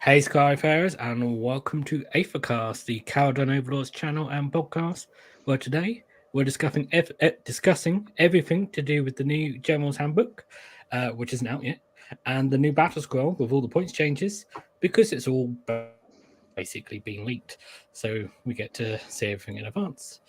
Hey Skyfarers, and welcome to Aethercast, the Kharadron Overlords channel and podcast, where today we're discussing everything to do with the new General's Handbook, which isn't out yet, and the new Battlescroll with all the points changes, because it's all basically been leaked. So we get to see everything in advance.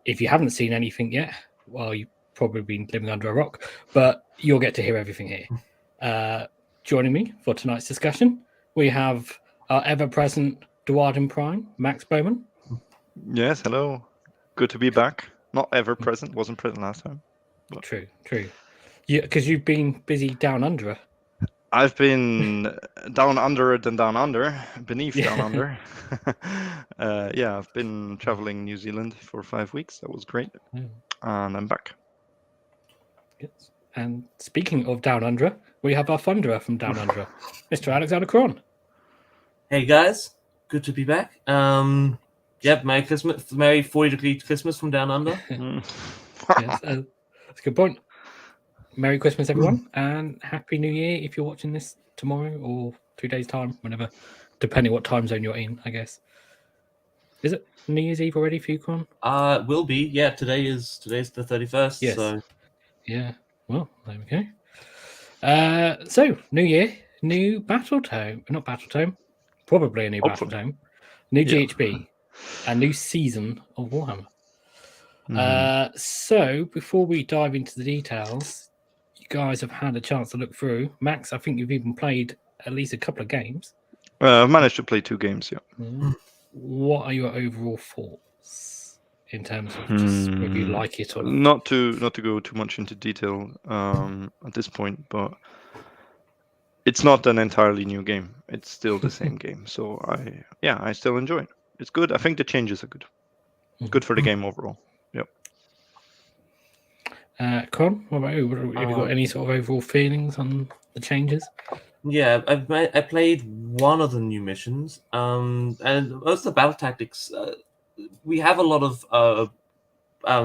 If you haven't seen anything yet, well, you've probably been living under a rock, but you'll get to hear everything here. Joining me for tonight's discussion, we have our ever-present Dwarden Prime, Max Bowman. Yes, hello. Good to be back. Not ever present. Wasn't present last time. But... True. Because you've been busy down under. I've been down under than down under, beneath down under. I've been traveling New Zealand for 5 weeks. That was great. And I'm back. Yes. And speaking of down under, we have our thunderer from down under, Mr. Alexander Cron. Hey guys, good to be back. Merry Christmas, Merry 40-degree Christmas from down under. Yes, that's a good point. Merry Christmas, everyone, and Happy New Year if you're watching this tomorrow or 2 days' time, whenever, depending what time zone you're in, I guess. Is it New Year's Eve already for you, Cron? Will be. Yeah, today's the 31st. Yes. So. Yeah. Well, there we go. So, New Year, new Battletome. Not Battletome. Probably a new Battletome. New GHB. A new season of Warhammer. So, before we dive into the details, you guys have had a chance to look through. Max, I think you've even played at least a couple of games. I've managed to play 2 games, yeah. What are your overall thoughts in terms of just whether you like it or not? Not to go too much into detail at this point, but it's not an entirely new game. It's still the same game. So I still enjoy it. It's good. I think the changes are good. Good for the game overall. Yep. Con, what about you? Have you got any sort of overall feelings on the changes? Yeah, I played one of the new missions, and most of the battle tactics. We have a lot of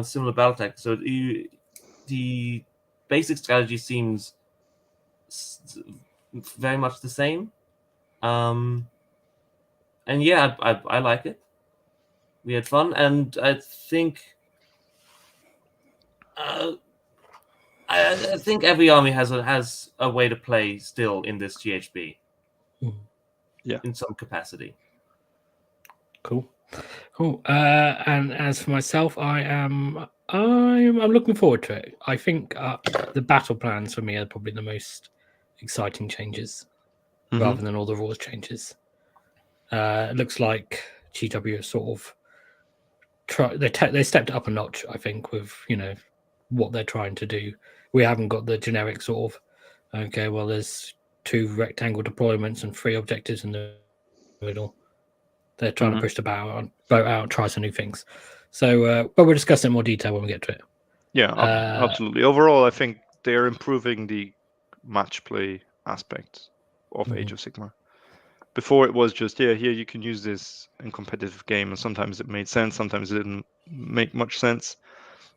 similar battle tactics. So the basic strategy seems very much the same. And yeah, I like it. We had fun, and I think I think every army has a way to play still in this GHB. Yeah, in some capacity. Cool. And as for myself, I'm looking forward to it. I think the battle plans for me are probably the most exciting changes, rather than all the rules changes. It looks like GW sort of they stepped up a notch, I think, with what they're trying to do. We haven't got the generic sort of there's 2 rectangle deployments and 3 objectives in the middle. They're trying to push the boat out, try some new things. So, but we'll discuss it in more detail when we get to it. Yeah, absolutely. Overall, I think they're improving the match play aspects of Age of Sigmar. Before it was just, here you can use this in competitive game, and sometimes it made sense, sometimes it didn't make much sense.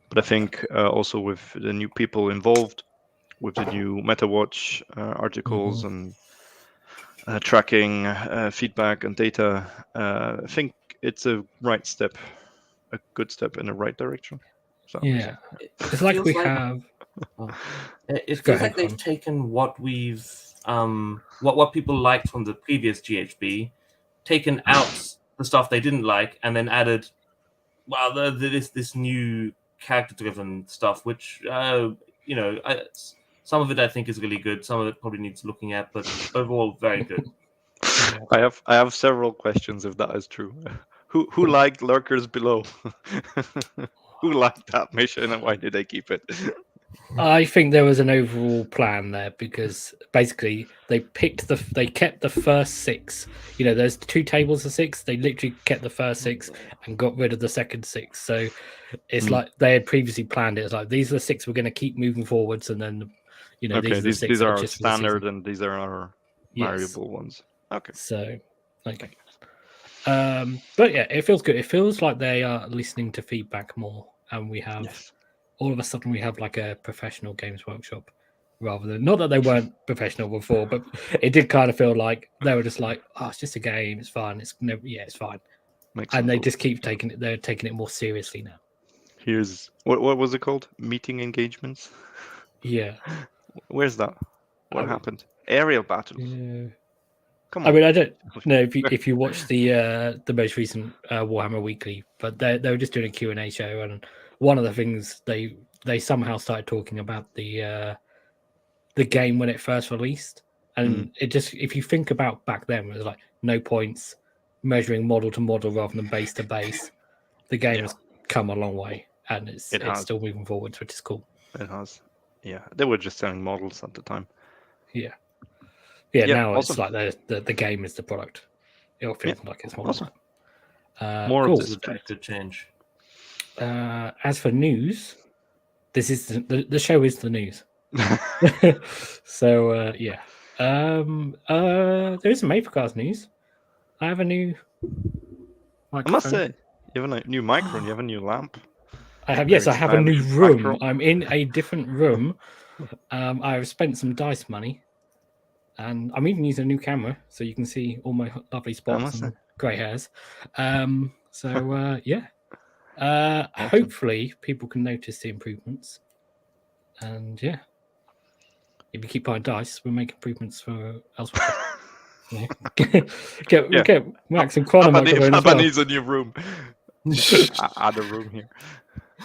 But I think also with the new people involved, with the new MetaWatch articles and tracking feedback and data, I think it's a good step in the right direction. So, yeah, it's like we have. It feels like they've taken what we've what people liked from the previous GHB, taken out the stuff they didn't like, and then added this new character-driven stuff, which some of it I think is really good. Some of it probably needs looking at, but overall very good. I have several questions if that is true. Who liked Lurkers Below? Who liked that mission and why did they keep it? I think there was an overall plan there because basically they kept the first 6. There's 2 tables of 6. They literally kept the first 6 and got rid of the second 6. So it's like they had previously planned it. It's like these are the 6 we're going to keep moving forwards, and then these are standard and these are our variable ones. Okay. So okay. But yeah, it feels good. It feels like they are listening to feedback more, and we have all of a sudden we have like a professional games workshop rather than, not that they weren't professional before, but it did kind of feel like they were just like, oh, it's just a game, it's fun, it's fine. And they just keep taking it. They're taking it more seriously now. Here's what was it called? Meeting engagements. Yeah. Where's that? What happened? Aerial battles. Yeah. Come on. I mean, I don't know if you watch the most recent Warhammer Weekly, but they were just doing a Q&A show, and one of the things they somehow started talking about the game when it first released, and it just, if you think about back then, it was like no points, measuring model to model rather than base to base. The game has come a long way, and it's still moving forward, which is cool. It has. Yeah, they were just selling models at the time. Yeah. Now awesome. It's like the game is the product. It feels like it's more. Awesome. More cool. Of this could change. As for news, this is the show is the news. So there is some Aethercast news. I have a new microphone. I must say, you have a new microphone. You have a new lamp. I have. Yes, I have a new room. Micro. I'm in a different room. I've spent some dice money. And I'm even using a new camera, so you can see all my lovely spots and grey hairs. Hopefully people can notice the improvements. And if you keep buying dice, we'll make improvements for elsewhere. Get Max and Quan Papa needs a new room. Add a room here.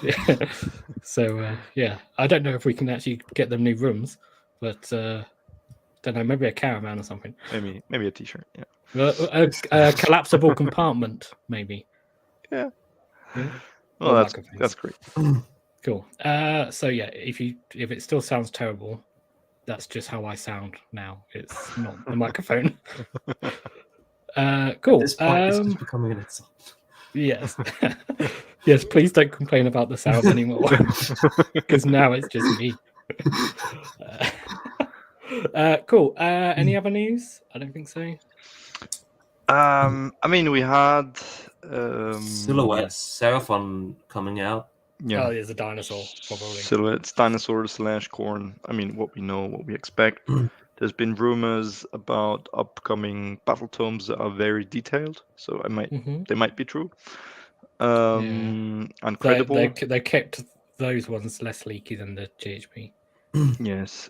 Yeah. So I don't know if we can actually get them new rooms, but. Don't know, maybe a caravan or something. Maybe a t-shirt. Yeah. A collapsible compartment, maybe. Yeah. Well, that's great. Cool. If it still sounds terrible, that's just how I sound now. It's not the microphone. Cool. This point is just becoming an insult. Yes. Yes. Please don't complain about the sound anymore, because now it's just me. Cool. Any other news? I don't think so. I mean, we had Silhouettes, Seraphon coming out. Yeah. Oh, there's a dinosaur, probably. Silhouettes, dinosaurs / corn. I mean, what we know, what we expect. There's been rumors about upcoming battle tomes that are very detailed, so they might be true. And credible. They kept those ones less leaky than the GHP. Yes.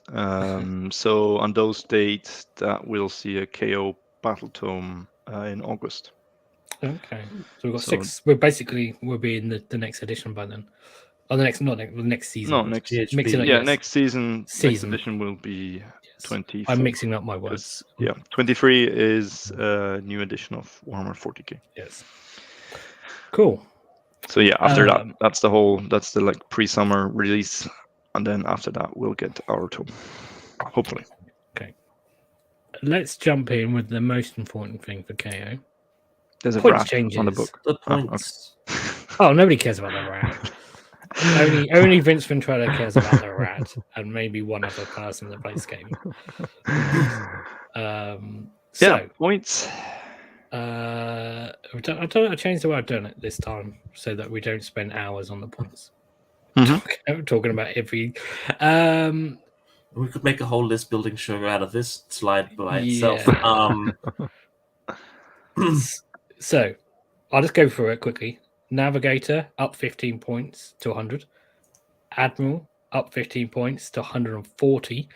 So on those dates, that we'll see a KO battle tome in August. Okay. So we've got 6. We'll be in the next edition by then. Oh, next season. No, next GHP. Next season. Next edition will be 24. I'm mixing up my words. 23 is a new edition of Warhammer 40k. Yes. Cool. So after that's the pre-summer release. And then after that, we'll get our tome, hopefully. Okay. Let's jump in with the most important thing for KO. There's a rat on the book. The points. Oh, nobody cares about the rat. only Vince Ventrella cares about the rat, and maybe one other person that plays game. Points. I changed the way I've done it this time so that we don't spend hours on the points. Talking about every. We could make a whole list building show out of this slide by itself. So, I'll just go through it quickly. Navigator up 15 points to 100. Admiral up 15 points to 140.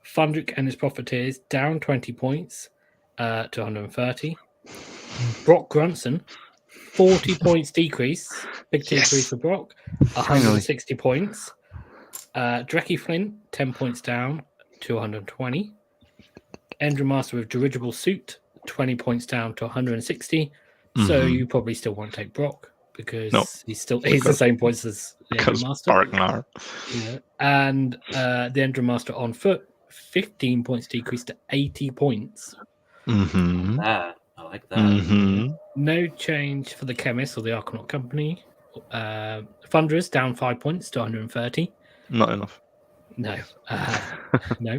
Fundrick and his Profiteers down 20 points to 130. Brock Grunson 40 points decrease. Big decrease for Brock. 160 points. Dreckie Flint, 10 points down to 120. Endra Master with Dirigible Suit, 20 points down to 160. So you probably still won't take Brock because he's the same points as the Endra Master. And the Endra Master on foot, 15 points decrease to 80 points. I like that. No change for the Chemist or the Archanaut Company. Thunderers down 5 points to 130. Not enough. No. No.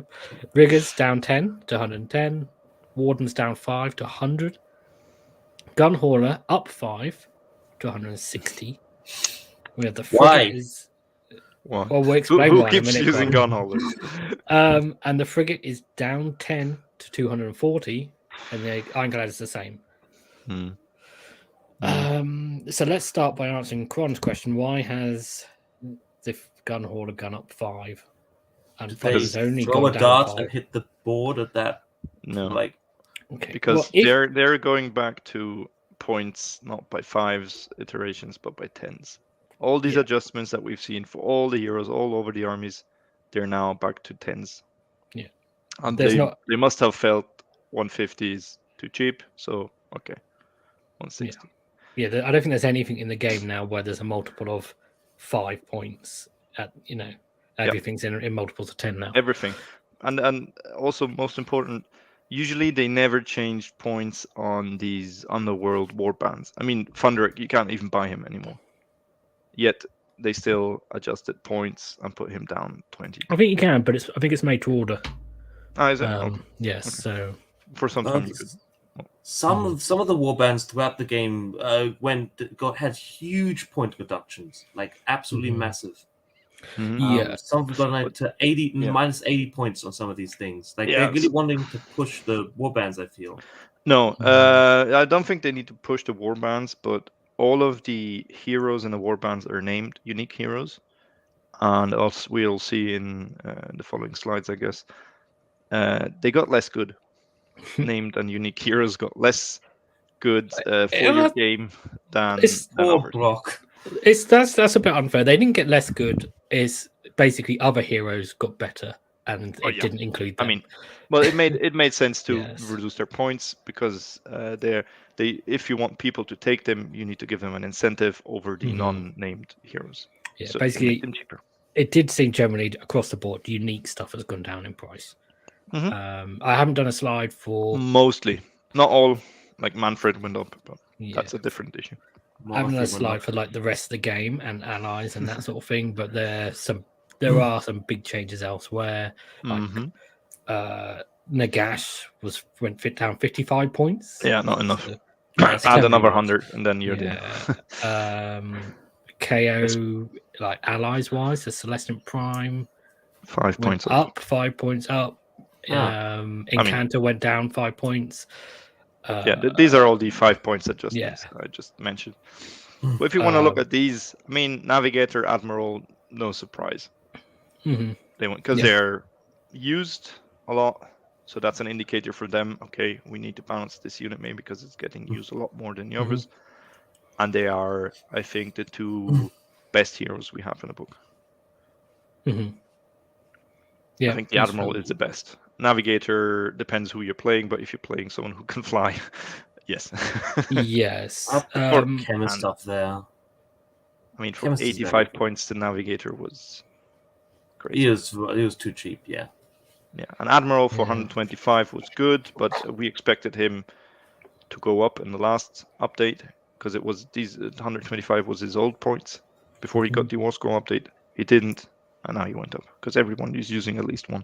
Riggers down 10 to 110. Wardens down 5 to 100. Gun Hauler up 5 to 160. We have the Frigates. What? Well, we'll explain Who why keeps in a minute. using gun holders? And the frigate is down 10 to 240, and the ironclad is the same. So let's start by answering Kron's question. Why has the gun hauler gone up 5? And Did Fighters they only throw gone a down dart 5. and hit the board at that? No, Like, Okay. because Well, they're going back to points not by 5s iterations but by 10s. All these adjustments that we've seen for all the heroes all over the armies, they're now back to 10s. Yeah. And There's they must have felt 150s too cheap, so okay, 160. Yeah, I don't think there's anything in the game now where there's a multiple of 5 points. Everything's in multiples of 10 now. Everything, and also most important, usually they never change points on these underworld warbands. I mean, Thunder, you can't even buy him anymore. Yet they still adjusted points and put him down 20. I think you can, but I think it's made to order. Ah, is it? Okay. Yes. Okay. So for some time you could. Some of the warbands throughout the game had huge point reductions, like absolutely massive. Yeah. Some have gone like to 80 minus 80 points on some of these things. Like they're really wanting to push the warbands, I feel. No, I don't think they need to push the warbands, but all of the heroes in the warbands are named unique heroes, and as we'll see in the following slides, I guess, they got less good. Named and unique heroes got less good for your game than others. Block. That's a bit unfair. They didn't get less good. It's basically other heroes got better, and it didn't include them. I mean, well, it made sense to reduce their points because if you want people to take them, you need to give them an incentive over the non-named heroes. Yeah, so basically, cheaper. It did seem generally across the board unique stuff has gone down in price. I haven't done a slide for mostly, not all. Like Manfred went up, but that's a different issue. I haven't done a slide for like the rest of the game and allies and that sort of thing, but there are some big changes elsewhere. Like Nagash went down 55 points. Yeah, not enough. Add another 100 and then you're there. KO, like allies wise, the Celestin Prime 5 points up, 5 points up. Encanto went down 5 points. These are all the 5 points adjustments I just mentioned. But if you want to look at these, I mean, Navigator, Admiral, no surprise. They went because they're used a lot, so that's an indicator for them. Okay, we need to balance this unit maybe because it's getting used a lot more than the others. And they are, I think, the 2 best heroes we have in the book. Yeah, I think the Admiral is the best. Navigator depends who you're playing, but if you're playing someone who can fly, yes. Yes. Chemist up there. I mean, for 85 points, the Navigator was great. He was too cheap, yeah. Yeah, an Admiral for 125 was good, but we expected him to go up in the last update because it was these 125 was his old points before he got the War Scroll update. He didn't. And now he went up because everyone is using at least one.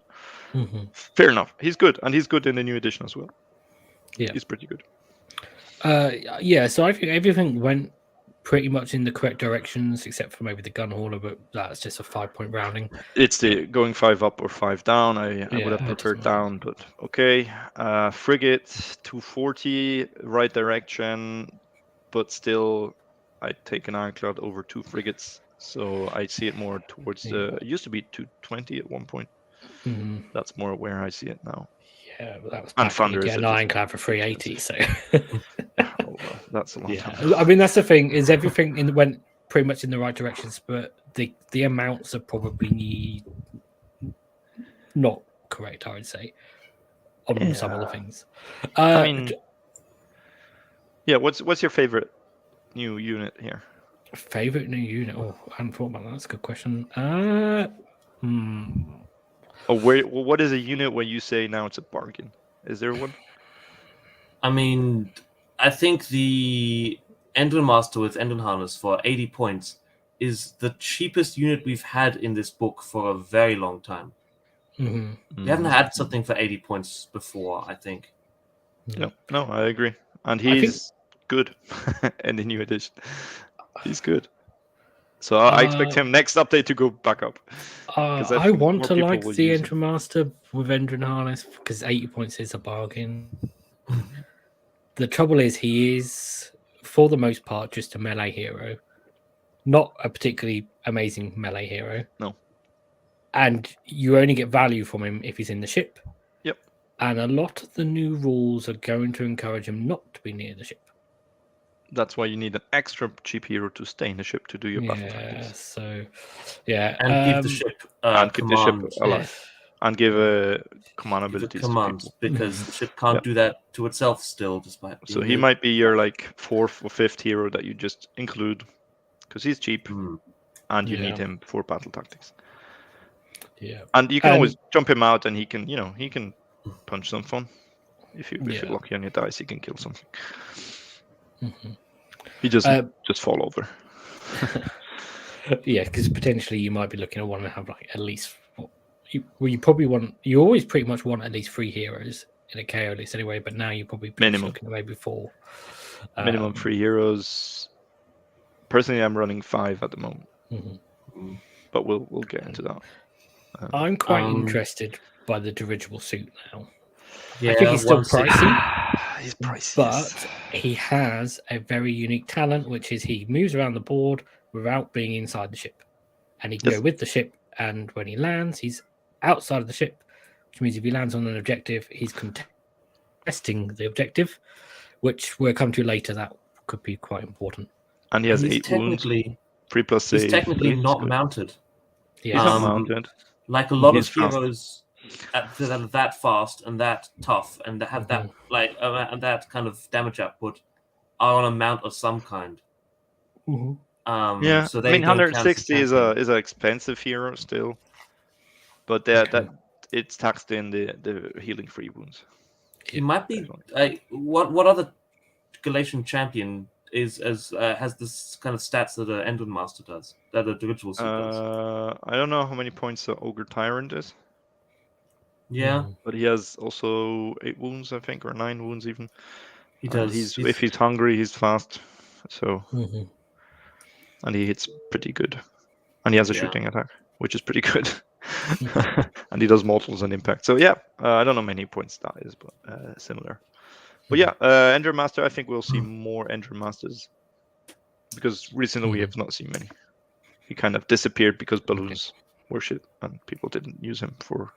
Fair enough. He's good, and he's good in the new edition as well. Yeah, he's pretty good. So I think everything went pretty much in the correct directions, except for maybe the gun hauler, but that's just a 5-point rounding. It's the going 5 up or 5 down. I would have preferred down, but okay. Frigate 240, right direction, but still, I'd take an Ironclad over 2 frigates. So I see it more towards it used to be 220 at one point. That's more where I see it now. Yeah, but that was back when you get an Ironclad for 380. So that's a long time. I mean, that's the thing is everything went pretty much in the right directions, but the amounts are probably not correct. I would say on some of the things. I mean, what's your favorite new unit here? Favorite new unit? Oh, I hadn't thought about that. That's a good question. What is a unit where you say now it's a bargain? Is there one? I mean, I think the Endlin Master with Endlin Harness for 80 points is the cheapest unit we've had in this book for a very long time. We haven't had something for 80 points before, I think. No, I agree. And he's good in the new edition. He's good. So I expect him next update to go back up. I want to like the use Engine Master with Endrin Harness because 80 points is a bargain. The trouble is, he is, for the most part, just a melee hero. Not a particularly amazing melee hero. No. And you only get value from him if he's in the ship. Yep. And a lot of the new rules are going to encourage him not to be near the ship. That's why you need an extra cheap hero to stay in the ship to do your battle tactics. So, yeah. And give the ship keep the ship alive. And give command abilities to people. Because the ship can't do that to itself still, despite. So he might be your like 4th or 5th hero that you just include because he's cheap, and you need him for battle tactics. Yeah, and you can always jump him out, and he can punch some fun. If you're lucky on your dice, he can kill something. Mm-hmm. He just fall over. Yeah, because potentially you might be looking at one and have like at least. You always pretty much want at least 3 heroes in a KO list anyway, but now you're probably looking at maybe 4. Minimum 3 heroes. Personally, I'm running 5 at the moment, but we'll get into that. I'm quite interested by the dirigible suit now. Yeah, I think he's still pricey. He's pricey, but he has a very unique talent, which is he moves around the board without being inside the ship, and he can go with the ship. And when he lands, he's outside of the ship, which means if he lands on an objective, he's contesting the objective, which we'll come to later. That could be quite important. And he has 8 wounds. 3+ save. He's technically not mounted. He's not mounted. Like a lot of heroes that are that fast and that tough and that have that and that kind of damage output are on a mount of some kind. Mm-hmm. So they 160 is an expensive hero still, but that it's taxed in the healing free wounds. He might be. What other Galletian champion has this kind of stats that an Endrin Master does? That a Dirigible Suit does. I don't know how many points the Ogre Tyrant is. Yeah, but he has also 8 wounds, I think, or 9 wounds even. He does. If he's hungry, he's fast. So. And he hits pretty good. And he has a shooting attack, which is pretty good. And he does mortals and impact. So I don't know how many points that is, but similar. But Endrin Master, I think we'll see more Endrin Masters. Because recently we have not seen many. He kind of disappeared because balloons were shit and people didn't use him for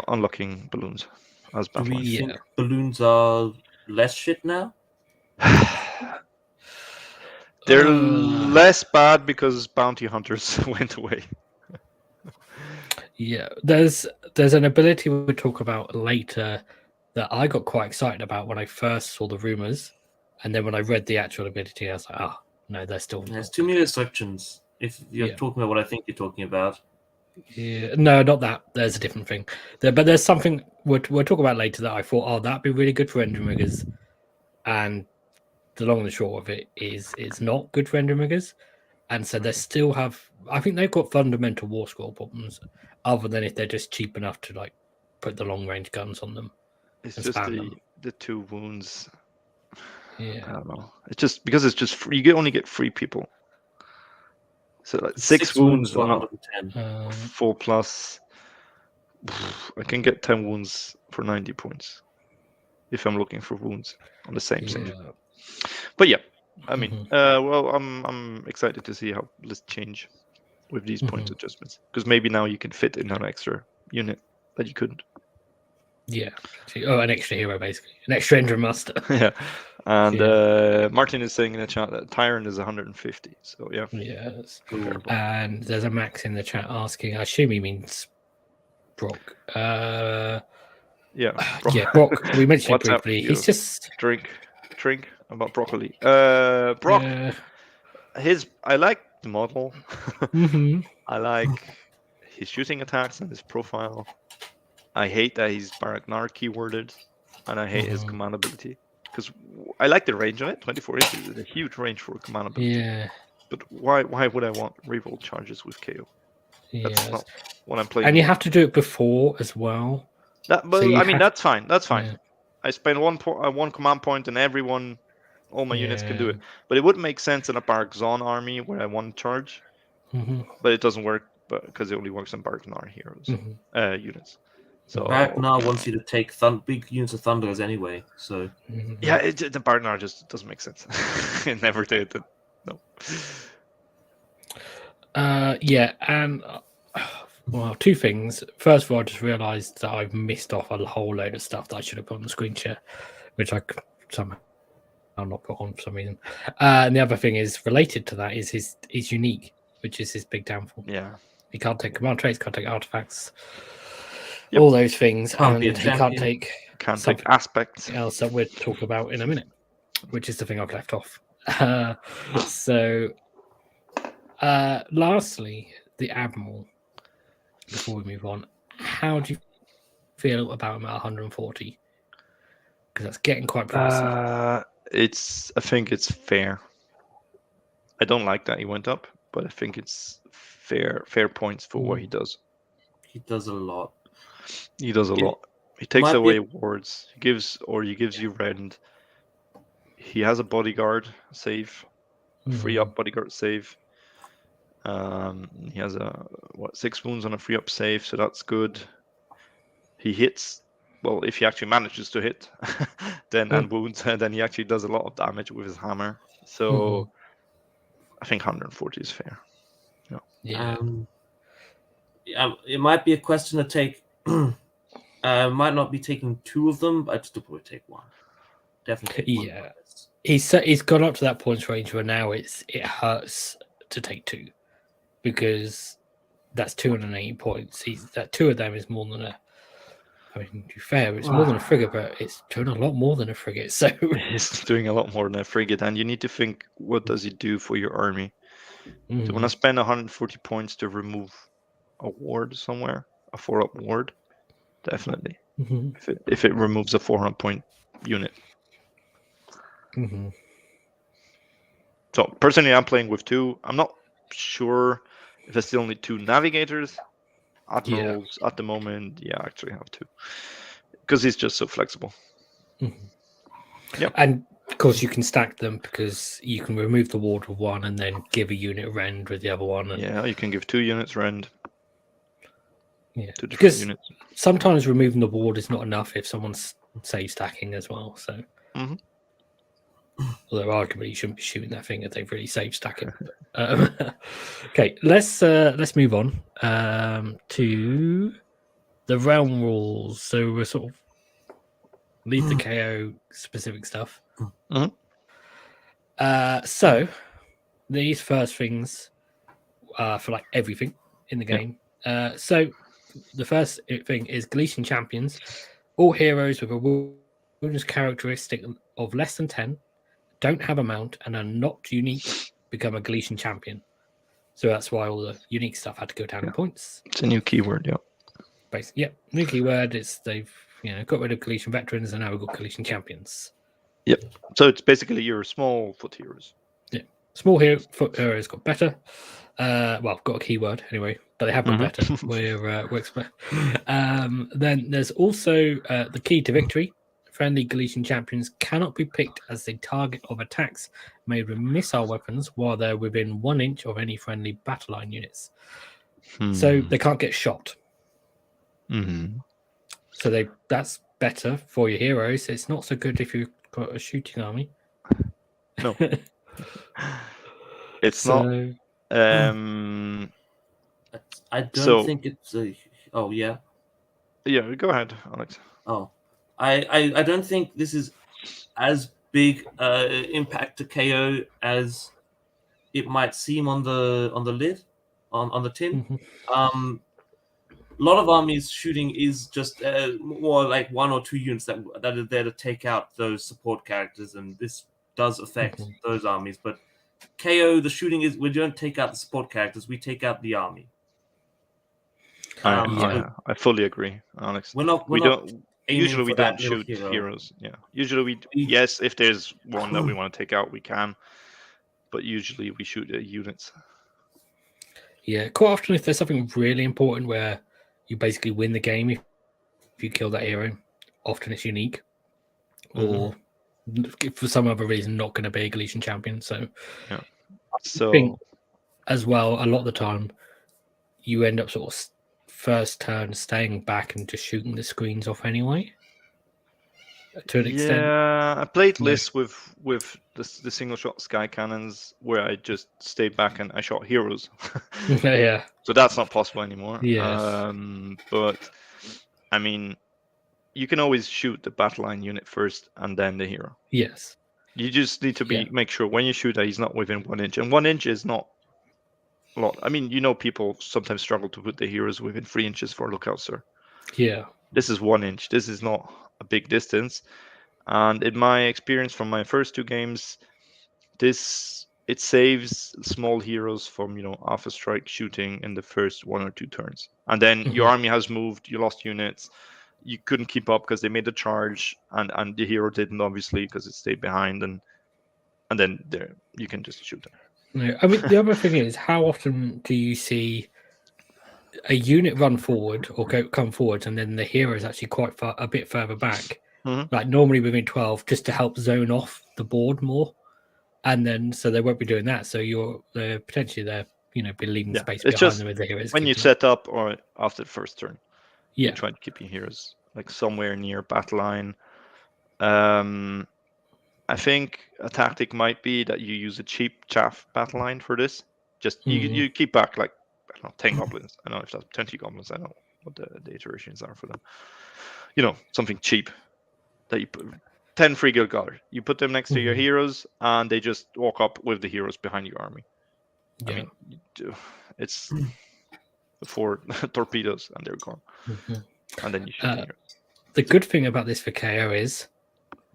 unlocking balloons as Do Battlescroll. we think balloons are less shit now? They're less bad because bounty hunters went away. Yeah, there's an ability we'll talk about later that I got quite excited about when I first saw the rumors, and then when I read the actual ability, I was like, no, they're still. There's too many restrictions. If you're talking about what I think you're talking about. Yeah, no, not that. There's a different thing. But there's something we'll talk about later that I thought, that'd be really good for Endrin Riggers, and the long and the short of it is it's not good for Endrin Riggers, and so they still have. I think they've got fundamental war scroll problems, other than if they're just cheap enough to like put the long range guns on them. It's just the 2 wounds. Yeah, I don't know. It's just because it's just free. You only get 3 people. So like 6 wounds on 110. 4+. I can get 10 wounds for 90 points if I'm looking for wounds on the same stage. But I mean, I'm excited to see how lists change with these points adjustments, because maybe now you can fit in an extra unit that you couldn't. Yeah. An extra hero, basically. An extra Endrin Master. Yeah. And Martin is saying in the chat that Tyrant is 150. So, yeah. Yes. Cool. And there's a Max in the chat asking, I assume he means Brock. Brock. Yeah, Brock. We mentioned it briefly. He's just... Drink about broccoli. Brock, I like the model. I like his shooting attacks and his profile. I hate that he's Baraknar keyworded, and I hate his command ability, because I like the range on it. 24 inches is a huge range for a command ability. Yeah. But why would I want revolt charges with KO? That's not what I'm playing. And you have to do it before as well. That's fine. That's fine. Yeah. I spend one command point, and everyone all my units can do it. But it would make sense in a Bargzon army where I want to charge, but it doesn't work, because it only works on Bargnar heroes units. So Ragnar wants you to take big units of Thunderers anyway. So yeah, the Bargnar just doesn't make sense. It never did. No. Yeah, and well, two things. First of all, I just realised that I've missed off a whole load of stuff that I should have put on the screen share, which I somehow not put on for some reason. And the other thing is related to that is his unique, which is his big downfall. Yeah, he can't take command traits, can't take artifacts, all those things, and he can't take aspects else that we'll talk about in a minute, which is the thing I've left off. Lastly, the Admiral. Before we move on, how do you feel about him at 140? Because that's getting quite pricey. I think it's fair. I don't like that he went up, but I think it's fair points for what he does. He does a lot. He does a lot. He takes away wards. He gives you rend. He has a bodyguard save, free up bodyguard save. He has 6 wounds on a free up save, so that's good. He hits. Well, if he actually manages to hit, and wounds, then he actually does a lot of damage with his hammer. So I think 140 is fair. Yeah. It might be a question to take. Might not be taking 2 of them, but I'd still probably take 1. Definitely take 1. Yeah. He's gone up to that points range where now it hurts to take 2, because that's 280 points. That 2 of them is more than a. I mean, to be fair, it's more than a frigate, but it's doing a lot more than a frigate. So it's doing a lot more than a frigate, and you need to think, what does it do for your army? Do you want to spend 140 points to remove a ward somewhere, a 4-up ward? Definitely. If it removes a 400-point unit. So personally, I'm playing with 2. I'm not sure if I still need 2 navigators. Admirals at the moment, I actually have 2, because he's just so flexible. And of course you can stack them, because you can remove the ward with 1 and then give a unit rend with the other one. And... you can give 2 units rend. Because units. Sometimes removing the ward is not enough if someone's save stacking as well. So, although arguably you shouldn't be shooting that thing if they've really save stacking. Okay, let's move on to the realm rules. So we're sort of leave the KO specific stuff. So these first things are for like everything in the game. So the first thing is Galletian Champions. All heroes with a wounds characteristic of less than 10 don't have a mount and are not unique become a Galletian Champion. So that's why all the unique stuff had to go down in points. It's a new keyword, Basically, new keyword. It's they've got rid of Galletian Veterans and now we've got Galletian Champions. So it's basically your small foot heroes. Small foot heroes got better. Got a keyword anyway, but they have got better. We're then there's also the key to victory. Friendly Galletian Champions cannot be picked as the target of attacks made with missile weapons while they're within 1 inch of any friendly battle line units. So they can't get shot. So that's better for your heroes. It's not so good if you've got a shooting army. No. It's not. I don't think it's a. Oh yeah. Yeah, go ahead, Alex. Oh, I don't think this is as big impact to KO as it might seem on the lid, on the tin. A lot of armies shooting is just more like 1 or 2 units that are there to take out those support characters, and this does affect those armies. But KO, the shooting is we don't take out the support characters, we take out the army. I fully agree, Alex. We don't shoot heroes. Usually yes, if there's one that we want to take out, we can, but usually we shoot units. Quite often if there's something really important where you basically win the game if you kill that hero, often it's unique, or for some other reason, not going to be a Galletian champion. So, Yeah. I think as well, a lot of the time, you end up sort of first turn staying back and just shooting the screens off anyway. To an extent. Yeah, I played lists with the single shot sky cannons where I just stayed back and I shot heroes. Yeah. So that's not possible anymore. Yes. But I mean, you can always shoot the battle line unit first and then the hero. Yes. You just need to make sure when you shoot that he's not within 1 inch, and 1 inch is not a lot. I mean, people sometimes struggle to put the heroes within 3 inches for lookout, sir. Yeah. This is 1 inch. This is not a big distance. And in my experience from my first 2 games, it saves small heroes from alpha strike shooting in the first 1 or 2 turns, and then your army has moved, you lost units, you couldn't keep up because they made a charge, and the hero didn't, obviously, because it stayed behind, and then there you can just shoot them. Yeah. I mean, the other thing is, how often do you see a unit run forward or come forward, and then the hero is actually a bit further back, like normally within 12, just to help zone off the board more, and then so they won't be doing that. So they're potentially be leaving space behind just them with the heroes. When you set up or after the first turn, you try to keep your heroes like somewhere near battle line. I think a tactic might be that you use a cheap chaff battle line for this. Just you keep back like 10 goblins. I don't know if that's 20 goblins. I don't know what the iterations are for them. Something cheap that you put 10 free guild guard. You put them next to your heroes, and they just walk up with the heroes behind your army. Yeah. I mean, it's 4 torpedoes, and they're gone. And then you shoot the good thing about this for KO is,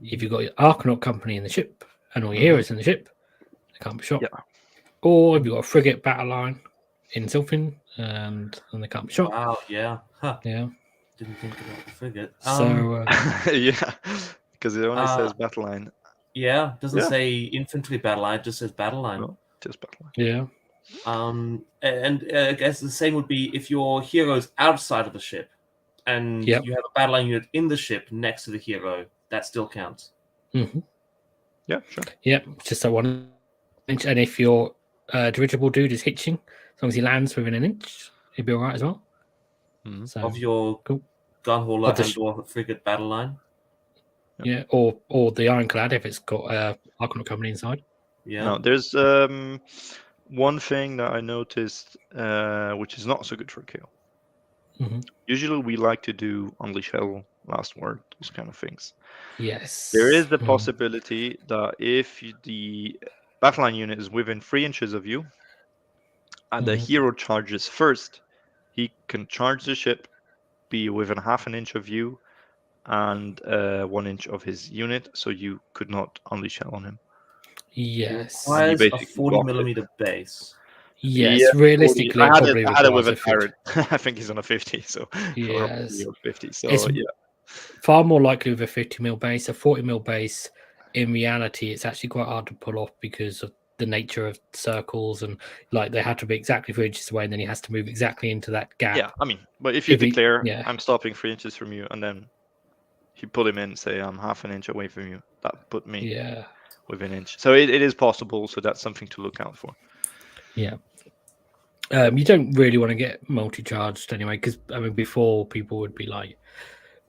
if you've got your Arcanaut company in the ship and all your heroes in the ship, they can't be shot. Yeah. Or if you've got a frigate battle line in Sylphin, and they can't be shot. Wow, yeah. Huh. Yeah. Didn't think about the frigate. So, yeah, because it only says battle line. Yeah, it doesn't say infantry battle line, it just says battle line. No, just battle line. Yeah. And I guess the same would be if your hero's outside of the ship and you have a battle line unit in the ship next to the hero, that still counts. Mm-hmm. Yeah, sure. Yeah, just that 1 inch. And if your dirigible dude is hitching, as long as he lands within an inch, he'd be all right as well. So, of your gun hauler or the frigate battle line. Yeah, or the ironclad if it's got Arcanaut company inside. Yeah. No, there's one thing that I noticed, which is not so good for KO. Usually we like to do Unleash Hell, Last Word, those kind of things. Yes. There is the possibility that if the battle line unit is within 3 inches of you, and the hero charges first, he can charge the ship, be within half an inch of you, and 1 inch of his unit, so you could not unleash hell on him. Yes. It requires a 40mm base. Yes, realistically, I probably had it with a 50. pirate. I think he's on a 50, so yes, 50. So it's far more likely with a 50mm base. A 40mm base, in reality, it's actually quite hard to pull off because of the nature of circles, and like they have to be exactly 3 inches away, and then he has to move exactly into that gap. Yeah, I mean, but if you declare, I'm stopping 3 inches from you, and then you pull him in, say I'm half an inch away from you, that put me within an inch. So it is possible. So that's something to look out for. Yeah. You don't really want to get multi-charged anyway, because I mean, before people would be like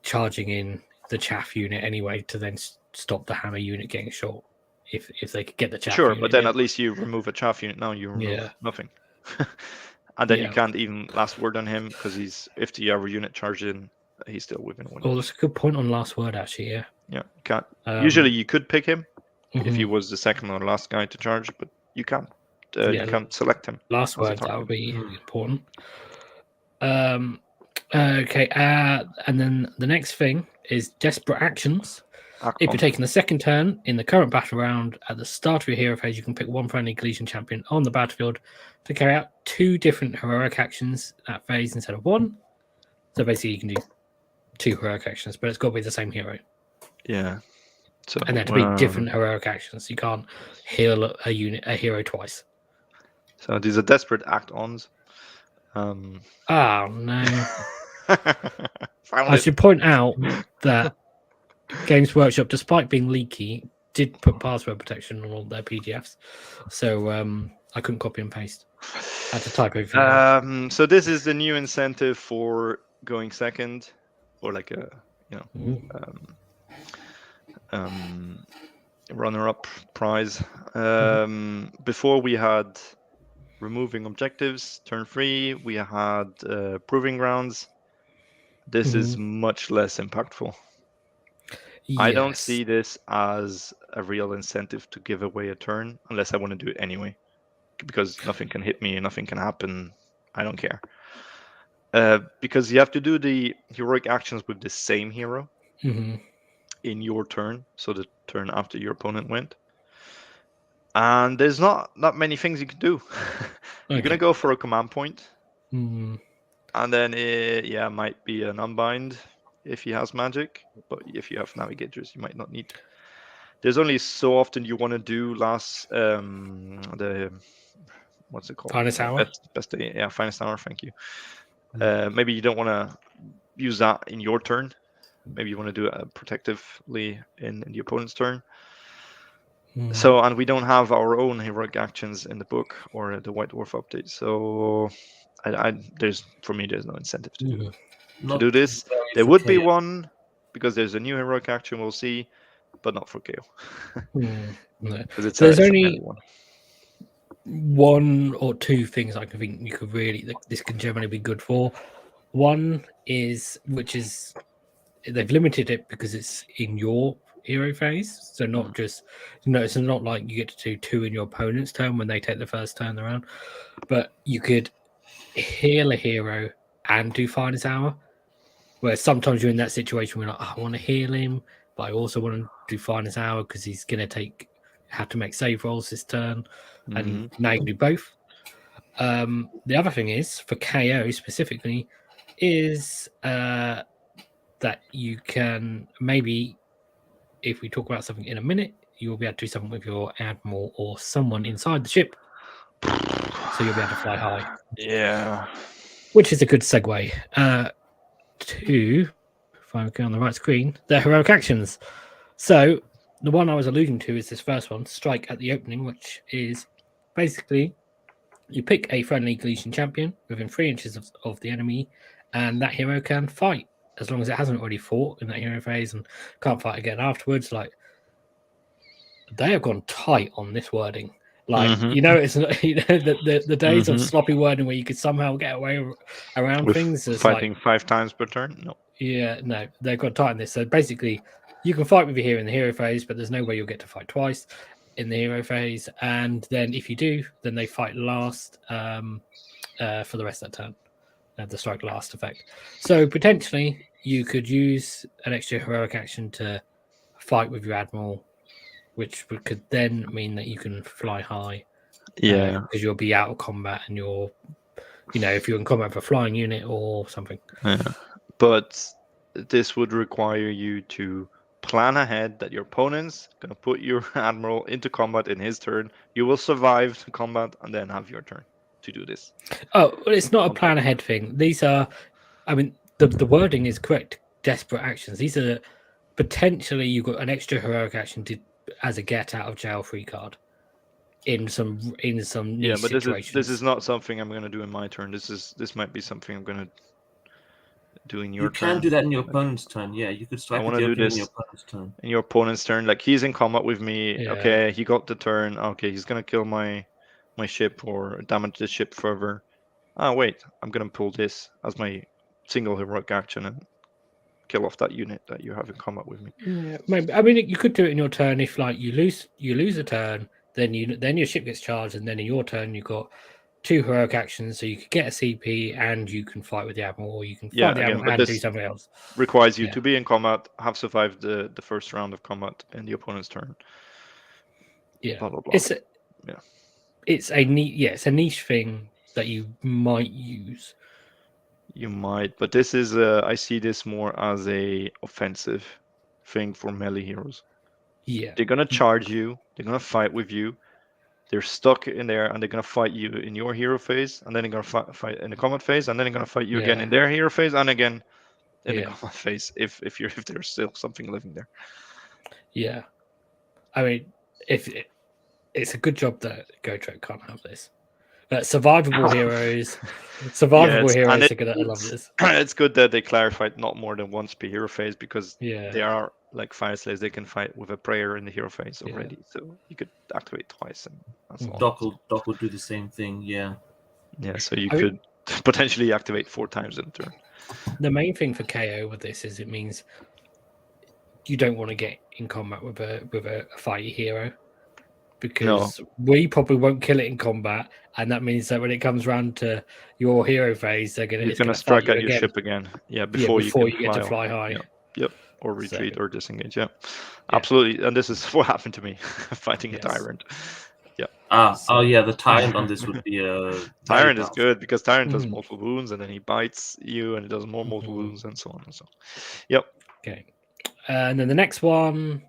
charging in the chaff unit anyway to then stop the hammer unit getting shot if they could get the chaff unit. Sure, but then at least you remove a chaff unit. Now you remove nothing. And then you can't even last word on him because if the other unit charges in, he's still within 1 inch. Oh, that's a good point on last word, actually. Yeah. Yeah, you can't. Usually you could pick him if he was the second or last guy to charge, but you can't. You can't select him. Last word, that would be important. Okay, and then the next thing is desperate actions. If you're taking the second turn in the current battle round, at the start of your hero phase, you can pick one friendly Galletian champion on the battlefield to carry out 2 different heroic actions that phase instead of 1. So basically, you can do 2 heroic actions, but it's got to be the same hero. Yeah. So, and they have to be different heroic actions. You can't heal a hero twice. So these are desperate act-ons. Oh no! I should point out that Games Workshop, despite being leaky, did put password protection on all their PDFs, so I couldn't copy and paste. I had to type everything. So this is the new incentive for going second, or like a runner-up prize. Before we had removing objectives, turn 3. We had proving grounds. This is much less impactful. Yes. I don't see this as a real incentive to give away a turn unless I want to do it anyway, because nothing can hit me and nothing can happen. I don't care. Because you have to do the heroic actions with the same hero in your turn, so the turn after your opponent went. And there's not many things you can do. You're going to go for a command point. And then it might be an unbind if he has magic, but if you have navigators, you might not need. There's only so often you want to do the what's it called? Finest hour. Finest hour. Thank you. Maybe you don't want to use that in your turn. Maybe you want to do it protectively in the opponent's turn. So, and we don't have our own heroic actions in the book or the White Dwarf update. So, there's no incentive to do this. There would be one because there's a new heroic action we'll see, but not for KO. No. There's only one or two things I can think you could this can generally be good for. One is, which is they've limited it because it's in your hero phase, so not just it's not like you get to do 2 in your opponent's turn when they take the first turn around, but you could heal a hero and do Finest Hour, where sometimes you're in that situation where I want to heal him, but I also want to do Finest Hour because he's going to have to make save rolls this turn, and now you can do both. The other thing is, for KO specifically, is that you can maybe, if we talk about something in a minute, you'll be able to do something with your admiral or someone inside the ship. So you'll be able to fly high. Yeah. Which is a good segue to, if I go on the right screen, the heroic actions. So the one I was alluding to is this first one, Strike at the Opening, which is basically you pick a friendly Galletian champion within 3 inches of the enemy, and that hero can fight as long as it hasn't already fought in that hero phase and can't fight again afterwards. Like, they have gone tight on this wording. Like, it's the days of sloppy wording where you could somehow get away around with things. It's fighting 5 times per turn. No. Yeah, no, they've got tight on this. So basically, you can fight with your hero in the hero phase, but there's no way you'll get to fight twice in the hero phase. And then if you do, then they fight last for the rest of that turn. The strike last effect. So potentially you could use an extra heroic action to fight with your admiral, which could then mean that you can fly high. Yeah, because you'll be out of combat and you're, if you're in combat with a flying unit or something. Yeah, but this would require you to plan ahead that your opponent's going to put your admiral into combat in his turn. You will survive the combat and then have your turn to do this. Oh, well, it's not a plan ahead thing. These are, the wording is correct. Desperate actions. These are potentially you've got an extra heroic action as a get out of jail free card in some niche but situations. This is not something I'm going to do in my turn. This might be something I'm going to do in your turn. You can do that in your opponent's turn. Yeah, you could strike at the opening in your opponent's turn. In your opponent's turn, like he's in combat with me. Yeah. Okay, he got the turn. Okay, he's going to kill my ship or damage the ship further. Oh wait, I'm gonna pull this as my single heroic action and kill off that unit that you have in combat with me. Yeah, maybe. You could do it in your turn if you lose a turn, then your ship gets charged, and then in your turn you've got 2 heroic actions, so you could get a CP and you can fight with the admiral, or you can fight the admiral and do something else. Requires you to be in combat, have survived the first round of combat in the opponent's turn. Yeah, blah, blah, blah. It's a niche thing that you might use. You might, but this is I see this more as a offensive thing for melee heroes. Yeah, they're gonna charge you. They're gonna fight with you. They're stuck in there, and they're gonna fight you in your hero phase, and then they're gonna fight in the combat phase, and then they're gonna fight you again in their hero phase, and again. in the combat phase if there's still something living there. Yeah, I mean, it's a good job that GoTrek can't have this. Survivable heroes are gonna love this. It's good that they clarified not more than once per hero phase, because Yeah, they are like fire slaves. They can fight with a prayer in the hero phase already, so you could activate twice and so on. Doc will do the same thing. Yeah. So you could potentially activate 4 times in a turn. The main thing for KO with this is it means you don't want to get in combat with a fighty hero, because we probably won't kill it in combat, and that means that when it comes round to your hero phase, you're gonna strike at your ship again. Before you get to fly high. Yep. Or retreat or disengage. Absolutely. And this is what happened to me fighting a tyrant. The tyrant on this would be a tyrant is good, because tyrant does multiple wounds, and then he bites you, and it does more multiple wounds, and so on and so on. Yep. Okay. And then the next one,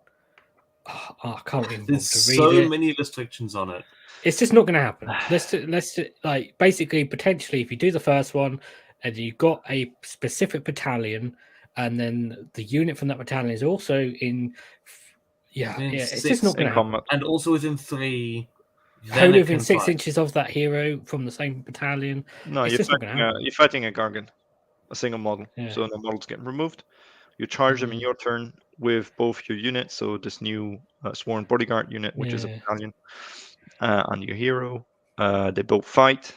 I can't even. There's so many restrictions on it. It's just not going to happen. Let's like basically potentially, if you do the first one and you've got a specific battalion, and then the unit from that battalion is also in. It's just not going to happen. And also within 3. Only within 6 inches of that hero from the same battalion. No, you're fighting a Gargan, a single model. So the model's getting removed. You charge them in your turn with both your units. So this new sworn bodyguard unit, which is a battalion, and your hero. They both fight,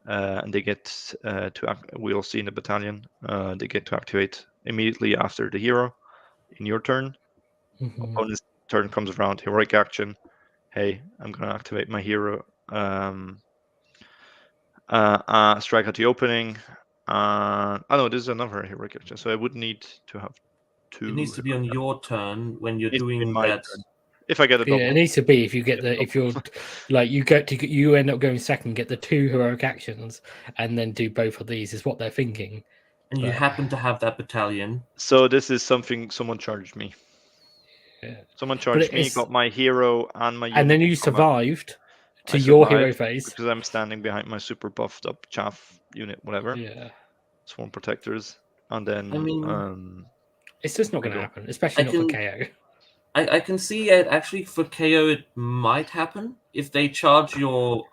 and they get to. We'll see in the battalion. They get to activate immediately after the hero in your turn. Opponent's turn comes around. Heroic action. Hey, I'm going to activate my hero. Strike at the opening. This is another heroic action, so I would need to have 2. It needs to be on your turn when you're doing that. Turn. If I get a double. It needs to be if you're like you end up going second, get the 2 heroic actions, and then do both of these is what they're thinking. And you happen to have that battalion. So this is something someone charged me. Someone charged me, got my hero and my unit. And then you survived to your hero phase. Because I'm standing behind my super buffed up chaff unit, whatever. Yeah. Swarm protectors. And then it's just not going to happen, especially not for KO. I can see it actually for KO it might happen if they charge your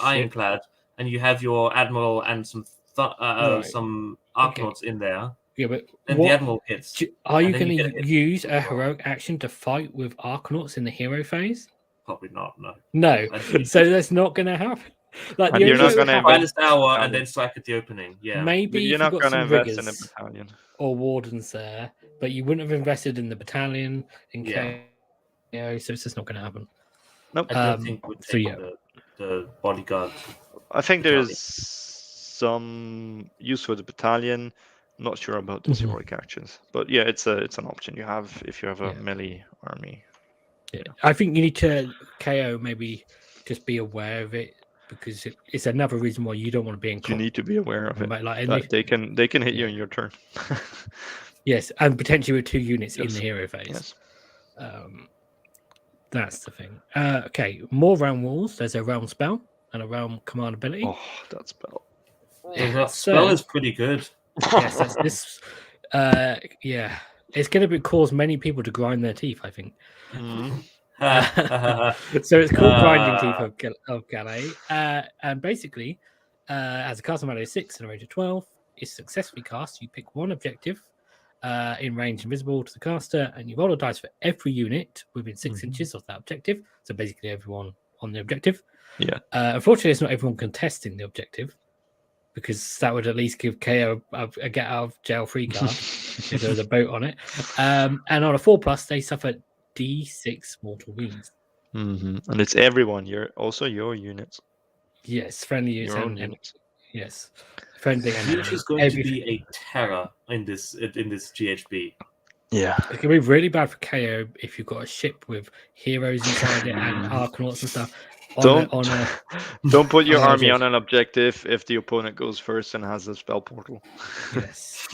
Ironclad and you have your Admiral and some Arkanauts in there. Yeah, but then the Admiral hits. Are you going to use a heroic action to fight with Arkanauts in the hero phase? Probably not. No. So that's not going to happen. Like you're not going to finest hour and then strike at the opening. Yeah. Maybe you're not going to invest in a battalion or wardens there, but you wouldn't have invested in the battalion in KO, so it's just not going to happen. Nope. I don't think we'd take the bodyguard. I think there's some use for the battalion. Not sure about the heroic actions, but it's an option you have if you have a melee army. Yeah. I think you need to KO maybe just be aware of it, because it's another reason why you don't want to be in combat. You need to be aware of it. Like they can hit you in your turn. Yes, and potentially with 2 units in the hero phase. Yes. That's the thing. Okay, more realm walls. There's a realm spell and a realm command ability. Oh, that spell. That spell is pretty good. Yes, that's this. It's going to cause many people to grind their teeth, I think. So it's called Grinding Teeth of Gallet. And basically, as a casting value of 6 and a range of 12 is successfully cast, you pick 1 objective in range invisible to the caster, and you roll a dice for every unit within 6 inches of that objective. So basically, everyone on the objective. Yeah. Unfortunately, it's not everyone contesting the objective, because that would at least give KO a get out of jail free card if there was a boat on it. And on a 4+, they suffer D6 mortal wounds. And it's everyone. Also your units. Yes, friendly units. Your own units. Yes, friendly. Which is going to be a terror in this GHB. Yeah, it can be really bad for KO if you've got a ship with heroes inside it and Arkanauts and stuff. Don't put your army on an objective if the opponent goes first and has a spell portal. Yes.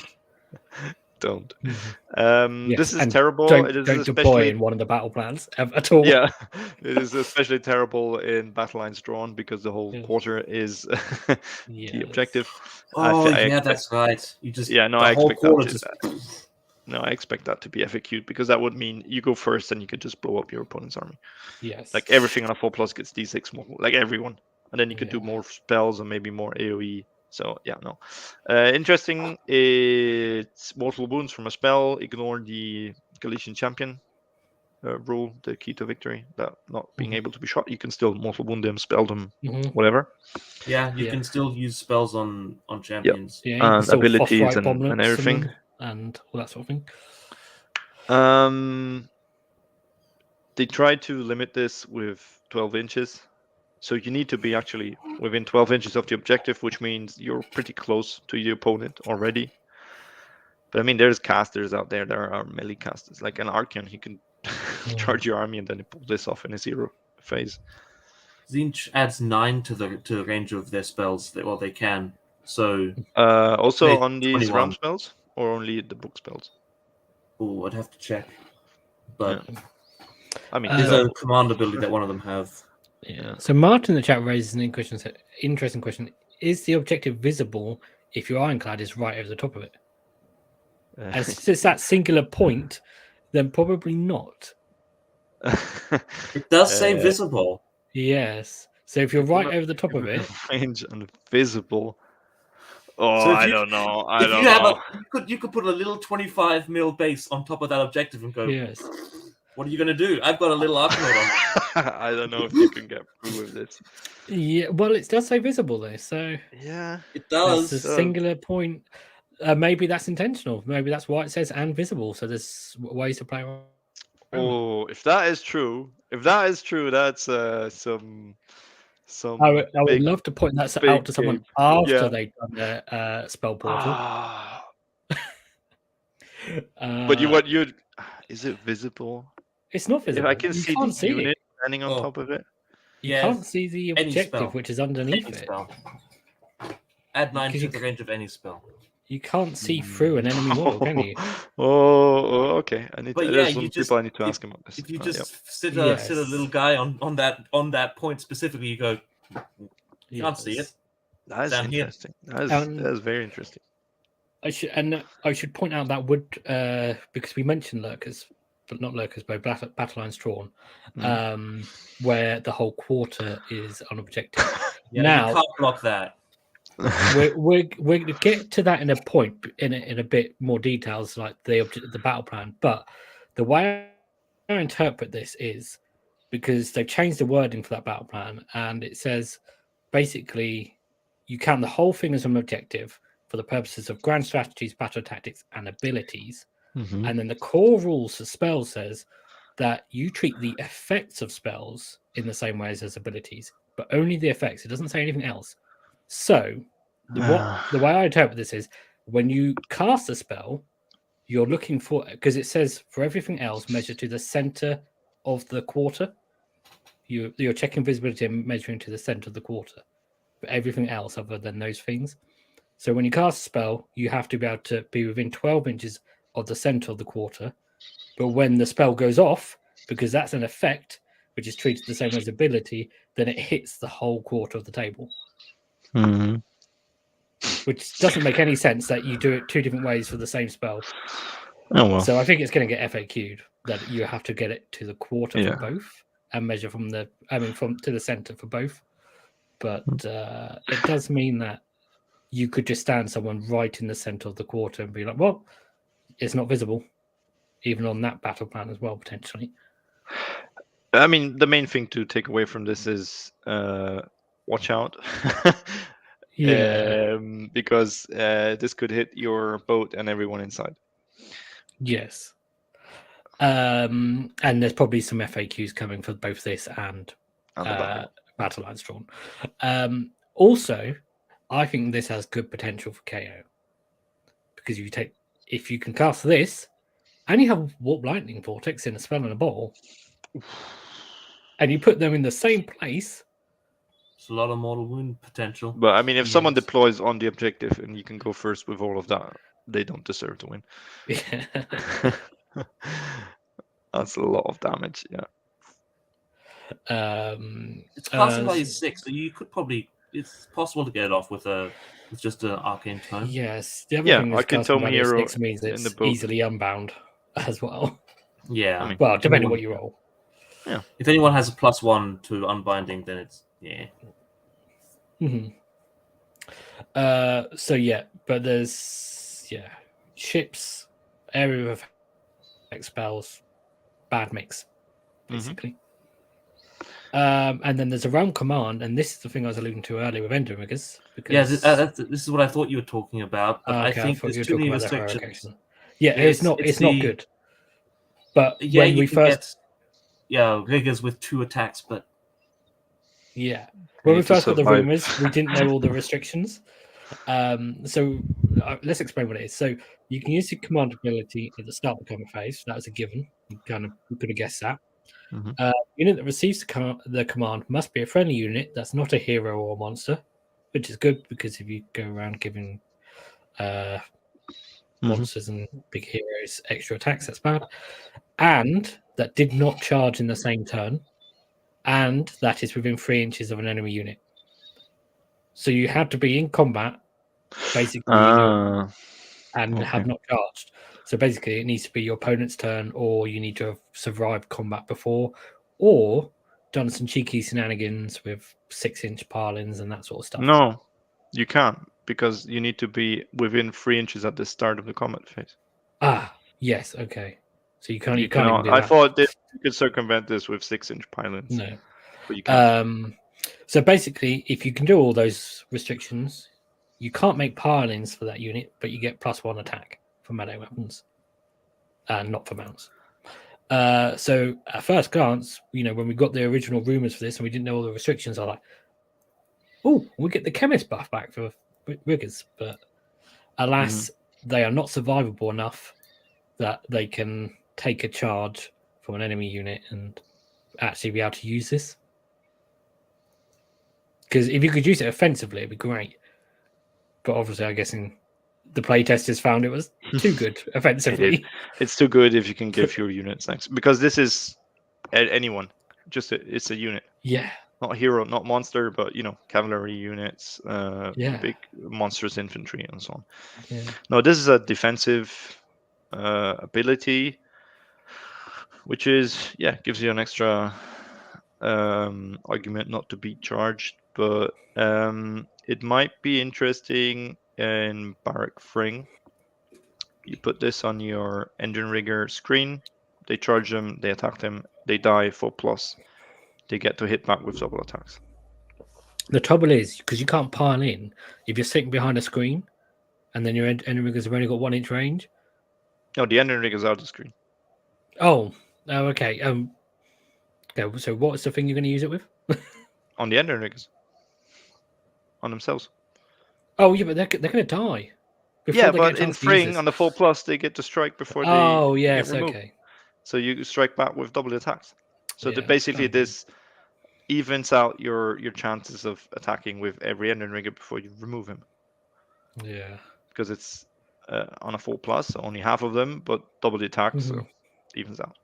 Don't. Yes, This is and terrible. Don't It is deploy especially in one of the battle plans at all. yeah, it is especially terrible in Battalions Drawn because the whole Yes. quarter is the Yes. objective. Oh, I yeah, expect- that's right. You just Yeah, no, the I whole expect that quarter to- just. No, I expect that to be FAQ'd because that would mean you go first and you could just blow up your opponent's army. Yes. Like everything on a 4+ gets D6 more, like everyone, and then you could do Yeah. more spells and maybe more AOE. So yeah, no. Interesting. It's mortal wounds from a spell. Ignore the Galletian Champion rule, the key to victory. That not being able to be shot, you can still mortal wound them, spell them, whatever. Yeah, you Yeah. can still use spells on champions. Yeah, you can And still abilities phosphite and bomblets everything. and all that sort of thing. They tried to limit this with 12 inches. So you need to be actually within 12 inches of the objective, which means you're pretty close to the opponent already. But I mean, there's casters out there. There are melee casters. Like an Archeon, he can charge your army and then pull this off in a 0 phase. Zinch adds 9 to the range of their spells. Well, they can. So Also They- on these 21. realm spells or only the book spells? oh, I'd have to check. But I mean, there's so- a command ability that one of them have. Yeah. So Martin in the chat raises an interesting question. Is the objective visible if your ironclad is right over the top of it? And since it's that singular point, then probably not. It does say visible. Yes. So if you're right over the top of it, range and visible. Oh, So if I you- don't know. If you have you could put a little 25 mil base on top of that objective and go. yes. What are you going to do? I've got a little Archinoid on. I don't know if you can get through with this. Yeah. Well, it does say visible though, so Yeah. It that's does. a singular point. Maybe that's intentional. Maybe that's why it says and visible. So there's ways to play around. Oh, if that is true, that's some. I would big- love to point that big out to someone game. after Yeah. they've done their spell portal. Ah. But you is it visible? It's not If visible. I can You see can't the see it. unit standing on Oh. top of it. You Yeah, can't see the any objective, spell. which is underneath Any it. spell. Add 9 Because to you the range of any spell. You can't see through an enemy model, can you? Oh, okay. But yeah, there's you some just- people I need to ask about this. If you But, just sit Yes. a little guy on that point specifically, you go. You can't see it. Yes. that is down here. interesting. That is very interesting. I should point out that would because we mentioned lurkers, but not lurkers, but Battlelines Drawn, where the whole quarter is on objective. Yeah, Now- you can't block that. we're going to get to that in a bit more details, like the battle plan. But the way I interpret this is because they've changed the wording for that battle plan, and it says basically you count the whole thing as an objective for the purposes of grand strategies, battle tactics, and abilities. And then the core rules for spells says that you treat the effects of spells in the same way as abilities, but only the effects. It doesn't say anything else. So the way I interpret this is when you cast a spell, you're looking for, because it says for everything else, measure to the center of the quarter. You're checking visibility and measuring to the center of the quarter. For everything else other than those things. So when you cast a spell, you have to be able to be within 12 inches of the center of the quarter. But when the spell goes off, because that's an effect, which is treated the same as ability, then it hits the whole quarter of the table. Which doesn't make any sense that you do it two different ways for the same spell. Oh well. So I think it's going to get FAQ'd that you have to get it to the quarter for both and measure from to the center for both. But it does mean that you could just stand someone right in the center of the quarter and be like, well, it's not visible, even on that battle plan as well, potentially. I mean, the main thing to take away from this is watch out. Because this could hit your boat and everyone inside. Yes. And there's probably some FAQs coming for both this and Battlelines Drawn. Also, I think this has good potential for KO. Because if you can cast this, and you have Warp Lightning Vortex in a spell and a bottle, and you put them in the same place. It's a lot of mortal wound potential. But I mean, if someone deploys on the objective and you can go first with all of that, they don't deserve to win. Yeah. That's a lot of damage. Yeah. It's casting value 6, so you could probably. It's possible to get it off with just an arcane tome. Yes. The other thing is Arcane casting Tome value hero 6 means in the it's book. easily unbound as well. Yeah. I mean, Well, depending on what you roll. Yeah. If anyone has a +1 to unbinding, then it's Mm-hmm. So yeah, but there's ships, area of effect spells, bad mix, basically. And then there's a realm command, and this is the thing I was alluding to earlier with Endrinriggers. Because this is what I thought you were talking about. But I think there's too many restrictions. Yeah, it's not good. But yeah, when you we can first get riggers with 2 attacks, but when we first got the rumors, we didn't know all the restrictions. So let's explain what it is. So you can use the command ability at the start of the combat phase. That was a given. You could have guessed that. Unit that receives the command must be a friendly unit that's not a hero or monster, which is good because if you go around giving monsters and big heroes extra attacks, that's bad. And that did not charge in the same turn, and that is within 3 inches of an enemy unit. So you had to be in combat, basically, and have not charged. So basically, it needs to be your opponent's turn, or you need to have survived combat before, or done some cheeky shenanigans with 6-inch parlins and that sort of stuff. No, you can't, because you need to be within 3 inches at the start of the combat phase. Ah, yes, okay. So you can't even do that. I thought that you could circumvent this with 6-inch pylons. No. But you can't. So basically, if you can do all those restrictions, you can't make pylons for that unit, but you get +1 attack for melee weapons, and not for mounts. So at first glance, when we got the original rumors for this and we didn't know all the restrictions, I was like, oh, we get the chemist buff back for riggers. But alas, they are not survivable enough that they can take a charge from an enemy unit and actually be able to use this. Because if you could use it offensively, it'd be great. But obviously, I'm guessing the playtesters found it was too good offensively. It's too good if you can give your units next. Because this is anyone. It's a unit. Yeah. Not hero, not monster, but cavalry units, big monstrous infantry, and so on. Yeah. No, this is a defensive ability, which is gives you an extra argument not to be charged, but it might be interesting in Barrack Fring. You put this on your engine rigger screen, they charge them, they attack them, they die 4+. They get to hit back with double attacks. The trouble is, because you can't pile in, if you're sitting behind a screen and then your engine riggers have only got 1 inch range. No, the engine riggers are out of the screen. Oh, okay. So what's the thing you're going to use it with? On the engine riggers. On themselves. Oh, yeah, but they're going to die. But in Fring, on the 4+, they get to strike before they get removed. Okay. So you strike back with double attacks. So basically this evens out your chances of attacking with every engine rigger before you remove him. Yeah. Because it's on a 4+, only half of them, but double the attack, so evens out.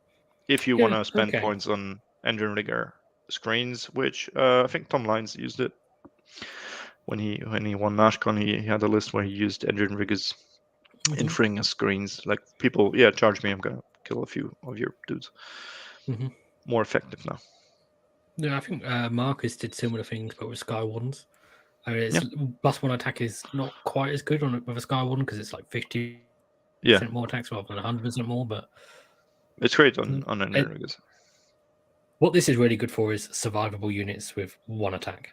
If you want to spend points on engine rigger screens, which I think Tom Lyons used it when he won NashCon. He had a list where he used engine riggers in Fring as screens. Like people, charge me, I'm gonna kill a few of your dudes. More effective now. Yeah, I think Marcus did similar things, but with Sky Wardens. I mean, it's +1 attack is not quite as good with a Sky Warden because it's like 50% more attacks rather than 100% more. But it's great on engine riggers. What this is really good for is survivable units with 1 attack.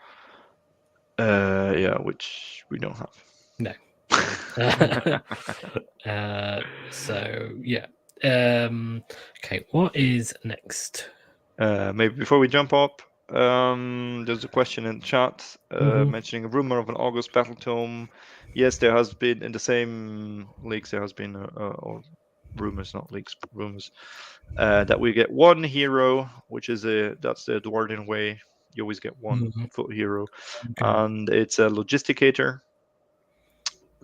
Which we don't have. No. Okay, what is next? Maybe before we jump up, there's a question in the chat mentioning a rumor of an August Battle Tome. Yes, there has been in the same leaks. There has been or rumors, not leaks, but rumors that we get 1 hero, which is that's the Dwarden way. You always get 1 foot hero, and it's a logisticator.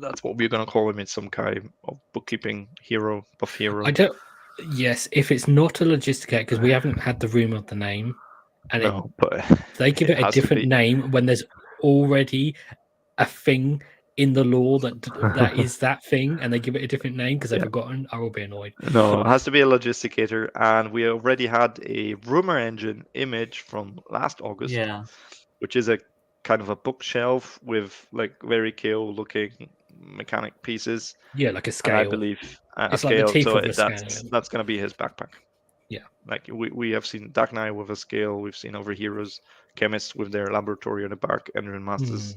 That's what we're gonna call him. It's some kind of bookkeeping hero, buff hero. I don't. Yes, if it's not a logisticator, because we haven't had the room of the name, and No, but they give it a has to different be. name when there's already a thing in the law that is that thing, and they give it a different name because they've Yeah. forgotten, I will be annoyed. No, it has to be a logisticator, and we already had a rumor engine image from last August, Yeah. which is a kind of a bookshelf with like very KO looking mechanic pieces. Yeah, like a And scale. I believe a It's like the scale, teeth so of a that's scale. that's gonna be his backpack. Yeah. Like we have seen Dark Knight with a scale, we've seen over heroes, chemists with their laboratory on the back, Endrin Masters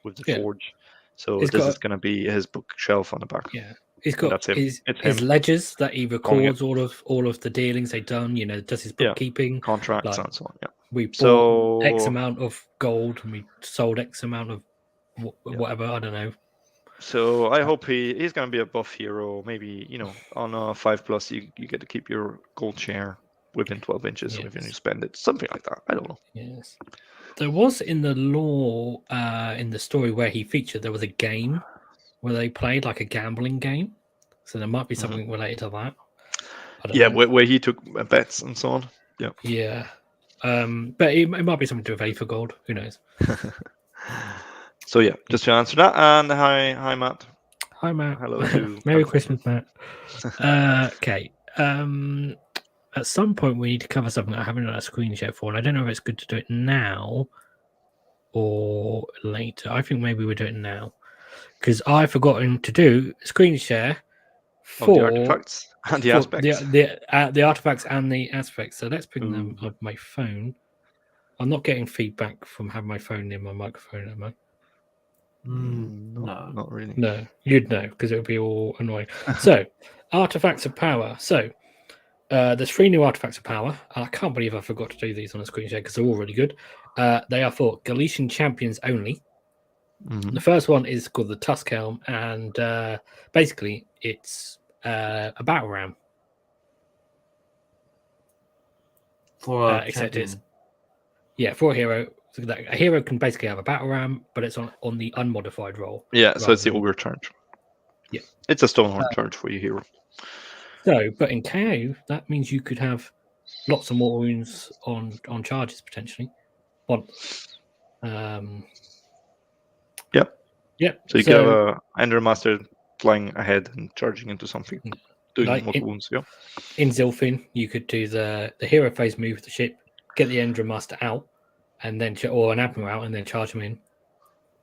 with the Yeah. forge. So It's this got- is gonna be his bookshelf on the back. Yeah, he's And got that's him. his It's his him. ledgers that he Calling it. records all of the dealings they've done. You know, does his Yeah, bookkeeping. Contracts Like, and so on. Yeah. we bought So X amount of gold and we sold X amount of whatever. I don't know. So I hope he's gonna be a buff hero. Maybe on a 5+ you get to keep your gold share within 12 inches when you spend it. Something like that. I don't know. Yes. There was in the lore, in the story where he featured, there was a game where they played like a gambling game. So there might be something related to that. I don't know. Where he took bets and so on. Yeah. Yeah. But it might be something to do with Aether Gold. Who knows? So yeah, just to answer that. And hi Matt. Hi Matt. Hello to Merry Christmas, Matt. Okay. At some point we need to cover something I haven't done a screen share for, and I don't know if it's good to do it now or later. I think maybe we'll do it now because I've forgotten to do a screen share for the artifacts and the aspects. The artifacts and the aspects. So let's bring them up my phone. I'm not getting feedback from having my phone near my microphone, am I? No, not really. No, you'd know because it would be all annoying. So, artifacts of power. So, there's 3 new artifacts of power. And I can't believe I forgot to do these on a screen share because they're all really good. They are for Galletian Champions only. The first one is called the Tusk Helm, and basically it's a battle ram. For a except champion. for a hero. So a hero can basically have a battle ram, but it's on the unmodified roll. Yeah, so it's the overcharge. Yeah. It's a Stonehorn charge for your hero. So, but in KO, that means you could have lots of more wounds on charges potentially. Yep. So you can have a Ender Master flying ahead and charging into something, doing like more wounds. Yeah. In Zilfin, you could do the hero phase move the ship, get the Ender Master out, and then or an Admiral out, and then charge him in.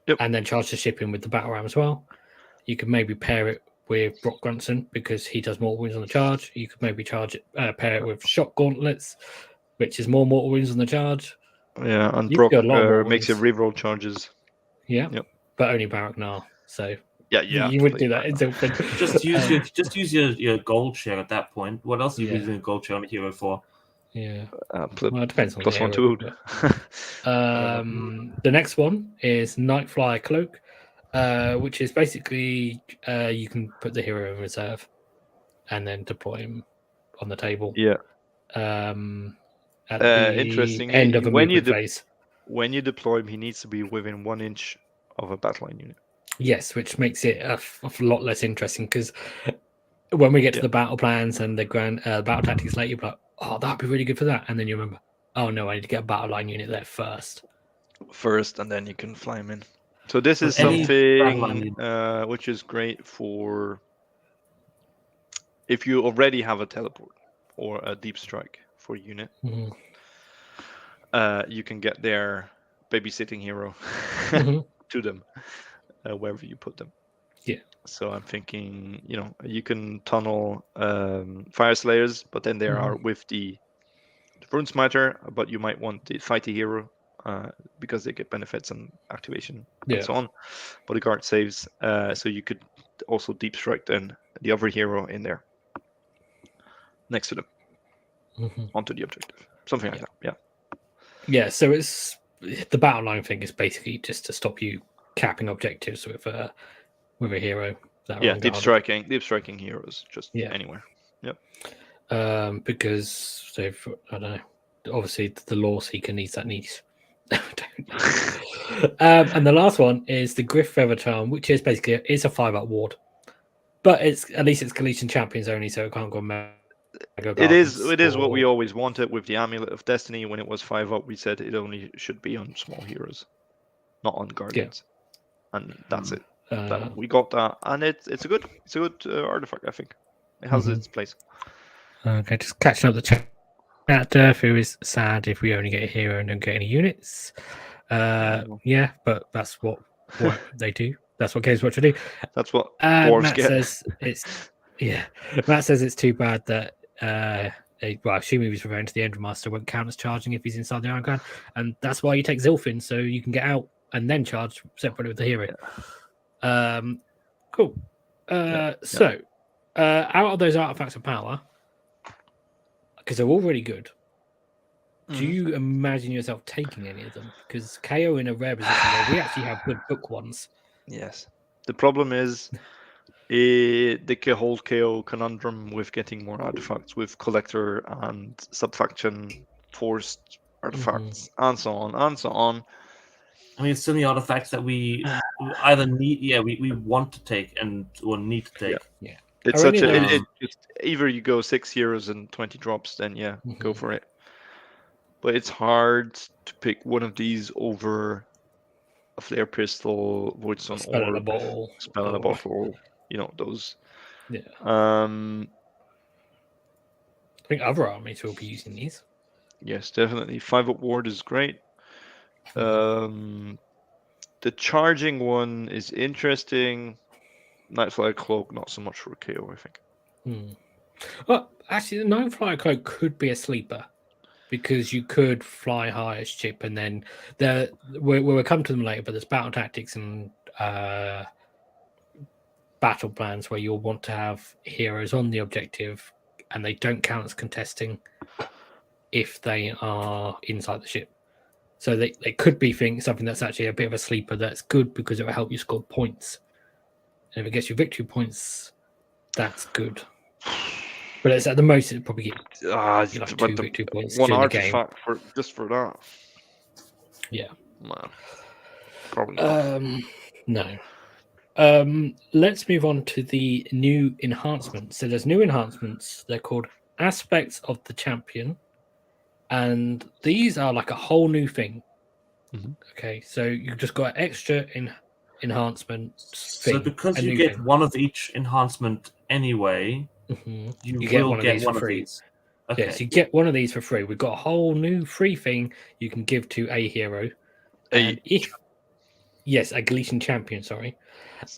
Yep. And then charge the ship in with the battle ram as well. You could maybe pair it with Brock Grunson because he does more wounds on the charge. You could maybe pair it with Shock Gauntlets, which is more mortal wounds on the charge. Yeah, and You Brock could do a lot makes you reroll charges. Yeah. Yep. But only Barak Nar. So yeah, you wouldn't do that in Zilfin. just use your gold share at that point. What else are you using a gold share on a hero for? Yeah. Well, it depends on plus the 1 hero, to the next one is Nightflyer Cloak, which is basically you can put the hero in reserve and then deploy him on the table. Yeah. At the interestingly, end of a movement phase. When you deploy him, he needs to be within 1 inch of a battle line unit. Yes, which makes it a lot less interesting because when we get to the battle plans and the battle tactics later, you're like, oh, that'd be really good for that. And then you remember, oh no, I need to get a battle line unit there first. And then you can fly him in. So this is something which is great for if you already have a teleport or a deep strike for a unit. You can get their babysitting hero to them wherever you put them. Yeah. So I'm thinking, you can tunnel Fire Slayers, but then they are with the Rune Smiter, but you might want to fight the hero because they get benefits and activation and so on. Bodyguard saves, so you could also deep strike then the other hero in there next to them onto the objective, something like that. Yeah. So it's the battle line thing is basically just to stop you capping objectives with a hero. Deep striking heroes just anywhere. Because they've, I don't know, obviously the Lore Seeker needs And the last one is the Griff Feather Charm, which is basically it's a 5-up ward, but it's at least it's Galletian Champions only, so it can't go Mega It is Gardens what we or- always wanted with the Amulet of Destiny. When it was 5-up, we said it only should be on small heroes, not on Guardians, and that's it. We got that, and it's a good artifact. I think it has its place. Okay, just catching up the chat. Durfu is sad if we only get a hero and don't get any units. Yeah, but that's what they do. That's what Games Watcher do. That's what dwarves Matt get. says it's Matt says it's too bad that assuming he's referring to the Endmaster won't count as charging if he's inside the Iron Crown, and that's why you take Zilfin so you can get out and then charge separately with the hero. Cool. So out of those artifacts of power, because they're all really good, do you imagine yourself taking any of them? Because KO in a rare position where we actually have good book ones. Yes. The problem is the whole KO conundrum with getting more artifacts with collector and subfaction forced artifacts and so on and so on. I mean, it's so many artifacts that we either need, we want to take or need to take. Yeah. It's such a just either you go 6 heroes and 20 drops, then go for it. But it's hard to pick one of these over a flare pistol, Voidstone Spell in a Orb, bottle. Spell in a bottle. You know those. Yeah. I think other armies will be using these. Yes, definitely. 5-up ward is great. The charging one is interesting. Nightfly Cloak, not so much for KO, I think. Well, actually, the Nightfly Cloak could be a sleeper because you could fly high as chip, and then we'll come to them later. But there's battle tactics and battle plans where you'll want to have heroes on the objective, and they don't count as contesting if they are inside the ship. So they could be something that's actually a bit of a sleeper that's good because it will help you score points. And if it gets you victory points, that's good. But it's at the most it probably get like 2 victory points one during the game. artifact for that. Yeah. No. Probably not. No. Let's move on to the new enhancements. So there's new enhancements. They're called Aspects of the Champion. And these are like a whole new thing. Okay, so you've just got extra enhancement. So because you get one of each enhancement anyway, you get will one of get these one for of free. these. Okay. Yes, you get one of these for free. We've got a whole new free thing you can give to a hero. And a Galletian Champion, sorry.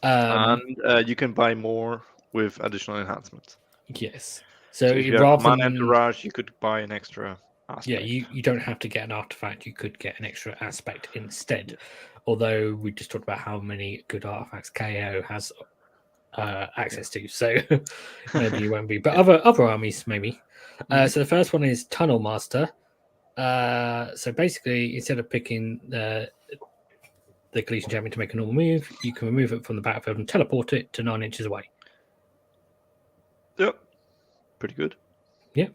And you can buy more with additional enhancements. Yes. So if you have a man entourage, you could buy an extra aspect. Yeah, you don't have to get an artifact. You could get an extra aspect instead. Although we just talked about how many good artifacts KO has access to, so maybe you won't be. But other armies maybe. So the first one is Tunnel Master. So basically, instead of picking the Galletian Champion to make a normal move, you can remove it from the battlefield and teleport it to 9 inches away. Yep. Pretty good. Yeah.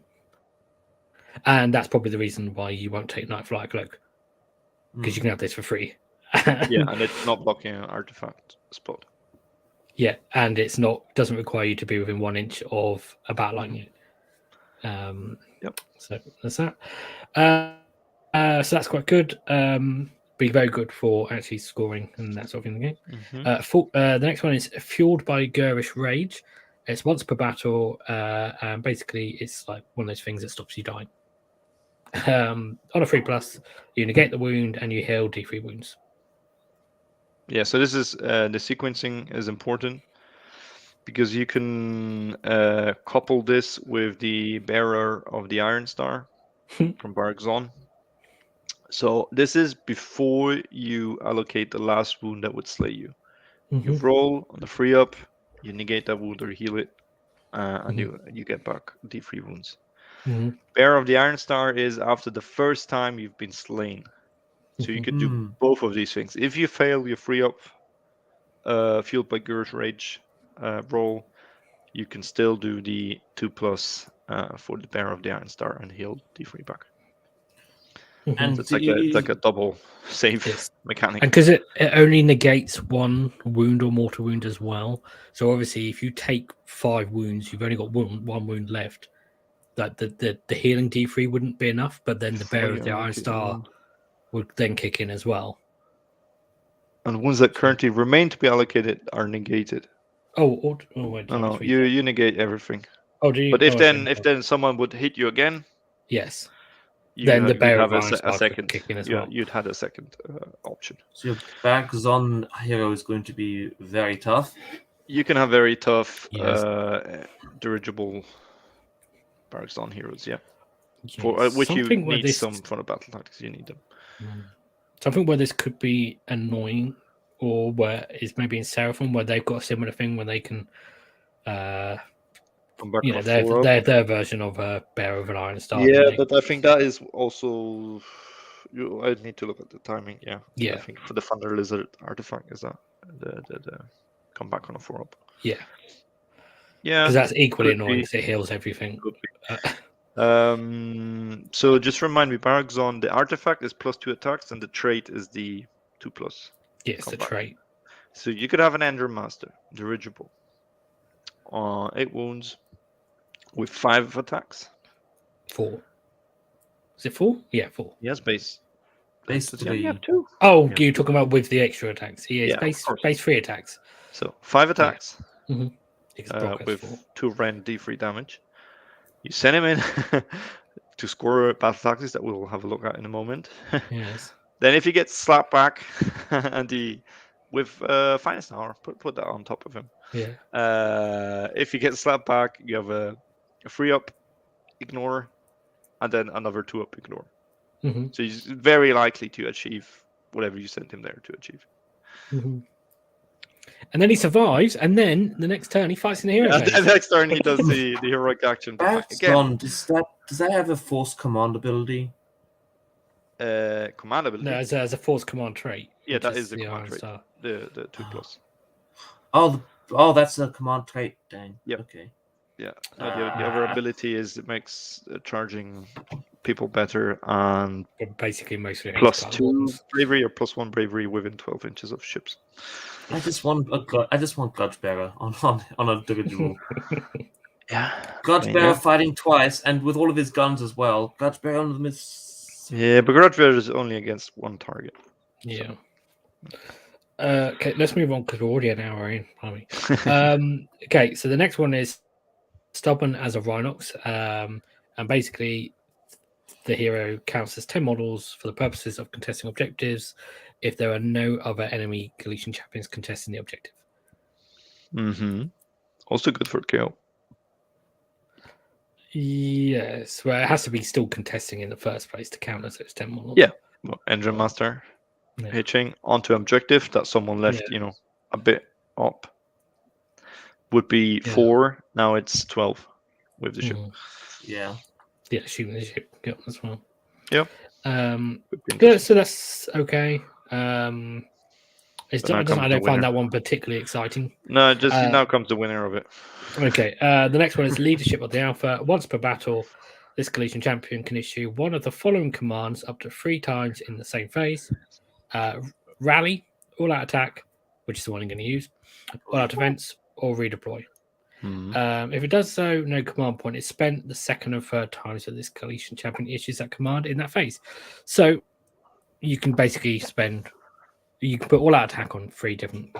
And that's probably the reason why you won't take Nightfly Cloak. Because you can have this for free. Yeah, and it's not blocking an artifact spot. Yeah, and doesn't require you to be within 1 inch of a battle line unit. Yep. So that's that. So that's quite good. Be very good for actually scoring and that sort of thing in the game. The next one is Fueled by Garish Rage. It's once per battle, and basically it's like one of those things that stops you dying. On a 3+, you negate the wound and you heal D3 wounds. Yeah, so this is the sequencing is important because you can couple this with the Bearer of the Iron Star from Bargzon. So this is before you allocate the last wound that would slay you. You roll on the 3-up, you negate that wound or heal it, and you get back D3 wounds. Bearer of the Iron Star is after the first time you've been slain. So you could do both of these things. If you fail your 3-up Fueled by Garish Rage roll, you can still do the 2+ for the Bearer of the Iron Star and heal D3 back. And It's like a double save mechanic. And because it only negates 1 wound or mortal wound as well. So obviously, if you take 5 wounds, you've only got one wound left. That the healing D3 wouldn't be enough, but then the Bearer of the Iron Star would then kick in as well. And ones that currently remain to be allocated are negated. Wait, No, you negate everything. Oh, do you? But if then someone would hit you again, yes, then the Bearer have of Iron a Star second kick in as yeah, well. you'd had a second option. So your Bagzon hero is going to be very tough. You can have very tough dirigible Bagzon heroes, yeah. For which you need some for the battle tactics. You need them. Something where this could be annoying, or where it's maybe in Seraphon where they've got a similar thing where they can, their version of a Bearer of an Iron Star. Yeah, but I think that is also. I need to look at the timing. Yeah. I think for the Thunder Lizard artifact is that the come back on a 4-up. Yeah. Yeah. Because that's equally annoying because it heals everything. So just remind me, Bagzon, the artifact is +2 attacks, and the trait is the 2+. Yes, the trait. So you could have an Endron Master, dirigible, 8 wounds, with 5 attacks. 4. Is it 4? Yeah, 4. Yes, base. Base 3. You have 2. Oh, you're talking about with the extra attacks. Yeah, base 3 attacks. So 5 attacks. Yeah. With 2 rend D3 damage. You send him in to score battle tactics that we'll have a look at in a moment. Yes. Then if he gets slapped back and with Finest Hour, put that on top of him. Yeah. If he gets slapped back, you have a 3-up ignore, and then another 2-up ignore. So he's very likely to achieve whatever you sent him there to achieve. And then he survives, and then the next turn he fights in the hero phase. The next turn he does the heroic action. Again. Does that have a force command ability? Command ability? No, as a force command trait. Yeah, that is the command trait. The 2+. Oh, that's a command trait. Dang. Yep. Okay. Yeah. The other ability is it makes charging people better, and basically mostly +2 bravery or +1 bravery within 12 inches of ships. I just want Grudge Bearer on a dirigible. Grudge Bearer fighting twice, and with all of his guns as well. Grudge Bearer on them is. Yeah, but Grudge Bearer is only against 1 target. Yeah. Okay, let's move on because we're already an hour in. Okay, so the next one is Stubborn as a Rhinox, and basically the hero counts as 10 models for the purposes of contesting objectives if there are no other enemy Galletian Champions contesting the objective. Also good for KO. Yes, well, it has to be still contesting in the first place to count as those 10 models. Yeah, Engine Master hitching onto objective that someone left, a bit up. Would be 4. Now it's 12 with the ship. Yeah, shooting the ship as well. Yeah. So that's okay. I don't find that one particularly exciting. No, just now comes the winner of it. Okay. The next one is Leadership of the Alpha. Once per battle, this Galletian champion can issue one of the following commands up to 3 times in the same phase: Rally, All-Out Attack, which is the one I'm going to use, All-Out Defense, or Redeploy. If it does so, no command point is spent the second and third times that this Galletian champion issues that command in that phase. So you can basically you can put All-Out Attack on 3 different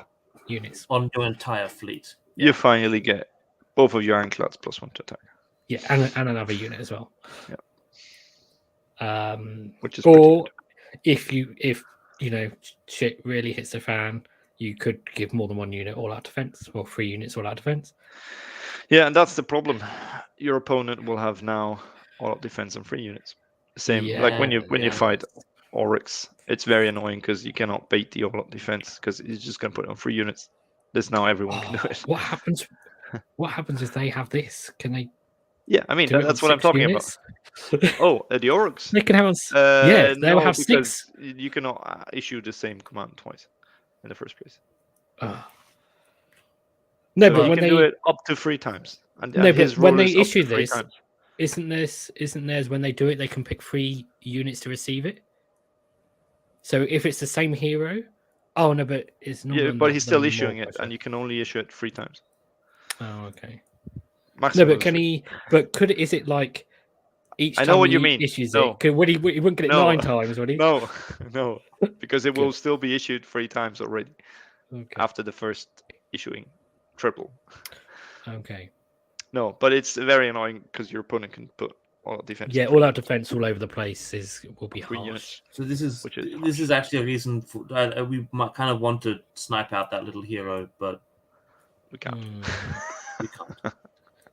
units. On your entire fleet. You finally get both of your ironclads +1 to attack. Yeah, and another unit as well. Yeah. Which is or if shit really hits the fan, you could give more than 1 unit all-out defense, or 3 units all-out defense. Yeah, and that's the problem. Your opponent will have now all-out defense and 3 units. Same like when you fight Oryx, it's very annoying because you cannot bait the all-out defense because he's just going to put it on 3 units. This now everyone can do it. What happens? What happens if they have this? Can they? Yeah, I mean that's what I'm talking units? about. The Oryx. They can have. They will have 6. You cannot issue the same command twice in the first place. No, so but when they do it up to 3 times, and but when they issue this, isn't theirs when they do it, they can pick 3 units to receive it? So if it's the same hero, oh no, but it's not. Yeah, but he's still issuing it, and you can only issue it 3 times. Oh, okay. Maximum No, but can 3. he? But could it? Is it like each I time know what he you mean. issues No. it? He wouldn't get it No. 9 times, would he? No, because it will Good. still be issued 3 times already Okay. after the first issuing triple. Okay. No, but it's very annoying because your opponent can put all out defense. Yeah, all out defense all over the place will be 3 harsh. units. So this is Which is this is actually a reason for we might kind of want to snipe out that little hero, but We can't. we can't.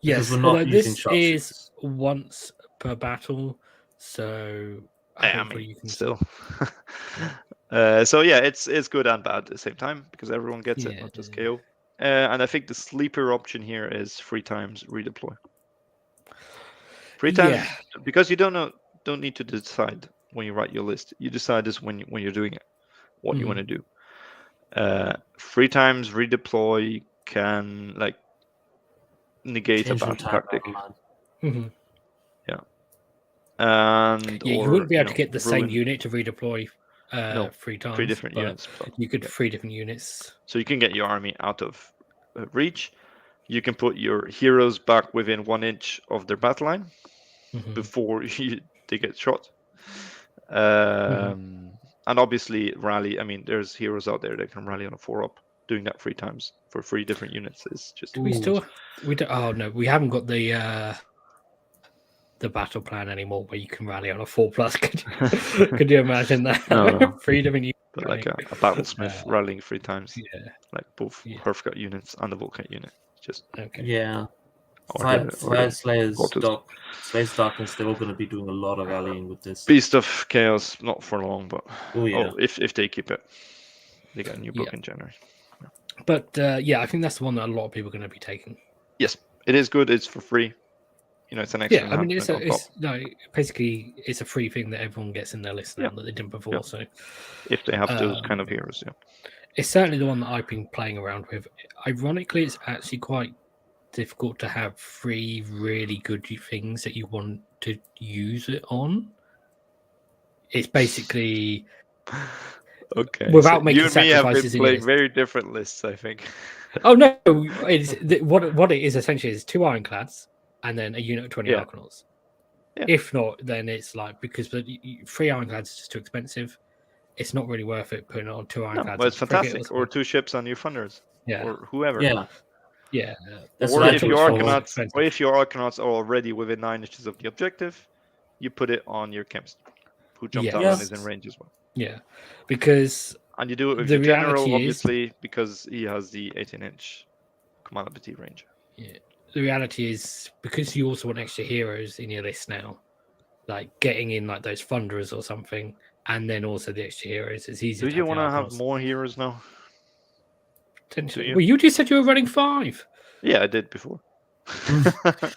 Yes, we're not although using this sharp is shooters. once per battle, so hopefully you can still. So yeah, it's good and bad at the same time because everyone gets it, not just KO. And I think the sleeper option here is 3 times redeploy. 3 times because you don't need to decide when you write your list. You decide this when you're doing it, what you want to do. 3 times redeploy can like negate a battle tactic. Yeah. And you wouldn't be able to get the same unit to redeploy 3 times. 3 different units. You could 3 different units. So you can get your army out of reach. You can put your heroes back within 1 inch of their battle line before they get shot. And obviously rally. I mean, there's heroes out there that can rally on a 4-up. Doing that 3 times for 3 different units is just. We don't. Oh no, we haven't got the battle plan anymore where you can rally on a 4+. Could you imagine that? No. 3 different units. But like a battlesmith rallying 3 times. Yeah. Like both Perfect units and the Volcan unit. Just okay. Yeah. Slayer's Darkness, they're all going to be doing a lot of rallying with this. Beast of Chaos, not for long, but if they keep it. They got a new book in January. But I think that's the one that a lot of people are going to be taking. Yes, it is good. It's for free. You know, it's an extra. Yeah, I mean, basically it's a free thing that everyone gets in their list now that they didn't before. Yeah. So if they have those kind of heroes, it's certainly the one that I've been playing around with. Ironically, it's actually quite difficult to have 3 really good things that you want to use it on. It's basically okay. Without making sacrifices. You and me have been playing very different lists, I think. Oh no! It's what it is essentially is 2 Ironclads and then a unit of 20 Arcanauts. Yeah. If not, then it's like because 3 Ironclads is just too expensive. It's not really worth it putting on 2 Ironclads. But it's fantastic. Or 2 ships on your Thunders. Yeah. Or whoever. Yeah. Or if your Arcanauts are already within 9 inches of the objective, you put it on your chemist, who jumps out and is in range as well. Yeah, because and you do it with your general, obviously, because he has the 18-inch command range. Yeah. The reality is because you also want extra heroes in your list now, like getting in like those Thunderers or something, and then also the extra heroes. It's easy. Do you want to have more heroes now? Well, you just said you were running 5. Yeah, I did before.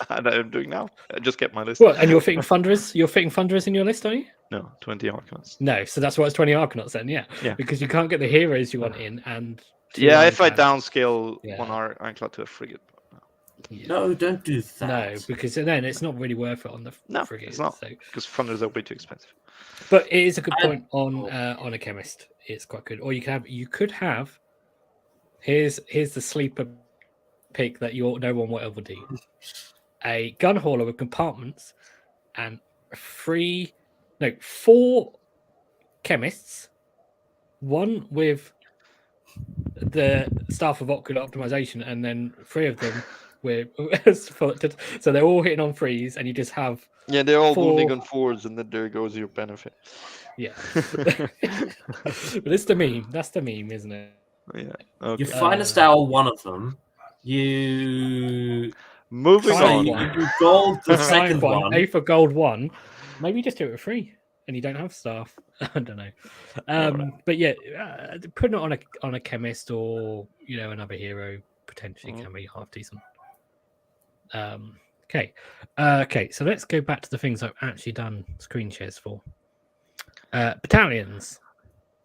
And I'm doing now. I just kept my list. What? And you're fitting Thunderers? You're fitting Thunderers in your list, are you? No, 20 Arcanauts. No, so that's why it's 20 Arcanauts then. Yeah. Because you can't get the heroes you want in, and if I downscale one Ironclad to a frigate. No, don't do that. No, because then it's not really worth it on the frigate. It's not, because Thunders are way too expensive. But it is a good point on a chemist. It's quite good. Or you could have. Here's the sleeper pick that no one will ever do. A gun hauler with compartments and 4 chemists, 1 with the staff of ocular optimization, and then 3 of them with so they're all hitting on 3s, and you just have they're all moving on 4s, and then there goes your benefit. Yeah. But it's the meme. That's the meme, isn't it? Yeah. Okay. You finest hour one of them. You moving on. You gold the second one. Pay for gold 1. Maybe just do it for free, and you don't have staff. I don't know. But putting it on a chemist or another hero potentially can be half decent. Okay. So let's go back to the things I've actually done screen shares for. Battalions.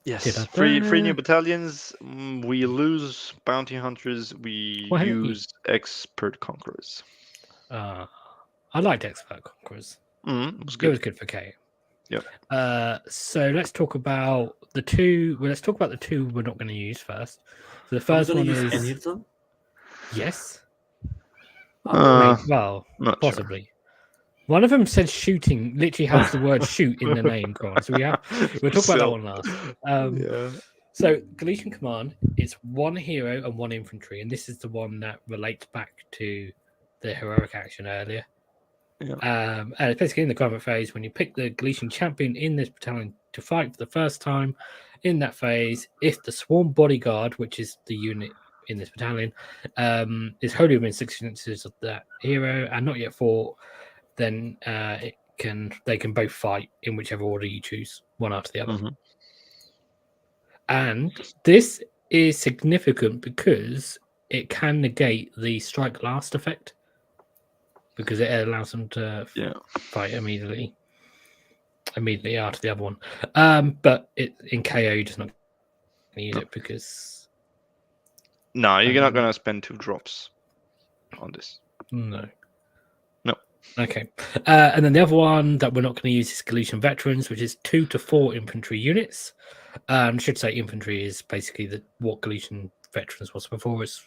Yes, 3 new battalions. We lose bounty hunters. We use expert conquerors. I liked Expert Conquerors. It was It good. was good for KO. Yep. So let's talk about the two. Well, let's talk about the two we're not going to use first. So the first one use is any of them? yes. Oh, Well, Not possibly. Sure. One of them says shooting. Literally has the word "shoot" in the name. So we'll talk about that one last. Yeah. So Galletian Command is one hero and one infantry, and this is the one that relates back to the heroic action earlier. Yeah. And it's basically in the combat phase when you pick the Galletian Champion in this battalion to fight for the first time. In that phase, if the Swarm Bodyguard, which is the unit in this battalion, is wholly within 6 inches of that hero and not yet fought, then they can both fight in whichever order you choose, one after the other. Mm-hmm. And this is significant because it can negate the strike last effect, because it allows them to fight immediately after the other one. But in KO, you're just not going to use it because... No, you're not going to spend 2 drops on this. No. No. Okay. And then the other one that we're not going to use is Galletian Veterans, which is 2 to 4 infantry units. I should say infantry is basically what Galletian Veterans was before. It's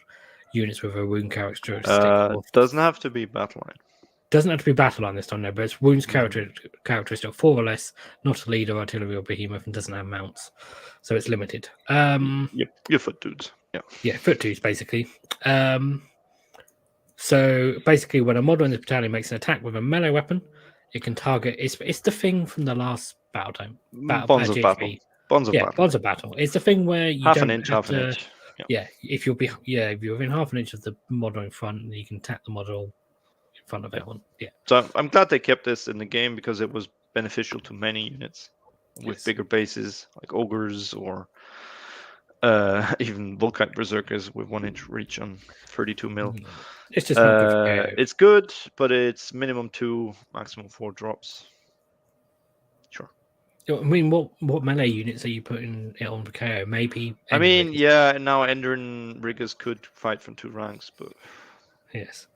units with a wound characteristic. Doesn't have to be battle line. Doesn't have to be battle line this time, no, but it's wounds characteristic of 4 or less, not a leader, artillery, or behemoth, and doesn't have mounts. So it's limited. Your foot dudes. Yeah, foot dudes, basically. So basically, when a model in this battalion makes an attack with a melee weapon, it can target. It's the thing from the last battle time. Bonds of battle. Bonds of battle. It's the thing where you half don't an inch, have half an inch. Yeah, if you're within half an inch of the model in front, you can attack the model in front of that one. Yeah. So I'm glad they kept this in the game because it was beneficial to many units with bigger bases like ogres or even Volkite berserkers with 1 inch reach on 32 mil. It's just not good for KO. It's good, but it's minimum 2, maximum 4 drops. Sure. I mean, what melee units are you putting it on for KO? Maybe. I mean, yeah, now Endrin riggers could fight from 2 ranks, but yes.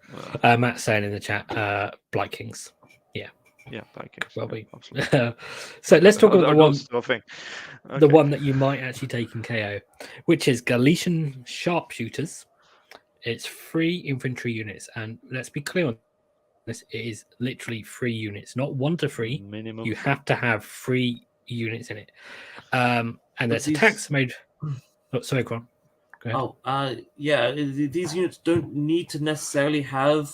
Matt's saying in the chat, Blight Kings. Yeah, Blight Kings. Well, absolutely. So let's talk about the one that you might actually take in KO, which is Galletian Sharpshooters. It's 3 infantry units, and let's be clear on this: it is literally 3 units, not 1 to 3. Minimum. You have to have 3 units in it, and there's attacks made. Oh, sorry, go on. Go ahead. These units don't need to necessarily have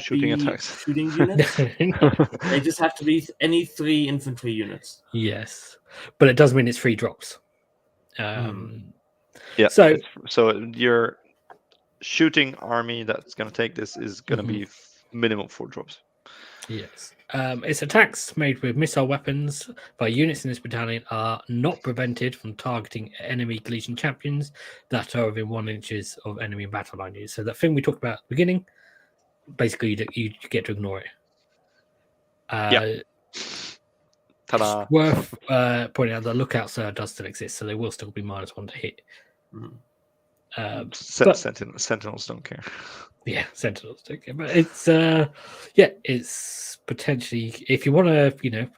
shooting attacks. Shooting units. They just have to be any 3 infantry units. Yes, but it does mean it's 3 drops. Yeah. So your shooting army that's going to take this is going to be minimum 4 drops. Yes. Its attacks made with missile weapons by units in this battalion are not prevented from targeting enemy Galletian champions that are within 1 inches of enemy battle line units. So that thing we talked about at the beginning, basically you get to ignore it. Ta-da. It's worth pointing out that Lookout Sir does still exist, so they will still be -1 to hit. Sentinels don't care. Yeah, Sentinels don't care. But it's it's potentially, if you want to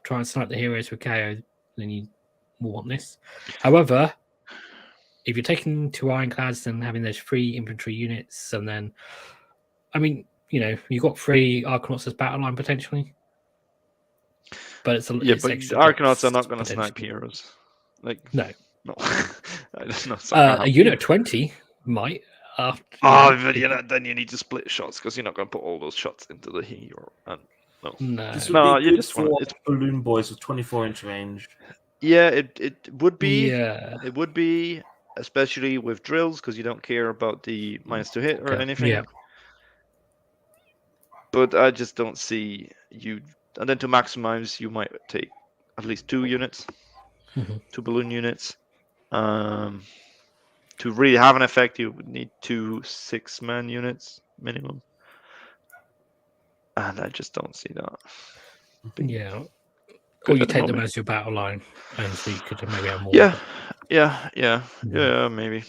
try and snipe the heroes with KO, then you will want this. However, if you're taking 2 ironclads and having those 3 infantry units, and then you've got 3 Arcanauts as battle line potentially. But it's Arcanauts are not going to snipe heroes. No. A unit of 20 might. But then you need to split shots because you're not going to put all those shots into the hero. You just want balloon boys with 24-inch range. Yeah, it would be. Yeah. It would be, especially with drills, because you don't care about the -2 hit or anything. Yeah. But I just don't see you. And then to maximize, you might take at least 2 units, 2 balloon units. To really have an effect, you would need 2 6-man units minimum. And I just don't see that. Yeah. Or you take them as your battle line, and so you could maybe have more. Yeah, maybe.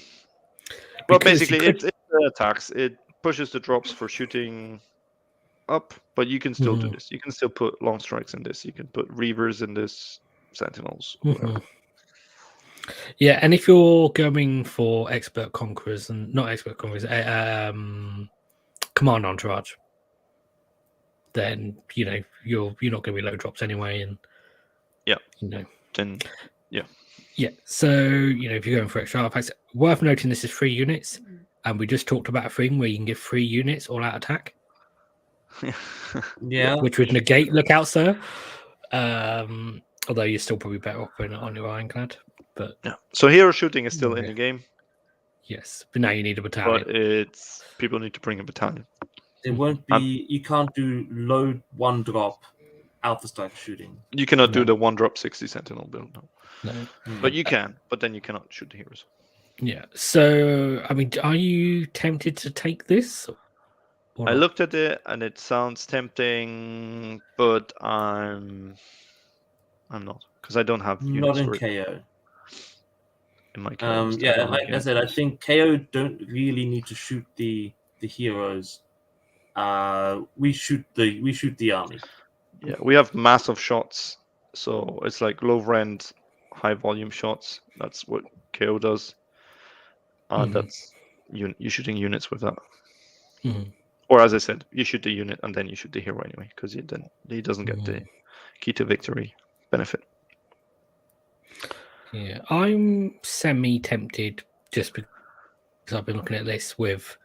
Well, basically, it's attacks. It pushes the drops for shooting up, but you can still do Mhm. this. You can still put long strikes in this. You can put reavers in this, sentinels, whatever. Mhm. Yeah, and if you're going for expert conquerors and not expert conquerors, command entourage, then you're not going to be low drops anyway, and Yeah. you know. Then Yeah, so if you're going for extra artifacts, worth noting this is 3 units, and we just talked about a thing where you can give 3 units all out attack, Yeah. which would negate Lookout Sir. Although you're still probably better off putting it on your Ironclad. But yeah. So hero shooting is still in the game, yes, but now you need a battalion. but it's people need to bring a battalion. It won't be. You can't do low 1-drop Alpha Strike shooting. You cannot No. do the 1-drop 60 sentinel build, no. No. But you can. But then you cannot shoot the heroes. Yeah. So, I mean, are you tempted to take this? or I not? looked at it and it sounds tempting, but I'm not, because I don't have Not units in for it KO. in my KO list. I Yeah, don't have like I units said, for I this. think KO don't really need to shoot the heroes. We shoot the army. Yeah, we have massive shots, so it's like low rend, high volume shots. That's what KO does, and Mhm. that's you're shooting units with that. Mhm. Or as I said, you shoot the unit and then you shoot the hero anyway, because then he doesn't get the key to victory benefit. Yeah, I'm semi-tempted just because I've been looking at this with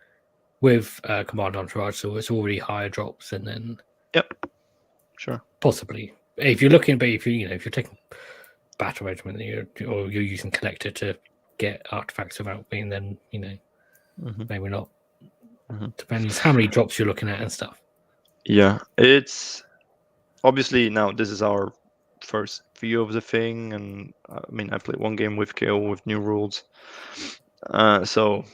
Command Entourage, so it's already higher drops, and then Yep, sure. possibly if you're looking, but if you're taking Battle Regiment or you're using Collector to get artifacts without being, then maybe not. Depends how many drops you're looking at and stuff. Yeah, it's obviously now this is our first view of the thing, and I mean I played one game with KO with new rules, so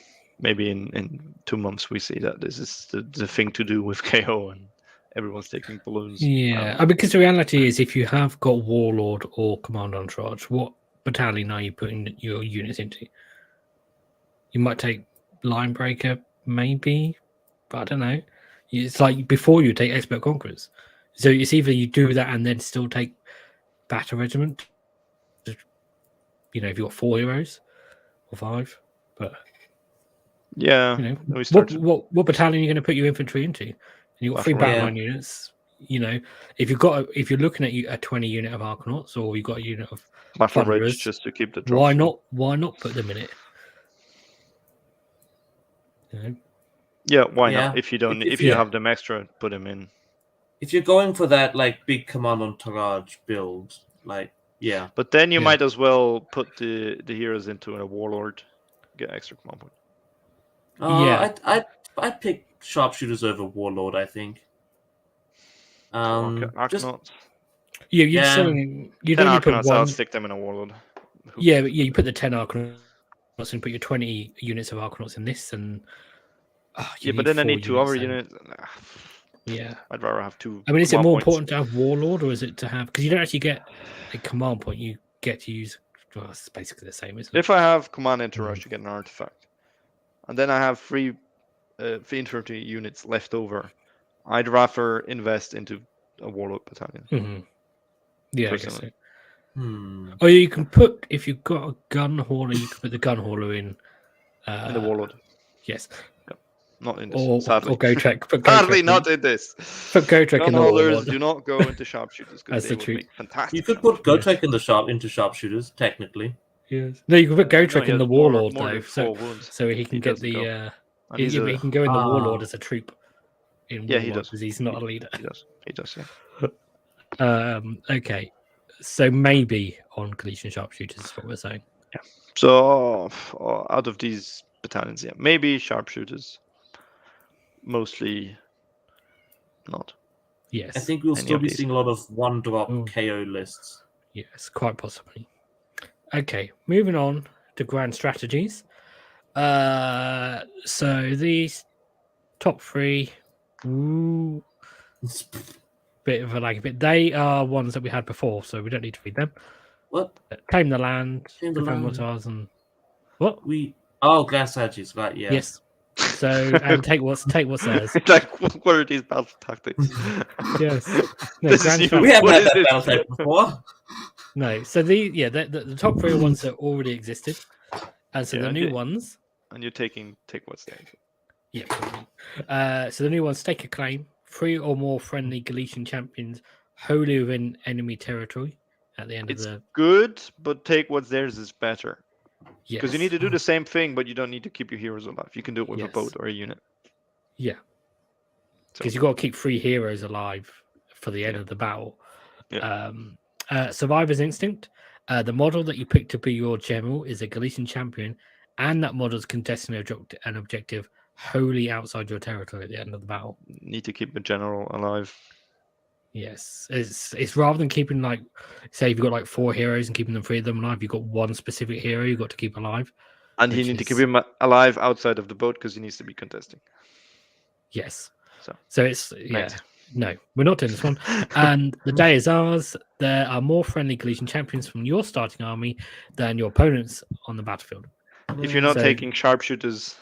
maybe in 2 months we see that this is the thing to do with KO and everyone's taking balloons. Yeah, because the reality is, if you have got Warlord or Command Entourage, what battalion are you putting your units into? You might take Line Breaker, maybe, but I don't know. It's like before you take Expert Conquerors. So it's either you do that and then still take Battle Regiment. If you've got 4 heroes or 5, but Yeah, what battalion are you going to put your infantry into? And you've got 3 Battle battle line units. If you're looking at a 20 unit of Arcanauts, or you've got a unit of Battle Rage Thunderers, just to keep the drops. why not put them in it? Yeah, why Yeah. not? If you have them extra, put them in. If you're going for that like big Command Entourage build, yeah. But then you might as well put the heroes into a Warlord, get extra command point. I'd pick Sharpshooters over Warlord, I think. Arcanauts. You 10 don't put Arcanauts, one. I'll stick them in a Warlord. You put the 10 Arcanauts and put your 20 units of Arcanauts in this, and but then I need 2 other units. Yeah, I'd rather have 2. I mean, is it more important to have Warlord, or is it to have, because you don't actually get a command point, you get to use, well, it's basically the same, isn't it? If I have Command Entourage to get an artifact, and then I have 3 infantry units left over, I'd rather invest into a Warlord battalion. Yeah, I guess so. Or you can put, if you've got a gun hauler, you can put the gun hauler in the Warlord. Yes. Not in this, sadly. Or Gotrek. Sadly, not in this. Put Gotrek in the Warlord. Do not go into Sharpshooters, because they would make fantastic. You could put Gotrek into Sharpshooters, technically. Yes. No, you can put Gotrek in the Warlord, though, so he can get the... he can go in the Warlord as a troop. In Warlord, he does. Because he's not a leader. He does, yeah. Okay. So maybe on Galletian Sharpshooters is what we're saying. Yeah. So out of these battalions, maybe Sharpshooters. Mostly not. Yes. I think we'll still be seeing a lot of 1-drop KO lists. Yes, quite possibly. Okay, moving on to grand strategies. So these top 3, bit of a bit. They are ones that we had before, so we don't need to read them. What? Claim the Land, defend Waters, and what? Grand strategies, right? Yeah. Yes. So and take what's theirs. Like, what are these battle tactics? Yes. No, This is Grand new. Strategy. We haven't What had is that this? battle type before. No. So the top three are ones that already existed, and so Yeah, the new okay. ones. And you're take what's there. Yeah. So the new ones stake a claim. 3 or more friendly Galetian champions wholly within enemy territory at the end It's of the. good, but take what's theirs is better. Yes. Because you need to do the same thing, but you don't need to keep your heroes alive. You can do it with a Yes. boat or a unit. Yeah. So, Because you've got to keep 3 heroes alive for the end Yeah. of the battle. Yeah. Survivor's Instinct. The model that you pick to be your general is a Galletian champion, and that model's contesting an objective wholly outside your territory at the end of the battle. need to keep the general alive. Yes, it's rather than keeping, like, say if you've got like 4 heroes and keeping 3 of them alive, you've got one specific hero you've got to keep alive. And you need to keep him alive outside of the boat because he needs to be contesting. Yes. So it's next. No, we're not doing this one. And the day is ours. There are more friendly Galletian champions from your starting army than your opponents on the battlefield. If you're not So- taking sharpshooters,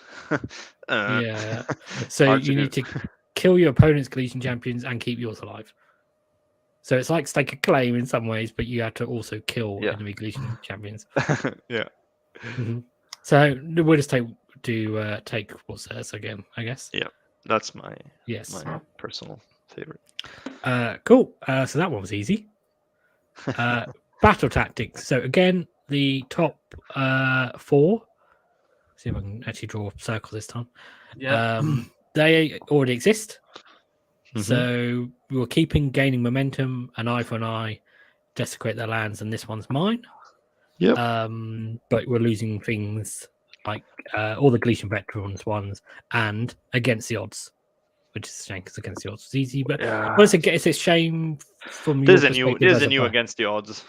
Yeah. So hard you to need do. to kill your opponent's Galletian champions and keep yours alive. So it's like stake a claim in some ways, but you have to also kill Yeah. enemy Galletian champions. Yeah. Mhm. So we'll just take what's theirs again, I guess. That's my Yes. personal favorite. Cool. So that one was easy. Battle tactics. So again, the top 4. See if I can actually draw a circle this time. Yeah. They already exist. Mhm. So we're gaining momentum, an eye for an eye, desecrate their lands, and this one's mine. Yep. But we're losing things like all the Galletian veterans ones and against the odds, which is a shame because against the odds is easy. But Yeah. well, it's a shame from There's your a new perspective there's as a new player. against the odds.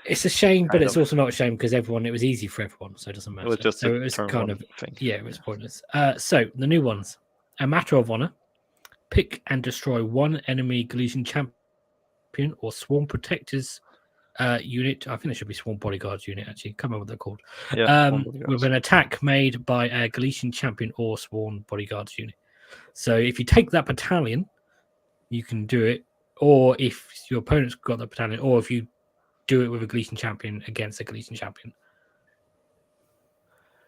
It's a shame, but Kind it's of. also not a shame because it was easy for everyone, so it doesn't matter. It was just so a it was turn kind one of thing. it was pointless. So the new ones: a matter of honor. Pick and destroy one enemy Galletian champion or swarm protectors unit. I think it should be swarm bodyguards unit. Actually, can't remember what they're called. Yeah. With an attack made by a Galletian champion or sworn bodyguards unit. So if you take that battalion, you can do it. Or if your opponent's got that battalion, or if you do it with a Galletian champion against a Galletian champion.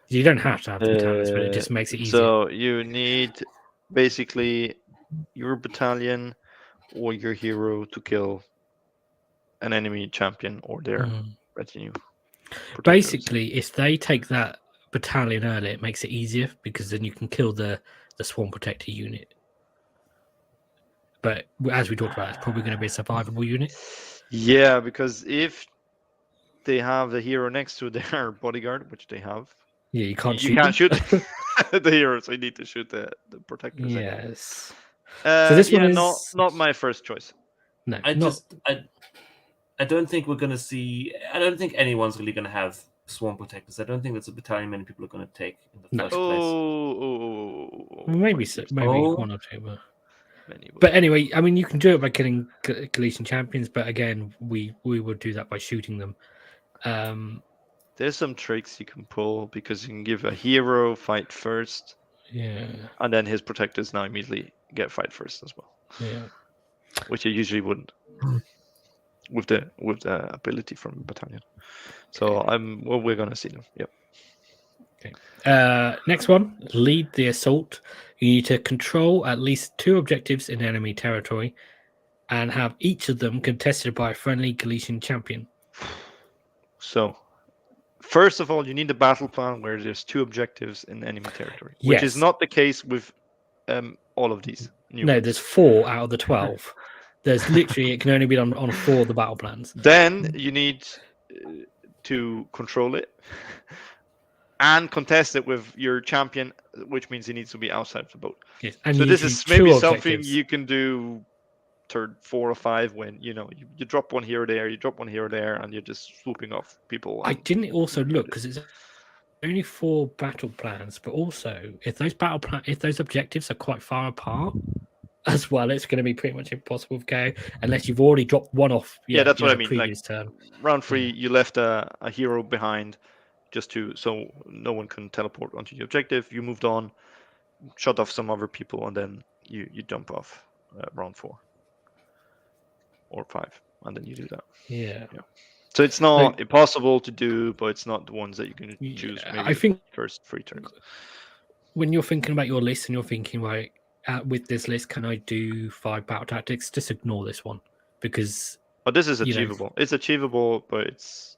You don't have to have the battalions, but it just makes it easier. So you need basically your battalion or your hero to kill an enemy champion or their retinue. protectors. Basically, if they take that battalion early, it makes it easier because then you can kill the swarm protector unit. But as we talked about, it's probably going to be a survivable unit. Yeah, because if they have the hero next to their bodyguard, which they have, Yeah, you can't you shoot. can't shoot the hero, so you need to shoot the protectors. Yes. So this one is not my first choice. No, I don't think we're going to see. I don't think anyone's really going to have swarm protectors. I don't think that's a battalion many people are going to take in the first place. Maybe so, maybe one or two. Many will. But anyway, I mean, you can do it by killing Galletian champions. But again, we would do that by shooting them. There's some tricks you can pull because you can give a hero fight first. Yeah. And then his protectors now immediately get fight first as well. Yeah. Which you usually wouldn't. With the ability from the battalion. So we're gonna see them. Yep. Okay. Next one, lead the assault. You need to control at least 2 objectives in enemy territory and have each of them contested by a friendly Galletian champion. So first of all, you need the battle plan where there's 2 objectives in enemy territory. Which is not the case with all of these. There's 4 out of the 12. There's literally, it can only be done on 4 of the battle plans. Then you need to control it and contest it with your champion, which means he needs to be outside of the boat. Yes. And so this is maybe something you can do turn 4 or 5 when you drop one here or there, you drop one here or there, and you're just swooping off people. I didn't also look because it's only 4 battle plans, but also if those objectives are quite far apart as well, it's going to be pretty much impossible to go unless you've already dropped one off. That's what I mean. Previous like turn. round 3, you left a hero behind just so no one can teleport onto the objective. You moved on. shut off some other people, and then you dump off round 4 or 5, and then you do that. Yeah. So it's not impossible to do, but it's not the ones that you can choose. Maybe I think first 3 turns. When you're thinking about your list and you're thinking, right, with this list, can I do 5 battle tactics? Just ignore this one because. But this is achievable. It's achievable, but it's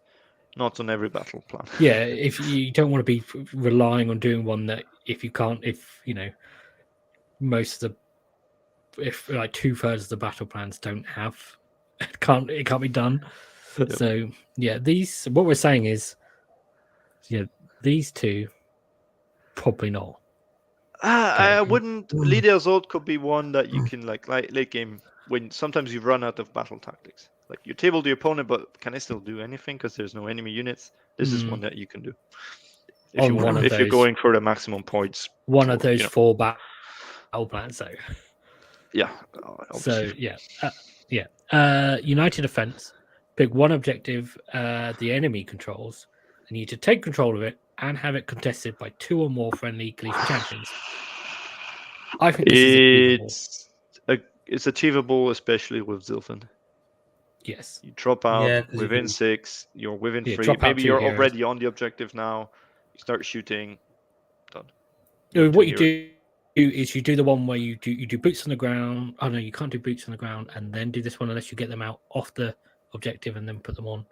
not on every battle plan. Yeah, if you don't want to be relying on doing one that if most of the, if like 2/3 of the battle plans don't have, it can't be done. Yep. So yeah, what we're saying is, these 2 probably not. I wouldn't. Leader Assault could be one that you can like late game when sometimes you run out of battle tactics. Like you table the opponent, but can I still do anything because there's no enemy units? This is one that you can do. If you're going for the maximum points. One of those 4 battle plans, though. Yeah. Obviously. So United Defense. Pick one objective the enemy controls, and you to take control of it and have it contested by 2 or more friendly Galletian champions. I think this it's achievable, especially with Zilfin. Yes. You drop out within 6, you're within 3. Maybe you're already on the objective now. You start shooting. Done. What you do is you do the one where you do boots on the ground. Oh no, you can't do boots on the ground and then do this one unless you get them out off the objective and then put them on.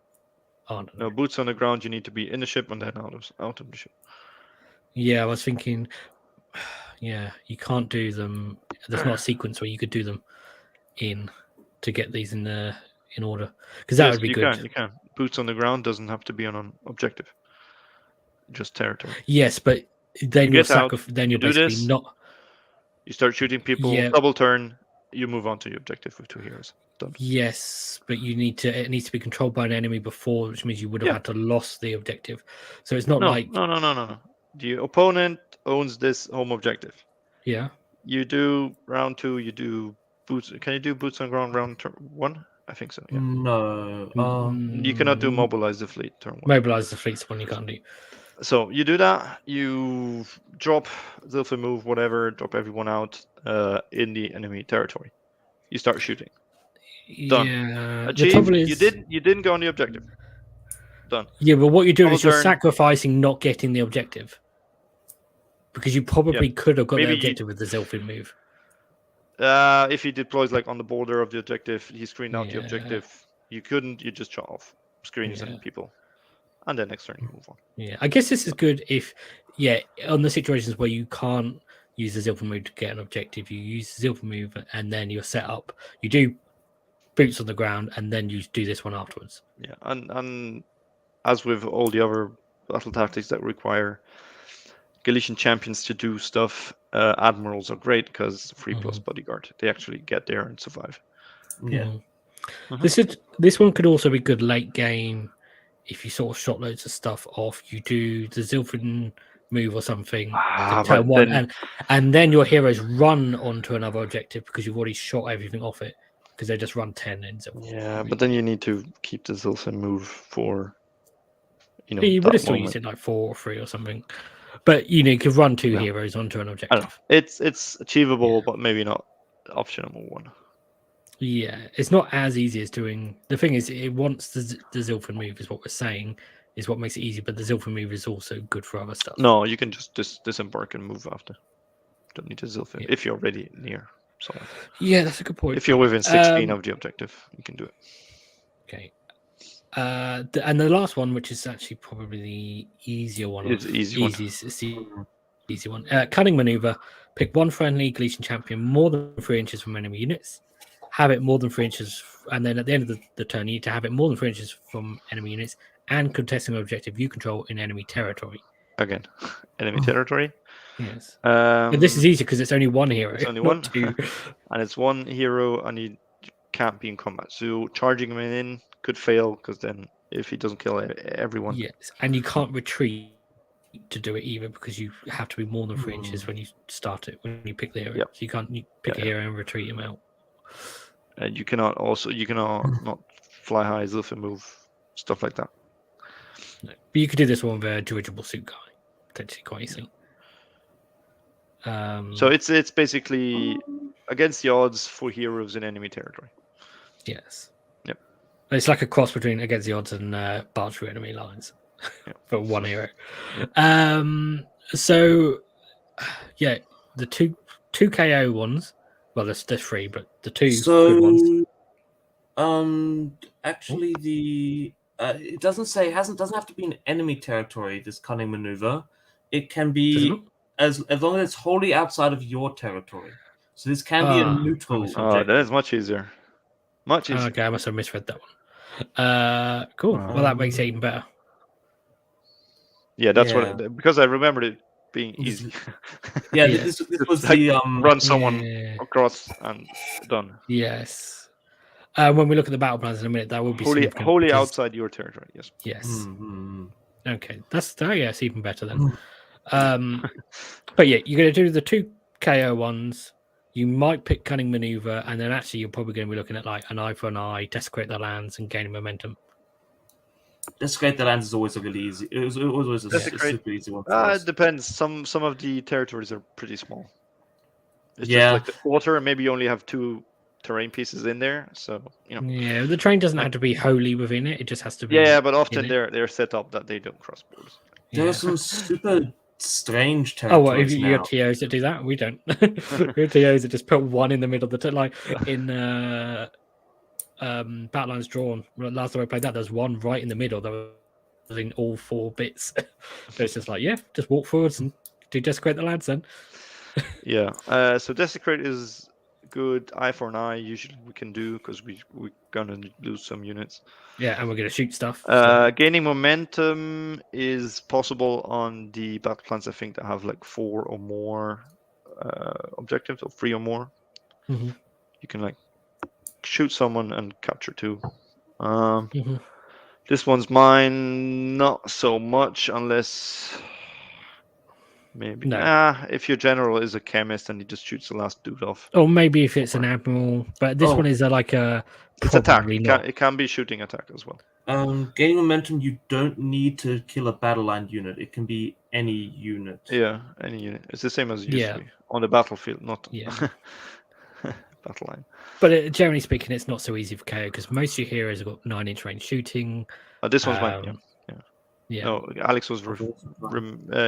No, boots on the ground. You need to be in the ship and then out of the ship. Yeah, I was thinking. Yeah, you can't do them. There's not a sequence where you could do them in to get these in order because that would be good. You can. Boots on the ground doesn't have to be on an objective. Just territory. Yes, but then you're basically not. You start shooting people. Yeah. Double turn. You move on to your objective with 2 heroes. Done. Yes, but it needs to be controlled by an enemy before, which means you would have had to lost the objective. So it's not like no. The opponent owns this home objective. Yeah. You do round 2. You do boots. Can you do boots on ground round 1? I think so. Yeah. No. You cannot do mobilize the fleet turn 1. Mobilize the fleet's one you can't do. So you do that. You drop Zilfin move, whatever. Drop everyone out in the enemy territory. You start shooting. Done. Yeah. Achieved. The trouble is, you didn't go on the objective. Done. Yeah, but what you're doing is you're sacrificing not getting the objective. Because you probably could have got the objective with the Zilfin move. If he deploys like on the border of the objective, he screened out the objective. You couldn't, you just shut off screens and people. And then next turn you move on. Yeah, I guess this is good if, on the situations where you can't use the Zilfin move to get an objective, you use the Zilfin move and then you're set up. You do boots on the ground and then you do this one afterwards. Yeah, and as with all the other battle tactics that require Galletian Champions to do stuff, Admirals are great because 3+ bodyguard. They actually get there and survive. Yeah. This one could also be good late game if you sort of shot loads of stuff off. You do the Zilfin move or something, turn 1, and then your heroes run onto another objective because you've already shot everything off it because they just run 10 in Zilfin. Yeah, but then you need to keep the Zilfin move for, you would have still used it like 4 or 3 or something. But you could run 2 heroes onto an objective. It's achievable, but maybe not optional one. Yeah, it's not as easy as doing. The thing is, it wants the Zilfin move, is what we're saying, is what makes it easy. But the Zilfin move is also good for other stuff. No, you can just disembark and move after. Don't need to Zilfin if you're already near someone. Yeah, that's a good point. If you're within 16 of the objective, you can do it. Okay. And the last one, which is actually probably the easier one. It's the easy one. Cunning maneuver. Pick one friendly Galletian champion more than 3 inches from enemy units. Have it more than 3 inches, and then at the end of the turn, you need to have it more than 3 inches from enemy units and contesting an objective you control in enemy territory. Again, enemy territory. Yes. But this is easy because it's only 1 hero. It's only 1, 2. and it's 1 hero, and he can't be in combat. So charging him in could fail because then if he doesn't kill everyone, yes, and you can't retreat to do it either because you have to be more than 3 inches when you start it when you pick the hero. So you can't pick a hero and retreat him out. And you cannot not fly high, Zilfin move, stuff like that. No. But you could do this one with a dirigible suit guy, potentially quite easily. So it's basically against the odds for heroes in enemy territory. Yes. Yep. It's like a cross between against the odds and barge through enemy lines for one hero. So yeah, the two KO ones. Well, there's 3, but the 2 good ones. Actually, it doesn't have to be in enemy territory. This cunning maneuver, it can be as long as it's wholly outside of your territory. So this can be a neutral objective. Oh, that is much easier. Much easier. Okay, I must have misread that one. Cool. Well, that makes it even better. Yeah, that's what because I remembered it being easy. This was the run someone across and done. Yes. When we look at the battle plans in a minute, that will be wholly outside your territory. Yes. Yes. Mm-hmm. Okay, that's even better then. But yeah, you're going to do the 2 KO ones. You might pick cunning maneuver, and then actually you're probably going to be looking at like an eye for an eye, desecrate the lands, and gaining momentum. Desecrate the lands is always a really easy. It was always a super easy one. It depends. Some of the territories are pretty small. It's just like the quarter, and maybe you only have 2 terrain pieces in there. So Yeah, the terrain doesn't have to be wholly within it. It just has to be. Yeah, but often they're set up that they don't cross borders. There are some super strange territories. Oh, well, if you have TOs that do that, we don't. We have TOs that just put 1 in the middle of the like in Battlelands Drawn. Last time I played that, there's 1 right in the middle that was in all 4 bits. So it's just like, just walk forwards and do desecrate the lands then. Yeah. So desecrate is good. Eye for an eye usually we can do because we're gonna lose some units. Yeah, and we're gonna shoot stuff. Gaining momentum is possible on the battle plans. I think that have like 4 or more objectives, or 3 or more. Mm-hmm. You can like shoot someone and capture 2. This one's mine, not so much unless maybe if your general is a chemist and he just shoots the last dude off. Or maybe if it's an admiral, but this one is like a. It's attack. It can be shooting attack as well. Gaining momentum, you don't need to kill a battle line unit. It can be any unit. Yeah, any unit. It's the same as it used to be on the battlefield, not battle line. But generally speaking, it's not so easy for KO because most of your heroes have got 9-inch range shooting. This one's mine. Yeah. No, Alex was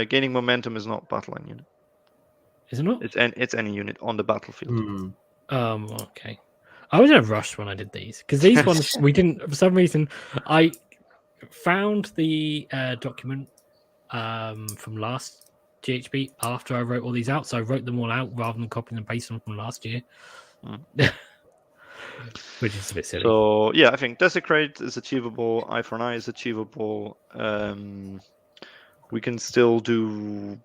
gaining momentum is not battle line unit. Is it not? It's any unit on the battlefield. Okay. I was in a rush when I did these because these ones we didn't. For some reason, I found the document from last GHB after I wrote all these out, so I wrote them all out rather than copying and pasting them from last year. Which is a bit silly. So yeah, I think desecrate is achievable. Eye for an eye is achievable. We can still do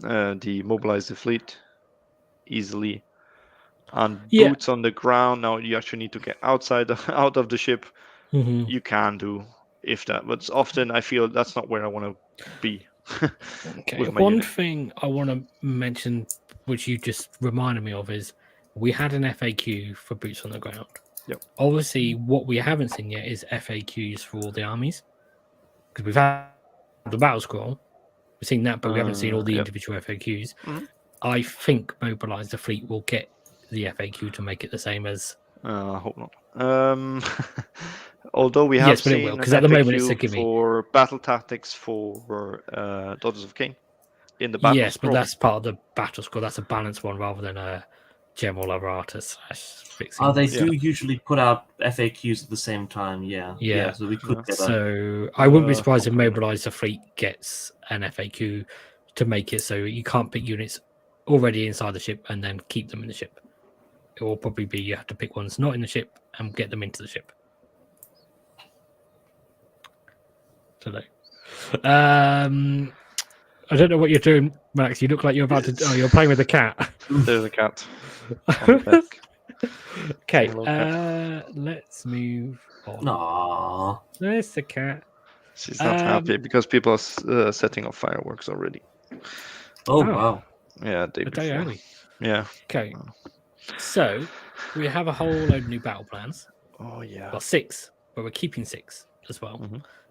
demobilize the fleet easily. And boots on the ground. Now you actually need to get out of the ship. You can do if that, but often I feel that's not where I want to be. Okay. One thing I want to mention, which you just reminded me of, is we had an FAQ for boots on the ground. Yep. Obviously, what we haven't seen yet is FAQs for all the armies, because we've had the Battlescroll. We've seen that, but we haven't seen all the individual FAQs. I think Mobilize the Fleet will get the FAQ to make it the same as. I hope not. Although we have seen because at the moment it's a gimme for battle tactics for Daughters of Cain in the Battlescroll. Yes, but that's part of the Battlescroll. That's a balanced one rather than a general errata /fixing. They do usually put out FAQs at the same time. Yeah. So we could get So I wouldn't be surprised if Mobilize the Fleet gets an FAQ to make it so you can't pick units already inside the ship and then keep them in the ship. It will probably be you have to pick ones not in the ship and get them into the ship. I don't know what you're doing, Max. You look like you're about to. Oh, you're playing with a cat. There's a cat. Okay, let's move on. Aww. There's the cat. She's not happy because people are setting off fireworks already. Oh wow! Yeah, a day early. Yeah. Okay. So we have a whole load of new battle plans. Oh yeah. Well, 6, but we're keeping 6 as well.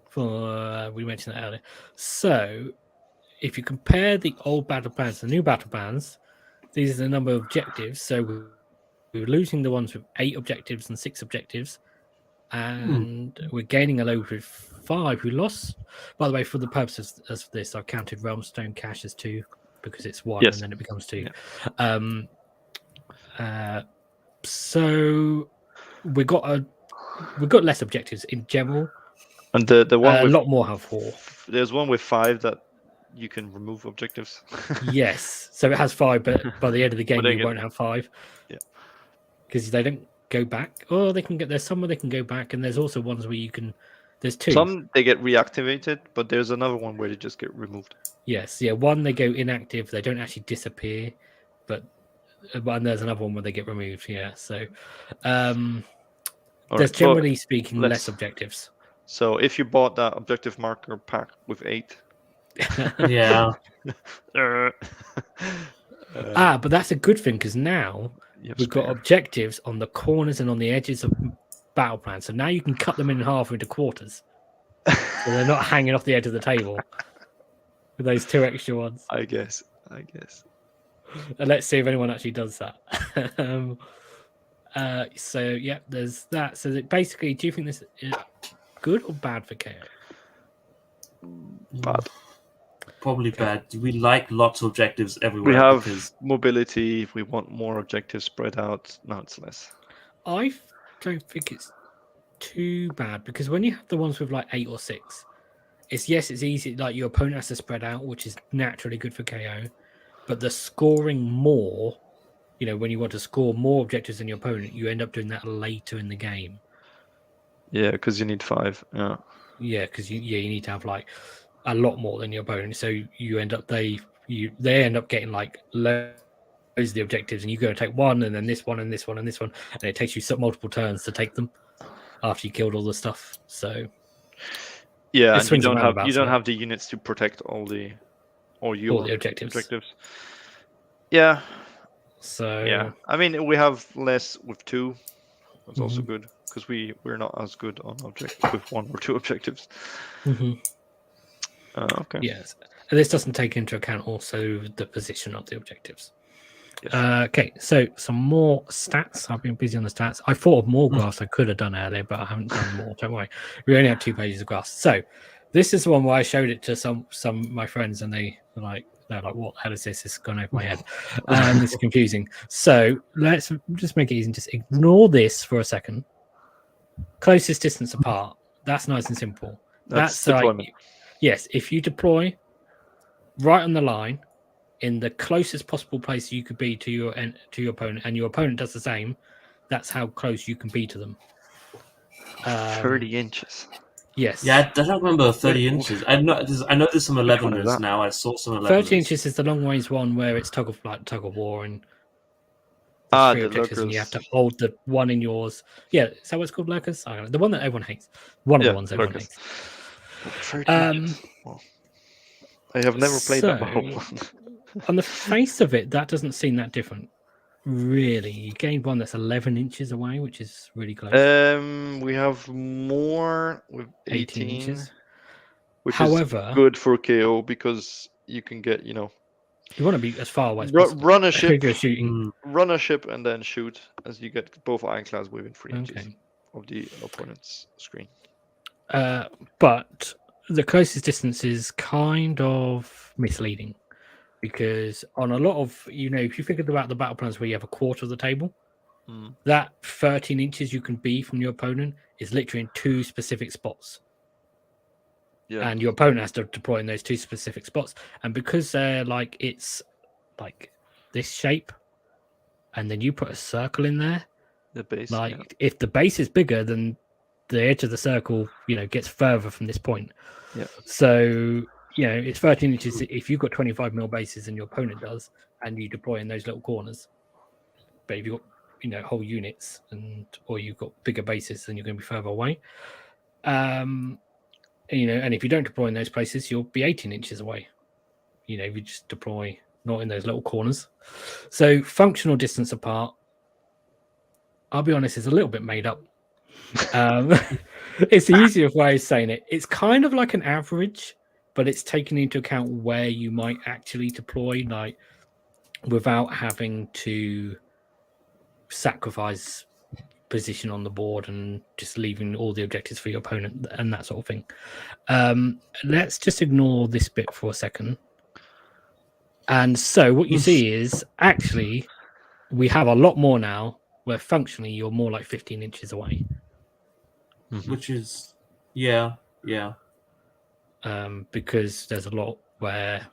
For we mentioned that earlier. So if you compare the old battle plans to the new battle plans, these are the number of objectives. So we were losing the ones with 8 objectives and 6 objectives, and we're gaining a load with 5. We lost, by the way, for the purposes of this, I've counted Realmstone Cash as 2 because it's 1 Yes. and then it becomes 2. Yeah. So we got less objectives in general, And the one a with lot more have 4. There's one with 5 that you can remove objectives. Yes, so it has 5, but by the end of the game, then you won't have 5. Yeah, because they don't go back. Or they can get there's some where they can go back, and there's also ones where you can. There's 2. Some they get reactivated, but there's another one where they just get removed. Yes, yeah. One they go inactive; they don't actually disappear, but and there's another one where they get removed. Yeah, so there's generally speaking less objectives. So if you bought that objective marker pack with 8, Yeah. But that's a good thing because now we've got objectives on the corners and on the edges of battle plans. So now you can cut them in half into quarters, so they're not hanging off the edge of the table with those 2 extra ones. I guess. And let's see if anyone actually does that. So yeah, there's that. So basically, do you think this is good or bad for KO? Bad. Okay. Probably bad. We like lots of objectives everywhere. We have because... mobility. If we want more objectives spread out, no, it's less. I don't think it's too bad because when you have the ones with like 8 or 6, it's easy. Like your opponent has to spread out, which is naturally good for KO. But the scoring more, when you want to score more objectives than your opponent, you end up doing that later in the game. Yeah, because you need 5. Yeah. Yeah, because you need to have like a lot more than your opponent. So you end up they end up getting like loads of the objectives, and you go and take one, and then this one, and this one, and this one, and it takes you multiple turns to take them after you killed all the stuff. So yeah, and you don't have the units to protect all the objectives. Yeah. So yeah, I mean we have less with 2. That's also good because we're not as good on with 1 or 2 objectives. Okay. Yes, and this doesn't take into account also the position of the objectives. Yes. Okay, so some more stats. I've been busy on the stats. I thought of more graphs I could have done earlier, but I haven't done more. Don't worry. We only have 2 pages of graphs. So this is the one where I showed it to some of my friends, and they're like, what the hell is this? This has gone over my head. It's confusing. So let's just make it easy and just ignore this for a second. Closest distance apart. That's nice and simple. That's deployment. Yes, if you deploy right on the line in the closest possible place you could be to your opponent, and your opponent does the same, that's how close you can be to them. 30 inches. Yes. Yeah, I don't remember 30 inches. I know there's some 11ers now. I saw some 11ers. 30 inches is the long range one where it's tug of war and the objectives, and you have to hold the one in yours. Yeah, is that what it's called, lurkers? I don't know. The one that everyone hates. One of the ones everyone hates. 30 inches. Well, I have never played that one. On the face of it, that doesn't seem that different. Really, you gained one that's 11 inches away, which is really close. We have more with 18 inches, which however, is good for KO because you can get, you want to be as far away as possible. Run a ship, and then shoot as you get both ironclads within 3 inches of the opponent's screen. But the closest distance is kind of misleading. Because on a lot of, if you think about the battle plans where you have a quarter of the table, that 13 inches you can be from your opponent is literally in 2 specific spots. Yeah. And your opponent has to deploy in those 2 specific spots. And because they're it's like this shape, and then you put a circle in there, the base, if the base is bigger, then the edge of the circle, gets further from this point. Yeah. So it's 13 inches if you've got 25mm bases and your opponent does, and you deploy in those little corners. But if you've got, whole units or you've got bigger bases, then you're going to be further away. And if you don't deploy in those places, you'll be 18 inches away. If you just deploy not in those little corners. So functional distance apart, I'll be honest, is a little bit made up. It's the easiest way of saying it. It's kind of like an average. but it's taking into account where you might actually deploy, like without having to sacrifice position on the board and just leaving all the objectives for your opponent and that sort of thing. Let's just ignore this bit for a second. And so what you see is actually we have a lot more now where functionally you're more like 15 inches away. Which is, yeah. Because there's a lot where,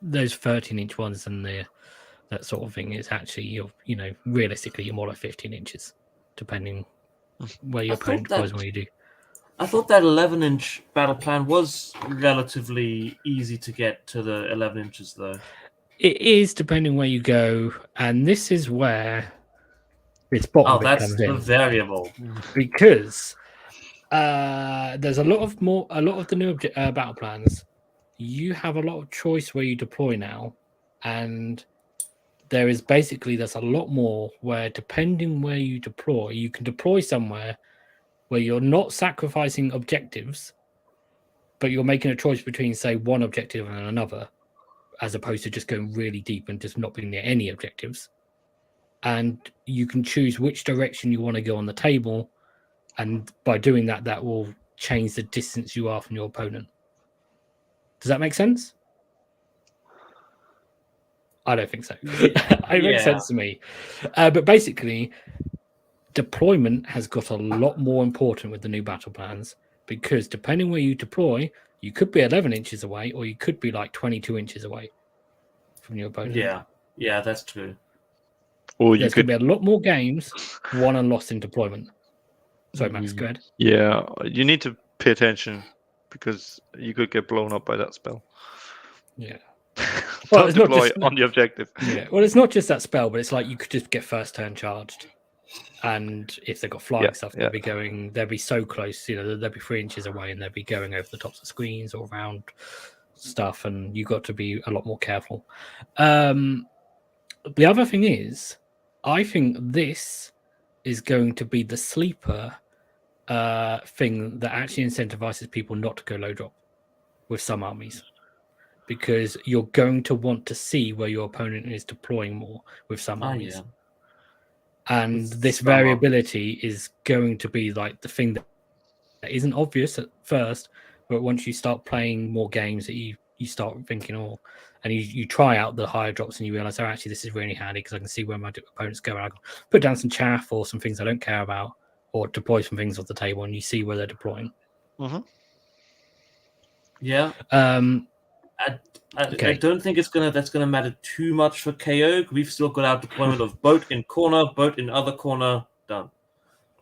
those 13-inch ones and that sort of thing is actually, realistically, you're more like 15 inches, depending where your opponent goes and what you do. I thought that 11-inch battle plan was relatively easy to get to the 11 inches, though. It is, depending where you go, and this is where this bottom bit comes in. Oh, that's the variable. Because there's a lot of the new battle plans. You have a lot of choice where you deploy now, and there's a lot more where, depending where you deploy, you can deploy somewhere where you're not sacrificing objectives, but you're making a choice between, say, one objective and another, as opposed to just going really deep and just not being near any objectives. And you can choose which direction you want to go on the table, and by doing that, that will change the distance you are from your opponent. Does that make sense? I don't think so. It makes sense to me. But basically, deployment has got a lot more important with the new battle plans, because depending where you deploy, you could be 11 inches away, or you could be like 22 inches away from your opponent. Yeah, that's true. Or There's going to be a lot more games won and lost in deployment. Sorry, Max, go ahead. Yeah, you need to pay attention, because you could get blown up by that spell. Yeah. Well, it's deploy on the objective. Yeah. Well, it's not just that spell, but it's like you could just get first turn charged, and if they've got flying stuff, they'll be so close. They'll be 3 inches away, and they'll be going over the tops of screens or around stuff, and you've got to be a lot more careful. The other thing is, I think this is going to be the sleeper thing that actually incentivizes people not to go low drop with some armies, because you're going to want to see where your opponent is deploying more with some armies. Yeah. And this variability is going to be like the thing that isn't obvious at first, but once you start playing more games, that you start thinking, and you try out the higher drops, and you realize, actually, this is really handy because I can see where my opponents go. And I can put down some chaff or some things I don't care about, or deploy some things off the table, and you see where they're deploying. Mm-hmm. Yeah. I don't think that's gonna matter too much for KO. We've still got our deployment of boat in corner, boat in other corner, done.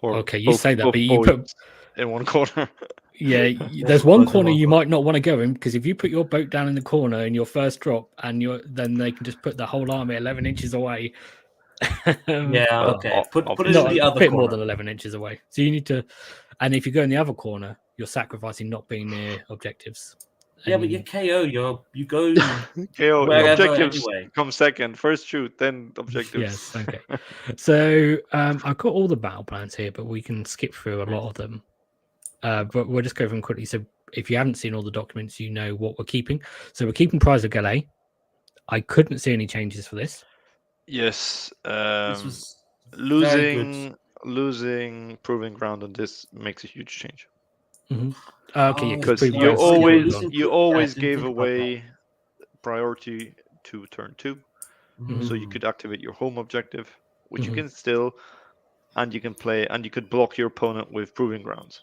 Or you say that, but you put in one corner. Yeah, there's one corner you might not want to go in, because if you put your boat down in the corner in your first drop, and then they can just put the whole army 11 inches away. Put it in the other corner. More than 11 inches away. So you need to, and if you go in the other corner, you're sacrificing not being near objectives. Yeah, but you're KO. You go KO. Objectives come second. First shoot, then objectives. Yes. Okay. So I've got all the battle plans here, but we can skip through a lot of them. But we'll just go through them quickly. So if you haven't seen all the documents, you know what we're keeping. So we're keeping Prize of Gallet. I couldn't see any changes for this. Yes. This was losing proving ground on this makes a huge change. Mm-hmm. Okay, because you always gave away priority to turn 2, so you could activate your home objective, which you can still, and you can play, and you could block your opponent with proving grounds,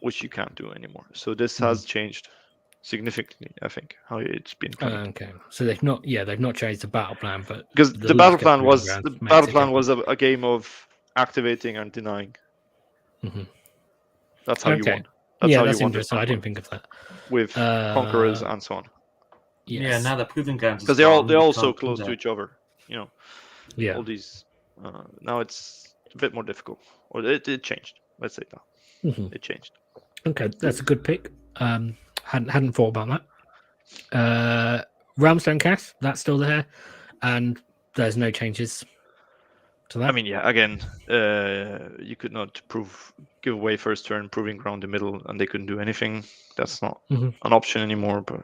which you can't do anymore. So this has changed significantly, I think, how it's been played. Okay, so they've not changed the battle plan, but because the battle plan was a game of activating and denying. That's how you won. That's interesting. I didn't think of that. With conquerors and so on. Yes. Yeah, now that proving grounds, because they're all so close to each other. Yeah. All these. Now it's a bit more difficult, or it changed. Let's say that it changed. Okay, that's a good pick. Hadn't thought about that. Realmstone Cast, that's still there, and there's no changes. to that. I mean, yeah. Again, you could not give away first turn, proving ground the middle, and they couldn't do anything. That's not an option anymore. But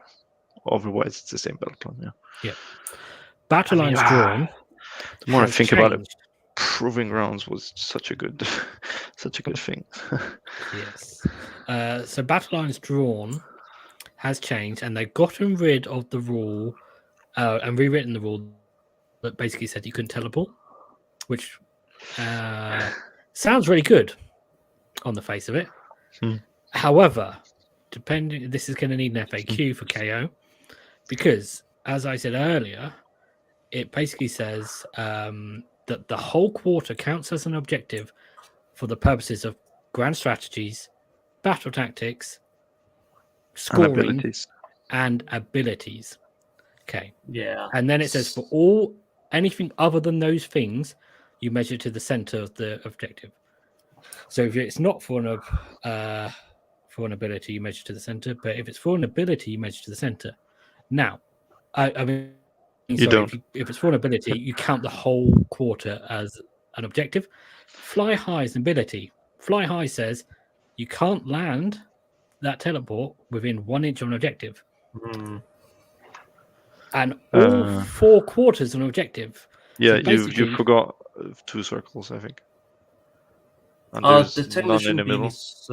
otherwise, it's the same battle plan. Yeah. Battle lines drawn. The more I think about it, proving grounds was such a good thing. Yes. So battle lines drawn has changed, and they've gotten rid of the rule and rewritten the rule that basically said you couldn't teleport, which sounds really good on the face of it. However, this is going to need an FAQ for KO, because as I said earlier, it basically says that the whole quarter counts as an objective for the purposes of grand strategies, battle tactics, scoring, and abilities. Okay. Yeah. And then it says for anything other than those things, you measure to the center of the objective. So if it's not for an ability, you measure to the center. But if it's for an ability, you measure to the center. Now, I mean, if it's for an ability, you count the whole quarter as an objective. Fly high is an ability. Fly high says you can't land that teleport within 1 inch of an objective. And all 4 quarters of an objective. Yeah, so you forgot 2 circles, I think. And there's none in the middle.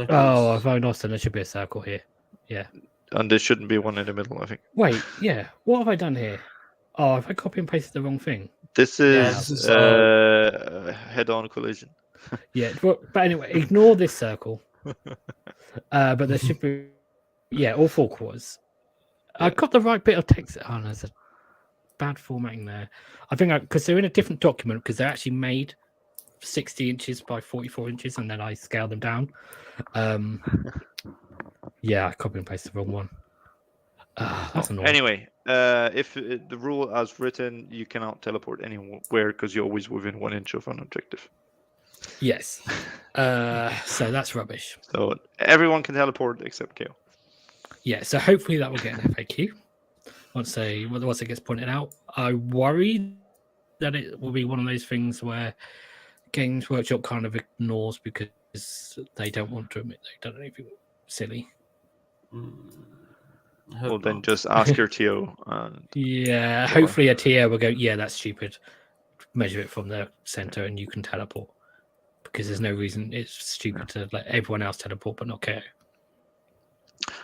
Oh, if I lost, then there should be a circle here. Yeah. And there shouldn't be one in the middle, I think. Wait, yeah. What have I done here? Oh, have I copy and pasted the wrong thing? This is head-on collision. Yeah, but anyway, ignore this circle. But there should be, all 4 quarters. I got the right bit of text. Oh, no, there's a bad formatting there. I think because they're in a different document, because they're actually made 60 inches by 44 inches, and then I scaled them down. I copied and pasted the wrong one. That's annoying. Anyway, if the rule as written, you cannot teleport anywhere because you're always within 1 inch of an objective. Yes. So that's rubbish. So everyone can teleport except KO. Yeah, so hopefully that will get an FAQ once it gets pointed out. I worry that it will be one of those things where Games Workshop kind of ignores because they don't want to admit they've done anything silly. Well, then just ask your TO. Hopefully a TO will go, yeah, that's stupid. Measure it from the center and you can teleport. Because there's no reason it's stupid to let everyone else teleport but not KO.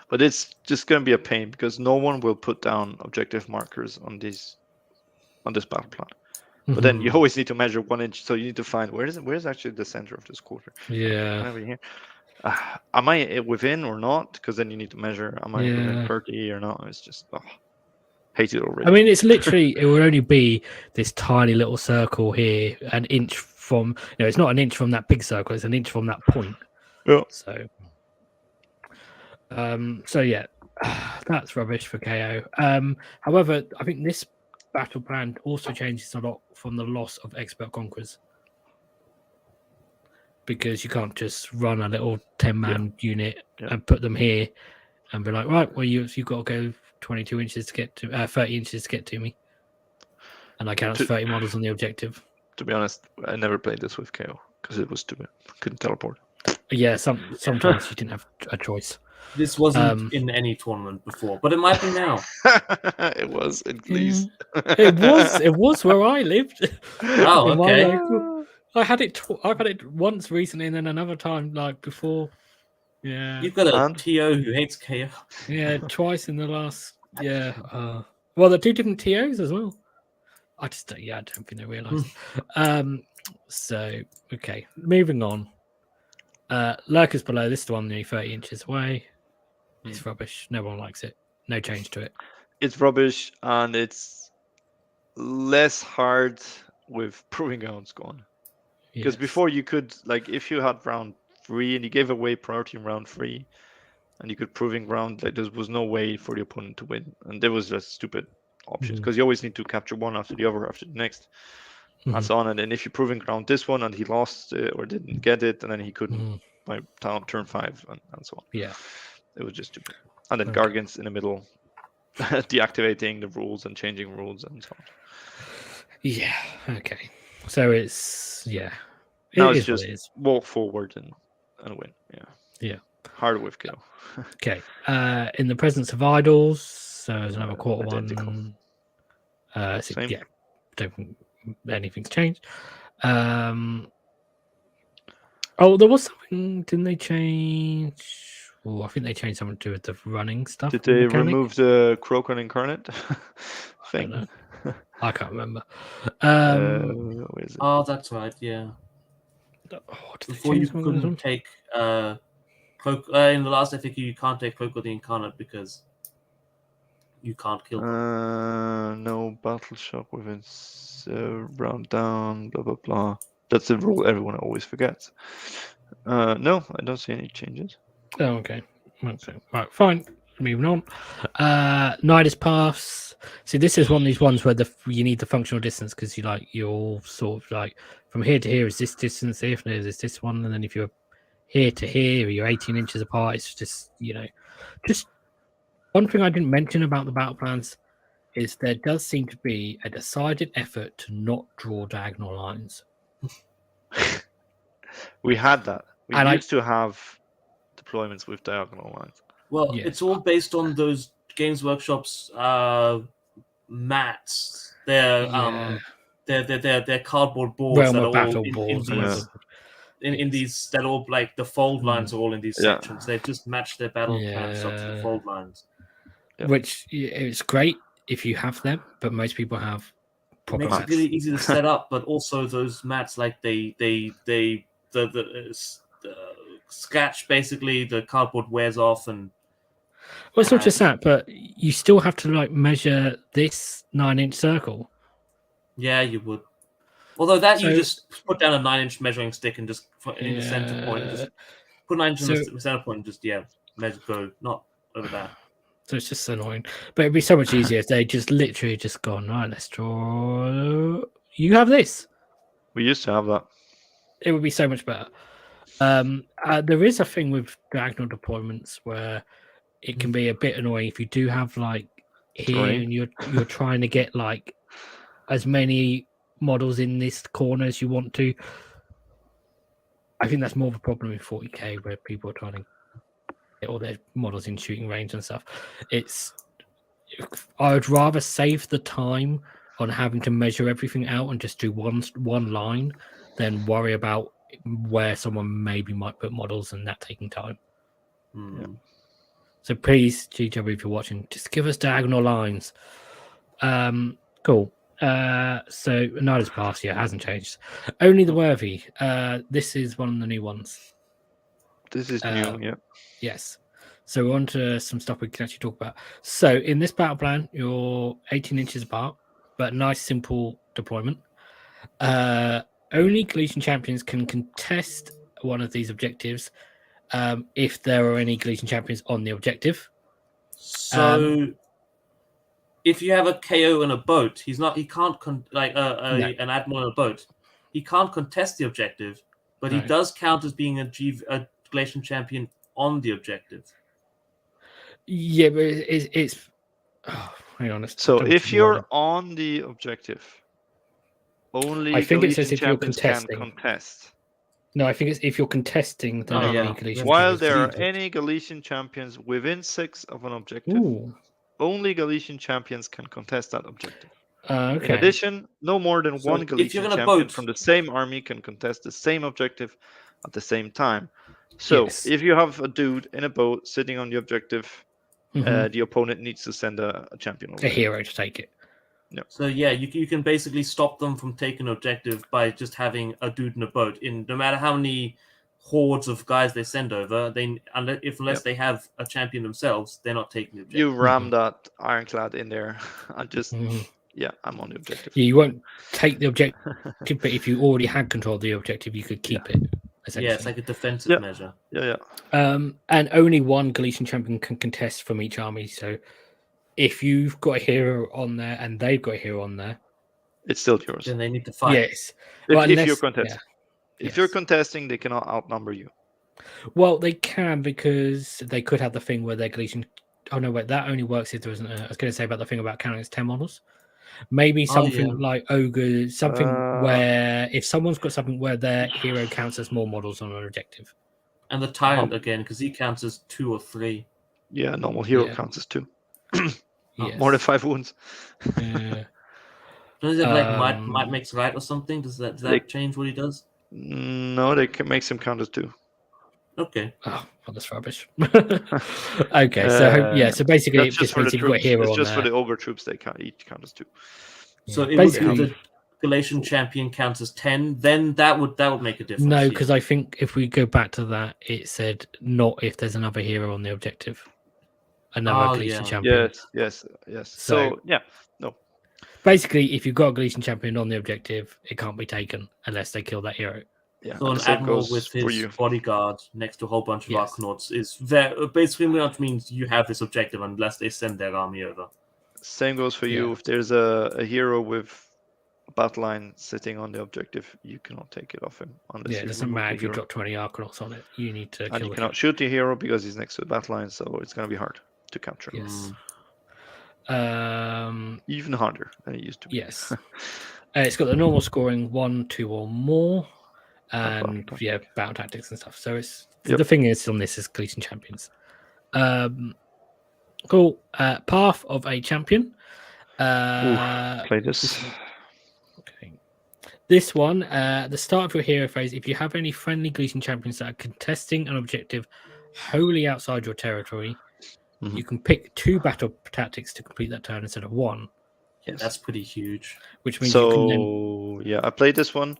But it's just going to be a pain because no one will put down objective markers on this battle plan. But then you always need to measure 1 inch, so you need to find where's actually the center of this quarter. Yeah. Over here. Am I within or not? Because then you need to measure. Am I within 30 or not? It's just hate it already. I mean, it's literally it will only be this tiny little circle here, an inch from. It's not an inch from that big circle. It's an inch from that point. Yeah. So yeah, that's rubbish for KO. However, I think this battle plan also changes a lot from the loss of expert conquerors, because you can't just run a little 10-man unit and put them here and be like, right, well you've got to go 22 inches to get to 30 inches to get to me, and I count 30 models on the objective. To be honest, I never played this with KO because it was stupid. Couldn't teleport. Yeah, sometimes you didn't have a choice. This wasn't in any tournament before, but it might be now. It was in Glees. It was where I lived. Oh, okay. I had it. I've had it once recently, and then another time like before. Yeah, you've got a TO who hates KO. Yeah, twice in the last. Yeah. Well, they're 2 different TOs as well. I don't think they realised. So okay, moving on. Lurkers below. This is the one nearly 30 inches away. It's rubbish. No one likes it. No change to it. It's rubbish, and it's less hard with proving grounds gone. Because before you could, like, if you had round 3 and you gave away priority in round 3, and you could proving ground, like, there was no way for the opponent to win, and there was just stupid options because you always need to capture one after the other after the next, and so on. And then if you proving ground this one and he lost it or didn't get it, and then he couldn't by turn 5 and so on. Yeah. It was just stupid. And then Gargants in the middle, deactivating the rules and changing rules and so on. Yeah, okay. So it's it Now it's is what just it is. walk forward and win. Yeah. Hard with kill. Okay. In the presence of idols, so there's another quarter identical. one. Same. Yeah, don't think anything's changed. There was something. Didn't they change? Oh, I think they changed something to do with the running stuff. Did they mechanic. remove the Crocon Incarnate thing? I don't know. I can't remember. Where is it? Oh, that's right. Yeah. Before you couldn't take in the last FAQ, you can't take Croco the Incarnate because you can't kill them. No battle shock within round down. Blah blah blah. That's the rule everyone always forgets. No, I don't see any changes. Oh, okay. Right, fine. Moving on. Nidus Paths. See, this is one of these ones where you need the functional distance because you're all sort of like from here to here is this distance, if there's this one, and then if you're here to here, you're 18 inches apart. It's just just one thing I didn't mention about the battle plans is there does seem to be a decided effort to not draw diagonal lines. We had that. We And used to have deployments with diagonal lines. Well, Yes. it's all based on those Games Workshop's mats. They're cardboard boards Realm that of are all Battle in boards. these that all like the fold lines are all in these sections. They've just matched their battle plans up to the fold lines. Yeah. Which it's great if you have them, but most people have proper Makes mats. it really easy to set up, but also those mats like the scratch basically the cardboard wears off and. Well, it's not just that, but you still have to measure this 9-inch circle. Yeah, you would. Although you just put down a 9-inch measuring stick and just in the center point, just put 9 inches in the center point, and just measure go, not over that. So it's just annoying, but it'd be so much easier if they just literally just gone, right, let's draw. You have this. We used to have that. It would be so much better. There is a thing with diagonal deployments where it can be a bit annoying if you do have here and you're trying to get as many models in this corner as you want to. I think that's more of a problem in 40k where people are trying to get all their models in shooting range and stuff. I would rather save the time on having to measure everything out and just do one line than worry about where someone maybe might put models and that taking time. Yeah. So please, GW, if you're watching, just give us diagonal lines. Cool. So Nidus Pass, hasn't changed. Only the Worthy. This is one of the new ones. This is new, yeah. Yes. So we're on to some stuff we can actually talk about. So in this battle plan, you're 18 inches apart, but nice, simple deployment. Only Galletian Champions can contest one of these objectives if there are any Galletian Champions on the objective. So if you have a KO in a boat, he can't an admiral in a boat. He can't contest the objective, but he does count as being a Galletian Champion on the objective. Yeah, but it's hang on. So if you're on the objective, only I think it says Galletian if you're champions contesting. can contest. No, I think it's if you're contesting. Then only Galletian While Champions there are can any Galletian champions within 6 of an objective, Ooh. only Galletian champions can contest that objective. Okay. In addition, no more than one Galletian champion from the same army can contest the same objective at the same time. So if you have a dude in a boat sitting on the objective, the opponent needs to send a champion over. A hero to take it. No. So you can basically stop them from taking an objective by just having a dude in a boat. No matter how many hordes of guys they send over, unless they have a champion themselves, they're not taking the objective. You ram that ironclad in there. I'm on the objective. Yeah, you won't take the objective, but if you already had control of the objective, you could keep it. Yeah, it's like a defensive measure. Yeah. And only one Galletian champion can contest from each army. So if you've got a hero on there and they've got a hero on there, it's still yours. Then they need to fight. Yes. If you're contesting. If you're contesting, they cannot outnumber you. Well, they can because they could have the thing where they're Galletian. Oh no, wait, that only works if there isn't. I was going to say about the thing about counting as 10 models. Maybe Oh, something yeah. like ogre, something where if someone's got something where their hero counts as more models on an objective. And the tyrant again, because he counts as 2 or 3. Yeah, normal hero Yeah. counts as 2. Yes. More than 5 wounds. Yeah. Is it like might makes right or something? Does that change what he does? No, they can make him count as 2. Okay. Oh, well, that's rubbish. Okay, so basically, it just means if you've got a hero it's on just there. for the ogre troops. They each count as 2. So Yeah, it would be the Galletian champion counts as 10. Then that would make a difference. No, because I think if we go back to that, it said not if there's another hero on the objective. Another Galletian champion. Yes. So yeah, no. Basically, if you've got a Galletian champion on the objective, it can't be taken unless they kill that hero. Yeah, so an admiral with his bodyguard next to a whole bunch of Arcanauts is basically much means you have this objective unless they send their army over. Same goes for you. If there's a hero with a battle line sitting on the objective, you cannot take it off him. Unless it doesn't matter if you drop 20 Arcanauts on it. You need to kill him. And you cannot shoot the hero because he's next to the battle line, so it's going to be hard to capture. Yes. Even harder than it used to be. Yes. It's got the normal scoring 1, 2, or more. And battle tactics and stuff. So it's the thing is on this is Galletian Champions. Cool. Path of a Champion. Play this. Okay. This one, the start of your hero phase, if you have any friendly Galletian Champions that are contesting an objective wholly outside your territory, you can pick 2 battle tactics to complete that turn instead of 1. Yeah, that's pretty huge. Which means you can then... I played this one.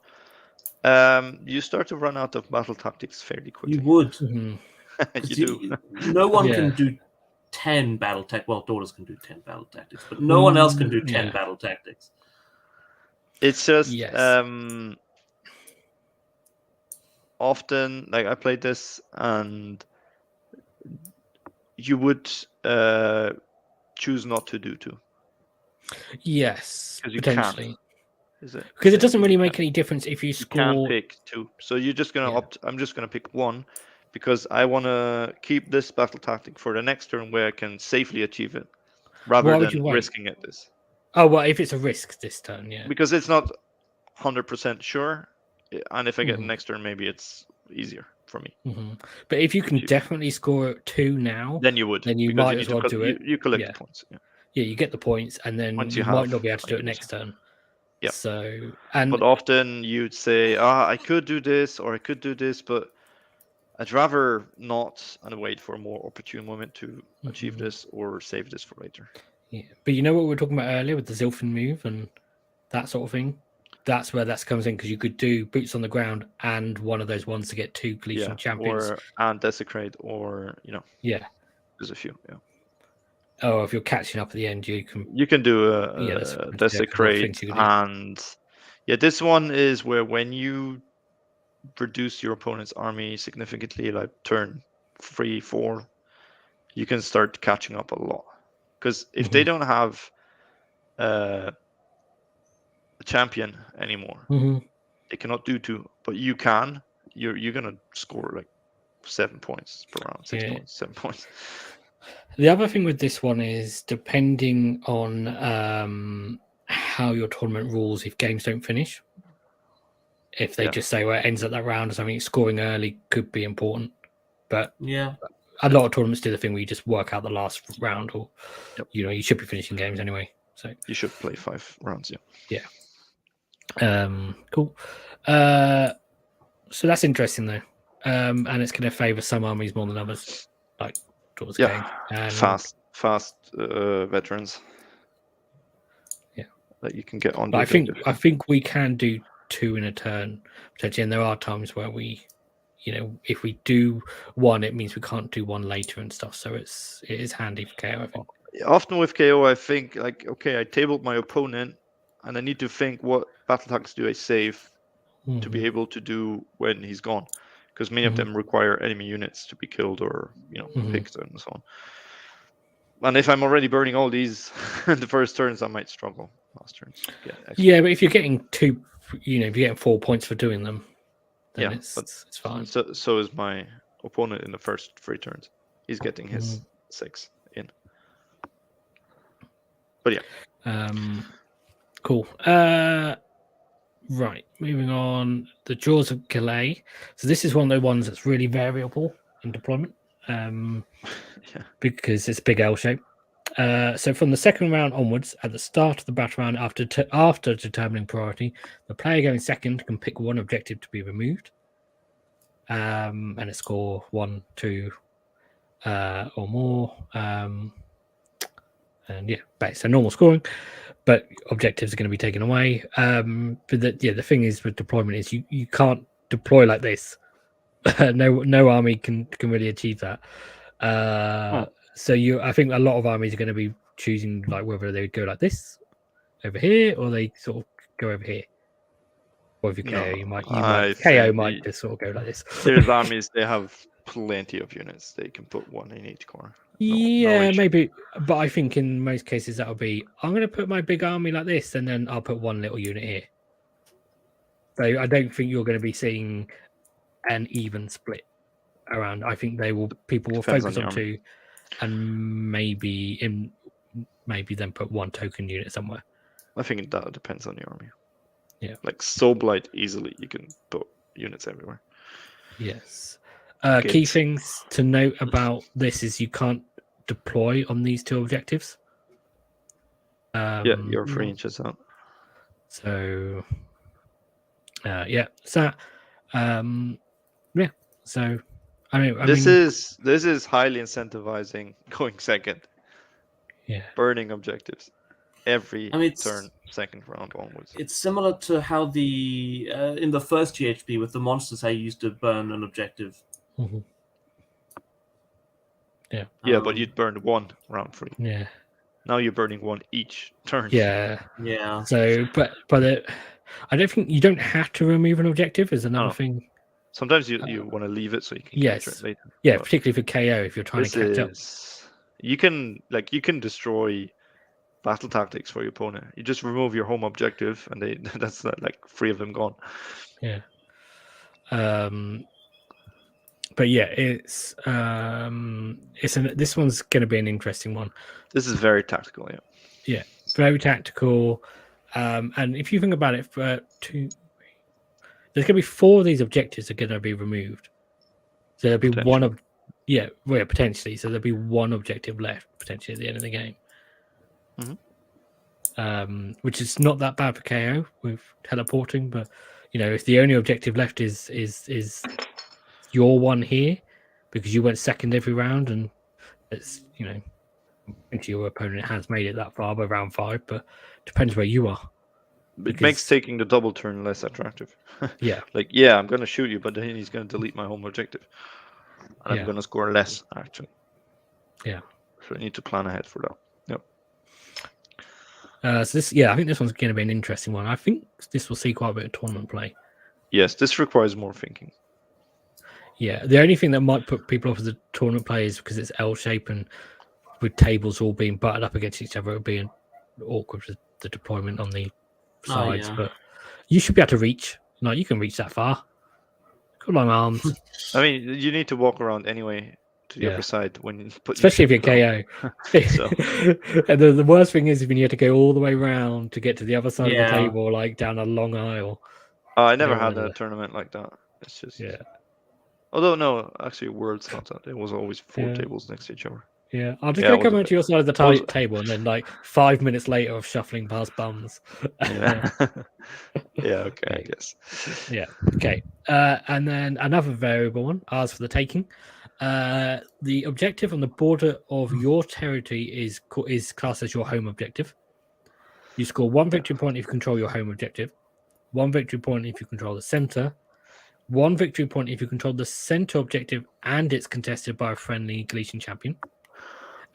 You start to run out of battle tactics fairly quickly. You would. You do. No one can do 10 battle tactics. Well, daughters can do 10 battle tactics, but no one else can do 10 battle tactics. It's just often, like I played this, and you would choose not to do 2. Yes, potentially. Can't. Is it? Because it doesn't really make any difference if you score. You can't pick 2, so you're just gonna opt. I'm just gonna pick 1 because I want to keep this battle tactic for the next turn where I can safely achieve it, rather than risking it. This. Oh well, if it's a risk this turn, because it's not 100% sure, and if I get the next turn, maybe it's easier for me. But if you can definitely score 2 now, then you would. Then you might as well do it. You collect the points. Yeah, you get the points, and then you might not be able to do it next turn. Yeah. So, but often you'd say, I could do this or I could do this, but I'd rather not and wait for a more opportune moment to achieve this or save this for later. Yeah, but you know what we were talking about earlier with the Zilfin move and that sort of thing? That's where that comes in, because you could do boots on the ground and one of those ones to get 2 Galletian champions. And desecrate, or there's a few. Oh, if you're catching up at the end, you can do a desecrate, and this one is where when you reduce your opponent's army significantly, like turn 3, 4, you can start catching up a lot. Because if they don't have a champion anymore, they cannot do 2, but you can. You're gonna score like 7 points per round, 6 points, 7 points. The other thing with this one is, depending on how your tournament rules, if games don't finish, if they just say, well, it ends at that round or something, scoring early could be important. But a lot of tournaments do the thing where you just work out the last round, or you should be finishing games anyway. So you should play 5 rounds. Cool. So that's interesting though, and it's going to favour some armies more than others, like towards the game. And fast veterans. That you can get on. I think we can do 2 in a turn potentially, and there are times where we, if we do 1, it means we can't do 1 later and stuff. So it is handy for KO, I think. Often with KO, I think like, okay, I tabled my opponent, and I need to think what battle tactics do I save to be able to do when he's gone, because many of them require enemy units to be killed or picked and so on. And if I'm already burning all these in the first turns, I might struggle last turns. Yeah, but if you're getting 2, if you're getting 4 points for doing them, then it's fine. So is my opponent in the first 3 turns. He's getting his 6 in. But Cool. Right, moving on. The Jaws of Gallet. So this is one of the ones that's really variable in deployment, because it's a big L shape. So from the second round onwards, at the start of the battle round, after determining priority, the player going second can pick one objective to be removed, and it score 1, 2, or more. And so normal scoring. But objectives are going to be taken away. But the thing is with deployment is you can't deploy like this. no army can really achieve that. So I think a lot of armies are going to be choosing like whether they would go like this over here or they sort of go over here. Or if you KO, you might KO might just sort of go like this. There's armies they have plenty of units. They can put one in each corner. Maybe, but I think in most cases that'll be I'm going to put my big army like this, and then I'll put one little unit here. So I don't think you're going to be seeing an even split around. I think people will focus on two, and maybe then put one token unit somewhere. I think that depends on the army. Yeah, like Soulblight easily you can put units everywhere. Yes. Key things to note about this is you can't deploy on these two objectives. You're 3 inches out. So, So, So, this is highly incentivizing going second. Yeah. Burning objectives every turn, second round onwards. It's similar to how the in the first GHB with the monsters, how you used to burn an objective. Mm-hmm. Yeah, but you'd burned one round free. Yeah. Now you're burning one each turn. Yeah. Yeah. So, but I don't think you don't have to remove an objective. Is another thing. Sometimes you want to leave it so you can capture it later. Yeah, but particularly for KO if you're trying to catch up. You can destroy battle tactics for your opponent. You just remove your home objective, and that's like 3 of them gone. Yeah. But yeah, this one's going to be an interesting one. This is very tactical, yeah. Yeah, very tactical. And if you think about it, there's going to be 4 of these objectives that are going to be removed. So there'll be one potentially. So there'll be one objective left potentially at the end of the game. Mm-hmm. Which is not that bad for KO with teleporting, but if the only objective left is your one here because you went second every round, and it's your opponent has made it that far by round 5, but depends where you are. It makes taking the double turn less attractive. Yeah. I'm going to shoot you, but then he's going to delete my home objective. And I'm going to score less, actually. Yeah. So I need to plan ahead for that. Yep. So I think this one's going to be an interesting one. I think this will see quite a bit of tournament play. Yes, this requires more thinking. Yeah, the only thing that might put people off as a tournament play is because it's L shape and with tables all being butted up against each other, it would be awkward with the deployment on the sides. But you should be able to reach. You can reach that far. Got long arms. I mean, you need to walk around anyway to the other side when you put. Especially if you're KO. And the worst thing is when you have to go all the way around to get to the other side of the table, like down a long aisle. I never had a tournament like that. It's just Although no, actually, Worlds had that. It was always 4 tables next to each other. Yeah, I'm just going to come over to your side of the table, and then 5 minutes later of shuffling past bums. Yeah. Okay, I guess. Yeah. Okay. And then another variable one, ours for the taking. The objective on the border of your territory is classed as your home objective. You score 1 victory point if you control your home objective, 1 victory point if you control the center, 1 victory point if you control the center objective and it's contested by a friendly Galletian champion.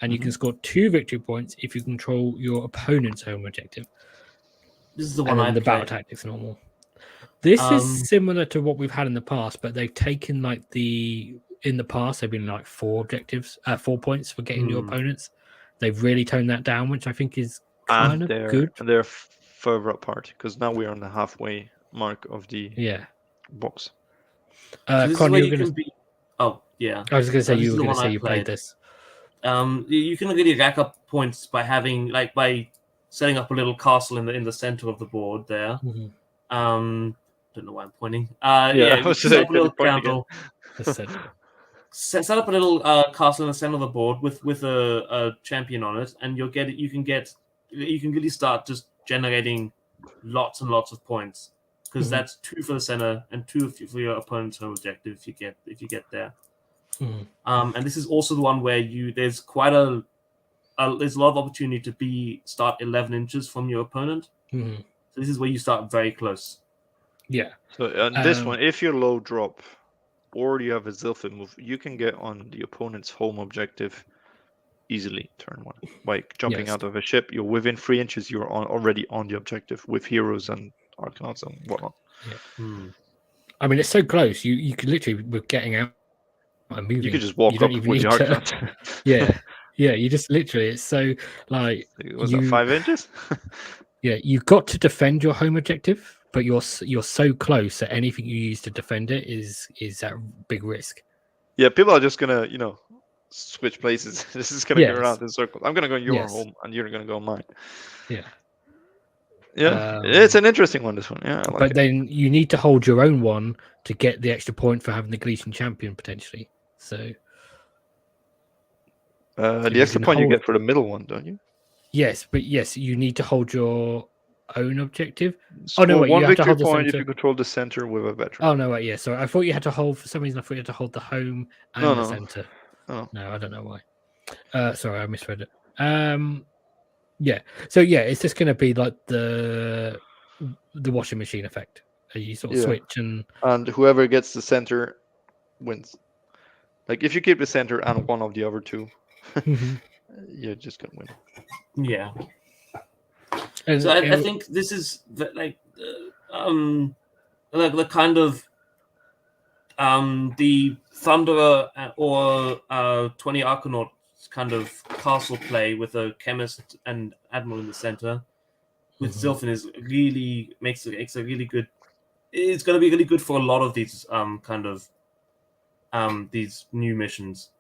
And you can score 2 victory points if you control your opponent's home objective. This is the one the battle tactics normal. This is similar to what we've had in the past, but they've taken in the past they've been 4 points for getting your opponents. They've really toned that down, which I think is kind of good. And they're further apart because now we're on the halfway mark of the box. Con, you can be. Oh yeah. I was going to say you were going to say you played this. You can really rack up points by having by setting up a little castle in the center of the board there. Don't know why I'm pointing. Set up a little castle. Set up a little castle in the center of the board with a champion on it, and you can really start just generating lots and lots of points, because that's 2 for the center and 2 for your opponent's home objective if you get there. And this is also the one where there's quite there's a lot of opportunity to start 11 inches from your opponent. So this is where you start very close. Yeah. So on this one, if you're low drop or you have a Zilfin move, you can get on the opponent's home objective easily turn 1. By jumping out of a ship, you're within 3 inches, you're already on the objective with heroes and Arcanauts and whatnot. Yeah. I mean, it's so close. You could literally, with getting out and moving, you could just walk up with the Arcanauts. Yeah, you just literally, it's so like... Was that 5 inches? Yeah, you've got to defend your home objective, but you're so close that anything you use to defend it is at big risk. Yeah, people are just gonna, switch places. This is gonna go around in circles. I'm gonna go in your home, and you're gonna go in mine. Yeah. Yeah, it's an interesting one, this one. Yeah, I like but then you need to hold your own one to get the extra point for having the Galletian champion, potentially. So... the extra point you get for the middle one, don't you? Yes, but you need to hold your own objective. Score one victory point if you control the center with a veteran. Oh no, wait, yeah. Sorry, I thought you had to hold, for some reason I thought you had to hold the home and the center. Oh. No, I don't know why. Sorry, I misread it. Yeah. So it's just going to be like the washing machine effect. You sort of switch and whoever gets the center wins. Like if you keep the center and one of the other 2. You're just gonna win. Yeah. And so I think this is the kind of the Thunderer or 20 Arcanauts kind of castle play with a chemist and admiral in the center with Zilfin is really makes a really good. It's going to be really good for a lot of these these new missions.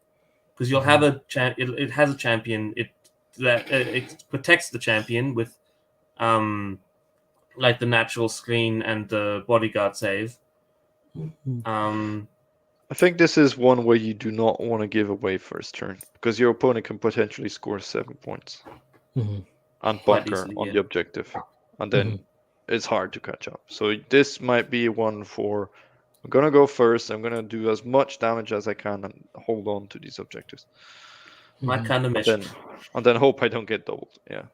Because you'll have it has a champion. It protects the champion with, like the natural screen and the bodyguard save. I think this is one where you do not want to give away first turn, because your opponent can potentially score 7 points and bunker on the objective, and then it's hard to catch up. So this might be one for. I'm going to go first. I'm going to do as much damage as I can and hold on to these objectives. My kind of mission. And then hope I don't get doubled. Yeah.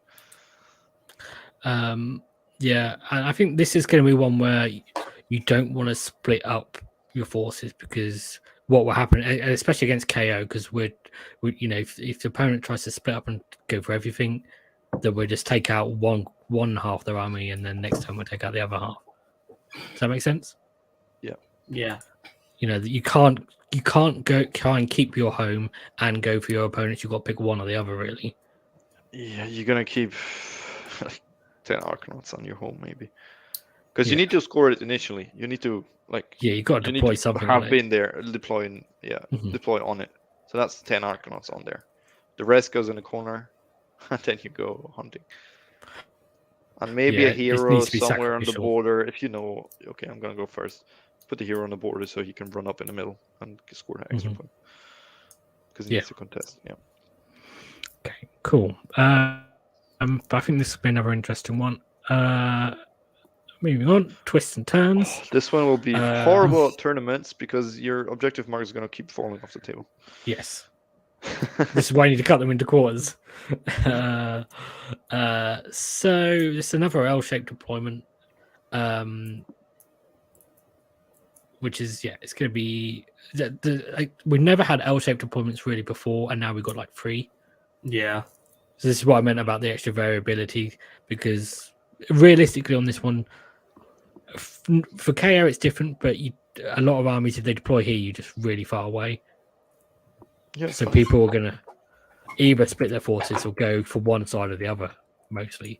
Yeah, and I think this is going to be one where you don't want to split up your forces, because what will happen, especially against KO, because we if the opponent tries to split up and go for everything, then we'll just take out one half their army, and then next time we'll take out the other half. Does that make sense? Yeah. You can't go try and keep your home and go for your opponents. You've got to pick one or the other, really. Yeah, you're gonna keep 10 Arcanauts on your home, maybe, because you need to score it initially. You need to you got to deploy something. Have been there deploying, deploy on it. So that's 10 Arcanauts on there. The rest goes in the corner, and then you go hunting. And maybe a hero somewhere on the border. If okay, I'm gonna go first. Put the hero on the border so he can run up in the middle and score that extra point. Because he needs to contest. Yeah. Okay, cool. But I think this will be another interesting one. Moving on, twists and turns. This one will be horrible at tournaments because your objective mark is going to keep falling off the table. Yes. This is why you need to cut them into quarters. So this is another L-shaped deployment. Which is, it's going to be... we've never had L-shaped deployments really before, and now we've got 3. Yeah. So this is what I meant about the extra variability, because realistically on this one, for KO it's different, but a lot of armies, if they deploy here, you're just really far away. Yeah. So people are going to either split their forces or go for one side or the other, mostly.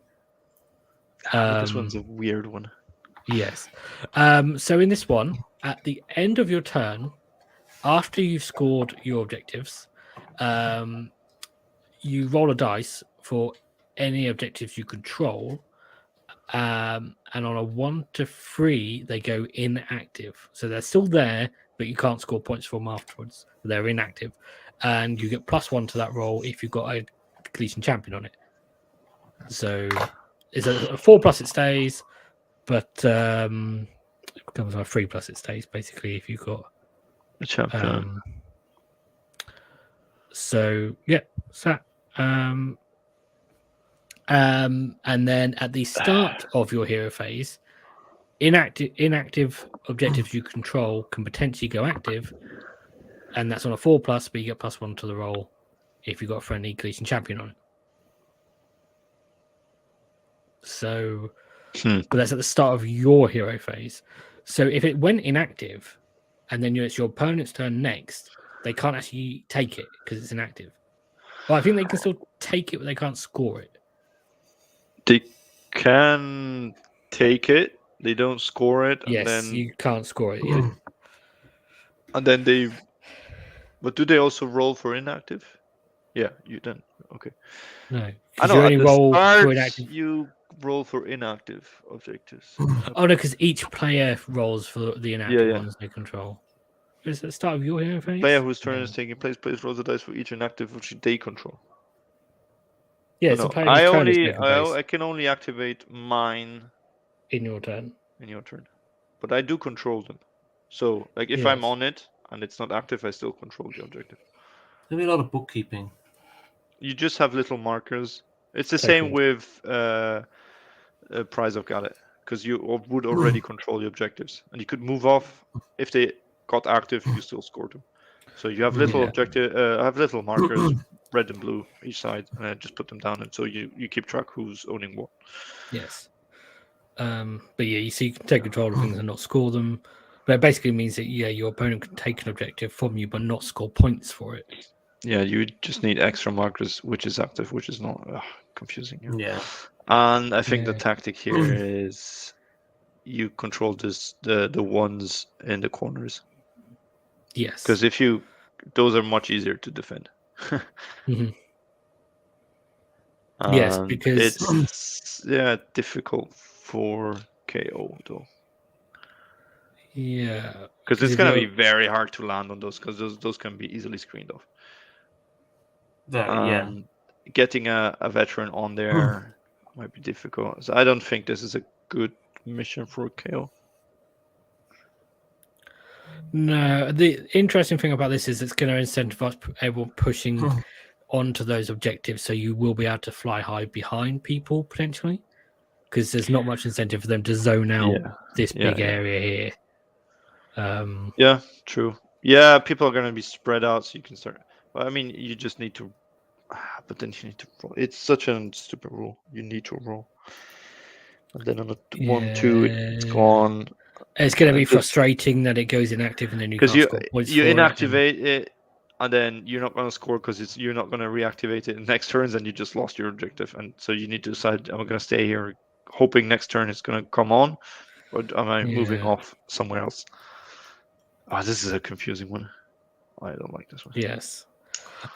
This one's a weird one. Yes. So in this one, at the end of your turn, after you've scored your objectives, you roll a dice for any objectives you control. And on a 1 to 3, they go inactive. So they're still there, but you can't score points for them afterwards. They're inactive. And you get +1 to that roll if you've got a Galletian Champion on it. So it's a 4+ it stays, but it becomes a 3+ it stays, basically, if you've got A champion. So yeah, so and then at the start of your hero phase, inactive objectives you control can potentially go active, and that's on a 4+, but you get +1 to the roll if you've got a friendly Galletian Champion on it. So, but that's at the start of your hero phase. So if it went inactive, and then it's your opponent's turn next, they can't actually take it because it's inactive. Well, I think they can still take it, but they can't score it. They can take it. They don't score it. Yes, and then you can't score it. Yeah. And then they. But do they also roll for inactive? Yeah, you then. Okay. No, I know. you At only the roll start, for inactive. you roll for inactive objectives. Oh no, because each player rolls for the inactive Yeah. ones they control. Is it the start of your hero phase? Player whose turn is taking place rolls a dice for each inactive which they control. Yeah, Oh, it's a no. player whose turn is taking place I can only activate mine in your turn. in your turn, but I do control them. So, like, if I'm Yes. on it and it's not active, I still control the objective. There'll be a lot of bookkeeping. You just have little markers. It's the Tokens. same with Prize of Gallet, because you would already control the objectives, and you could move off if they got active. You still scored them. So you have little little markers, red and blue each side, and I just put them down, and so you keep track who's owning what. Yes. But yeah, you see, you can take control of things and not score them. But it basically means that your opponent can take an objective from you but not score points for it. Yeah, you just need extra markers, which is active, which is not confusing. Yeah. And I think the tactic here is you control the ones in the corners. Yes. Because those are much easier to defend. Yes, because it's difficult for KO though. Yeah, because it's gonna be very hard to land on those, because those can be easily screened off. Getting a veteran on there might be difficult. So I don't think this is a good mission for KO. No, the interesting thing about this is it's going to incentivize everyone pushing onto those objectives, so you will be able to fly high behind people potentially, because there's not much incentive for them to zone out this big area here. Yeah, true. Yeah, people are going to be spread out, so you can start. Well, I mean, you just need to. But then you need to roll. It's such a stupid rule. You need to roll. And then on a 1-2, it's gone. It's going to be frustrating that it goes inactive and then you can't score points you for inactivate it, and then you're not going to score because you're not going to reactivate it in next turns, and you just lost your objective. And so you need to decide: am I going to stay here, hoping next turn it's going to come on, or am I moving off somewhere else? This is a confusing one. I don't like this one. Yes.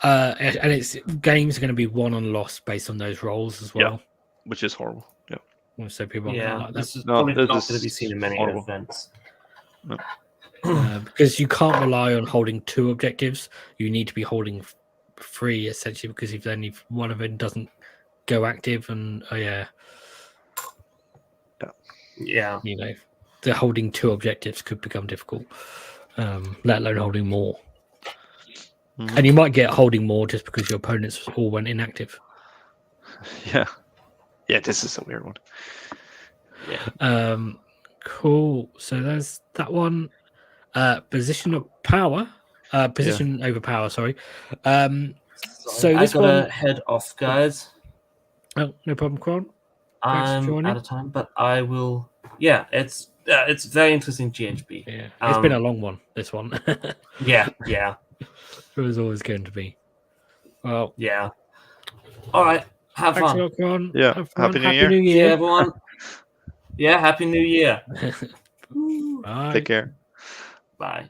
And it's games are going to be won and lost based on those rolls as well. Yeah, which is horrible. Yeah. So people aren't going to like that. This is probably not going to be seen in many events. No. Because you can't rely on holding 2 objectives. You need to be holding 3 essentially, because if only one of them doesn't go active, and you know, the holding 2 objectives could become difficult. Let alone holding more. And you might get holding more just because your opponents all went inactive. Yeah, this is a weird one. Cool. So there's that one. Position of power. Position over power, sorry. So this one. I gotta head off, guys. Oh, no problem, Kron. I'm out of time, but I will. Yeah, it's very interesting GHB. Yeah, it's been a long one. This one. Yeah. It was always going to be. Well. Yeah. All right. Have fun. Thanks a lot, Kron. Yeah. Have fun. Happy New Year. Yeah, everyone. Yeah. Happy New Year. Bye. Take care. Bye.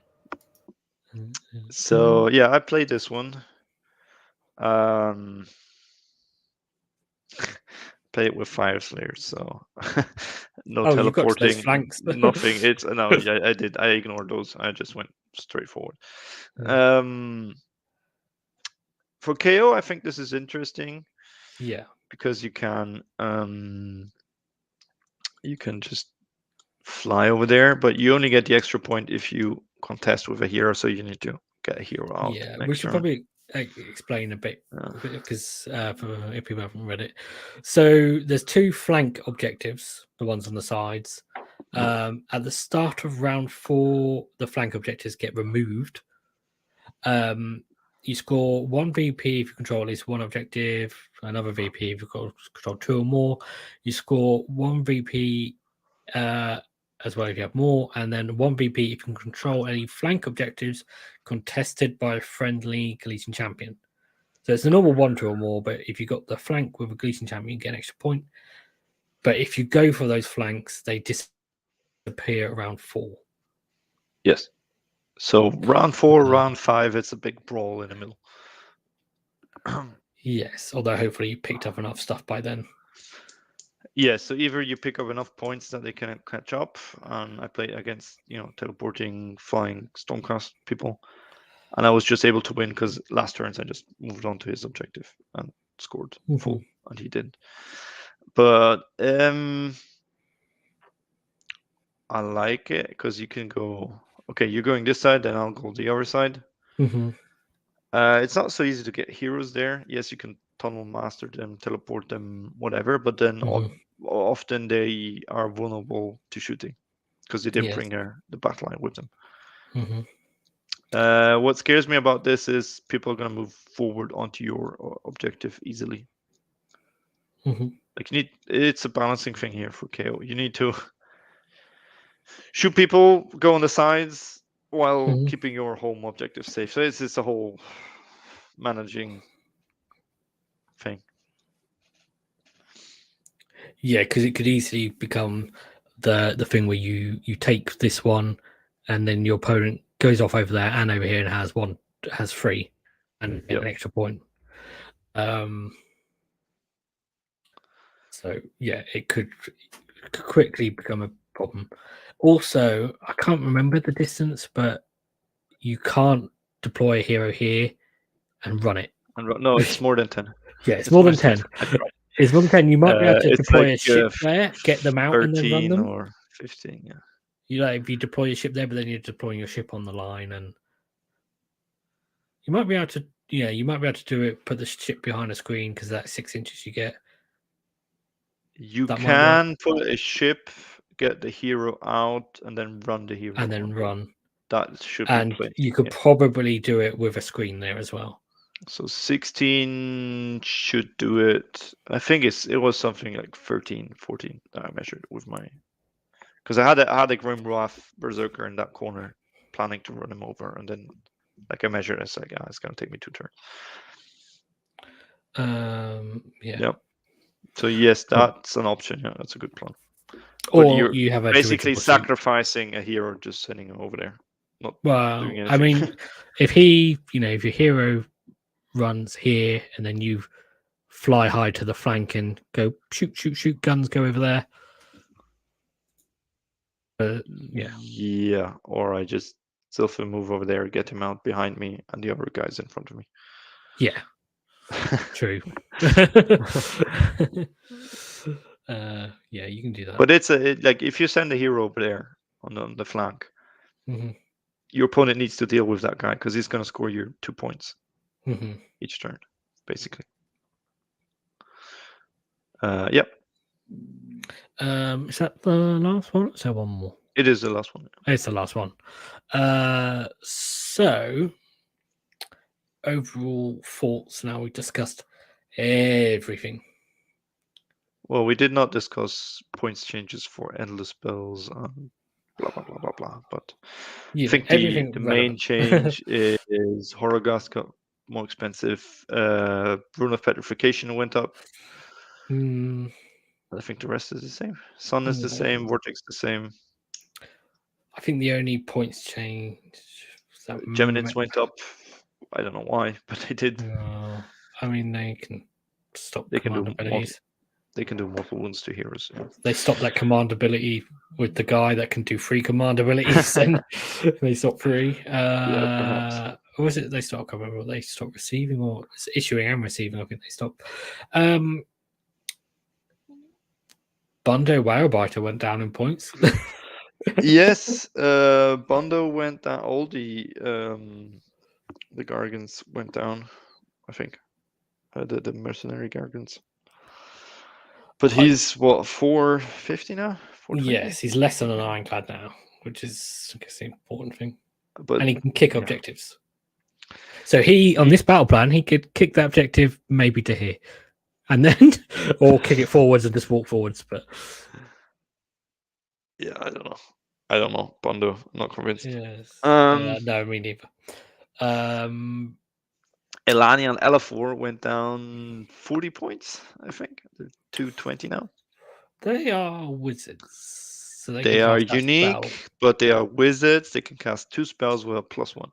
So yeah, I played this one. play it with Fire Slayers, so no Oh, you got to those teleporting, flanks. nothing. It's no, yeah, I did. I ignored those. I just went straight forward. Yeah. For KO, I think this is interesting. Yeah. Because you can just fly over there, but you only get the extra point if you contest with a hero, so you need to get a hero out. Yeah, next we should turn. probably explain a bit because if people haven't read it. So there's 2 flank objectives, the ones on the sides. At the start of round 4, the flank objectives get removed. You score 1 VP if you control at least 1 objective, another VP if you control 2 or more. You score 1 VP as well if you have more, and then 1 VP if you can control any flank objectives contested by a friendly Galletian champion. So it's a normal 1, 2 or more, but if you got the flank with a Galletian champion, you get an extra point. But if you go for those flanks, they disappear around 4. Yes. So round 4, round 5, it's a big brawl in the middle. Yes, although hopefully you picked up enough stuff by then. Yeah, so either you pick up enough points that they can catch up, and I played against teleporting, flying Stormcast people, and I was just able to win because last turns I just moved on to his objective and scored full, and he did. But I like it because you can go. Okay, you're going this side, then I'll go the other side. It's not so easy to get heroes there. Yes, you can tunnel master them, teleport them, whatever, but then often they are vulnerable to shooting because they didn't bring the battle line with them. What scares me about this is people are going to move forward onto your objective easily. Like it's a balancing thing here for KO. You need to shoot people, go on the sides while keeping your home objective safe. So it's a whole managing thing. Yeah, because it could easily become the thing where you take this one, and then your opponent goes off over there and over here and has 3, and an extra point. So yeah, it could quickly become a problem. Also, I can't remember the distance, but you can't deploy a hero here and run it. No, it's more than 10. Yeah, it's more than 10. It's more than 10. You might be able to deploy a ship there, get them out, and then run them. Or 15, yeah. If you deploy your ship there, but then you're deploying your ship on the line, and you might be able to. Yeah, you might be able to do it. Put the ship behind a screen because that's 6 inches you get. You can put a ship, get the hero out, and then run the hero. And then run. That should be And you could probably do it with a screen there as well. So 16 should do it. I think it was something like 13, 14 that I measured with my, because I had a Grim Wrath Berserker in that corner, planning to run him over, and then I measured. It's like, it's gonna take me 2 turns. Yeah. Yep. So yes, that's an option. Yeah, that's a good plan. Or you have basically sacrificing a hero, just sending him over there. I mean, if your hero runs here and then you fly high to the flank and go shoot, guns go over there. Yeah, or I just self move over there, get him out behind me, and the other guy's in front of me. Yeah, true. Yeah, you can do that. But it's like if you send a hero over there on the flank, your opponent needs to deal with that guy because he's going to score you 2 points each turn, basically. Yep. Is that the last one? Is there one more? It is the last one. It's the last one. So overall thoughts. Now we discussed everything. Well, we did not discuss points changes for endless spells and blah blah blah blah blah. But I think the main change is Horrorghast got more expensive. Rune of Petrification went up. I think the rest is the same. Sun is the same. Vortex the same. I think the only points change. Geminids went up. I don't know why, but they did. I mean, they can stop. They can do more. They can do mortal wounds to heroes. Yeah. They stop that command ability with the guy that can do 3 command abilities, and they stop 3. Yeah, perhaps. Or was it they stop? I can't remember. They stop receiving or issuing and receiving. I think they stop. Bundo Wowbiter went down in points. Yes, Bondo went down. All the Gargants went down. I think the mercenary Gargants. But he's what 450 now? 420? Yes, he's less than an ironclad now, which is I guess the important thing. But and he can kick objectives. So he on this battle plan, he could kick that objective maybe to here, and then or kick it forwards and just walk forwards. But yeah, I don't know. Bondo, I'm not convinced. Yes. No, me neither. Elani and Elafor went down 40 points, I think. They're 220 now. They are wizards. So they are unique, but they are wizards. They can cast 2 spells with a +1.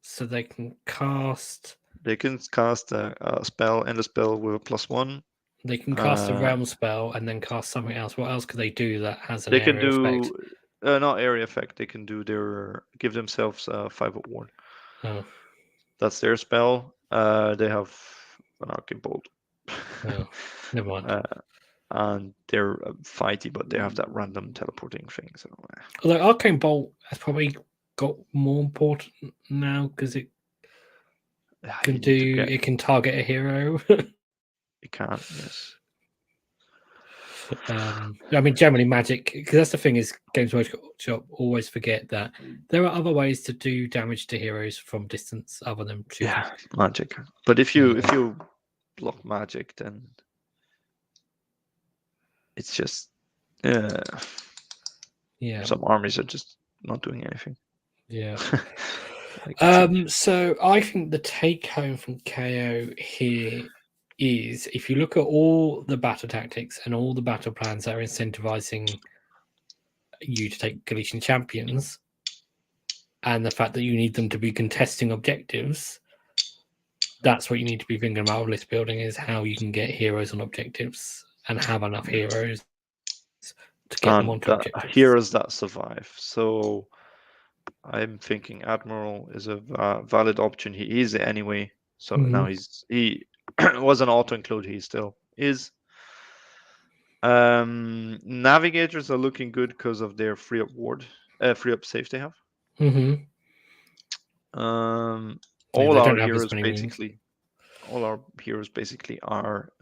So they can cast... They can cast a spell and a spell with a +1. They can cast a realm spell and then cast something else. What else could they do that has an area effect? Not area effect. They can do give themselves a 5-up ward. Oh. That's their spell. They have an arcane bolt. Oh, never mind. And they're fighty, but they have that random teleporting thing. So, although arcane bolt has probably got more important now because it can it can target a hero. It can, yes. I mean, generally Magic, because that's the thing is Games Workshop always forget that there are other ways to do damage to heroes from distance other than shooting. Yeah, Magic. But if you block Magic, then it's just some armies are just not doing anything. Yeah. So I think the take home from KO here is if you look at all the battle tactics and all the battle plans that are incentivizing you to take Galletian Champions, and the fact that you need them to be contesting objectives, that's what you need to be thinking about list building, is how you can get heroes on objectives and have enough heroes to get them onto objectives. Heroes that survive. So I'm thinking Admiral is a valid option. He is it anyway. So now he was an auto include. He still is. Navigators are looking good because of their free up save they have. All our heroes basically are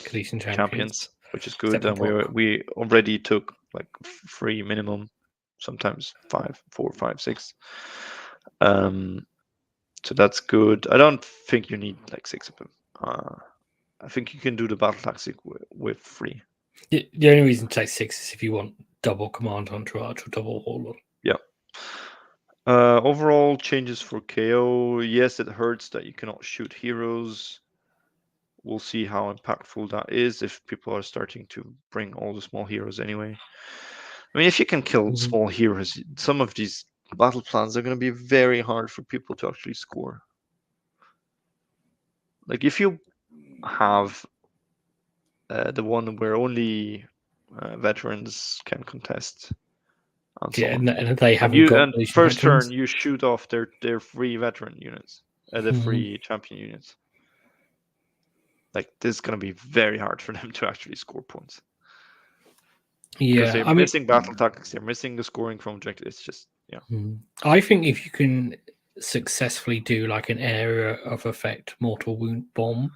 Galletian champions, which is good. And we already took like 3 minimum, sometimes 5, 4, 5, 6. So that's good. I don't think you need like 6 of them. I think you can do the battle tactic with 3. The only reason to take 6 is if you want double command entourage or double warlord. Yeah. Overall changes for KO. Yes, it hurts that you cannot shoot heroes. We'll see how impactful that is if people are starting to bring all the small heroes anyway. I mean, if you can kill small heroes, some of these battle plans are going to be very hard for people to actually score. Like if you have the one where only veterans can contest. And they haven't got first turn you shoot off their free veteran units, the free champion units. Like this is going to be very hard for them to actually score points. Yeah, they're missing battle tactics. They're missing the scoring from objectives. It's just I think if you can successfully do like an area of effect mortal wound bomb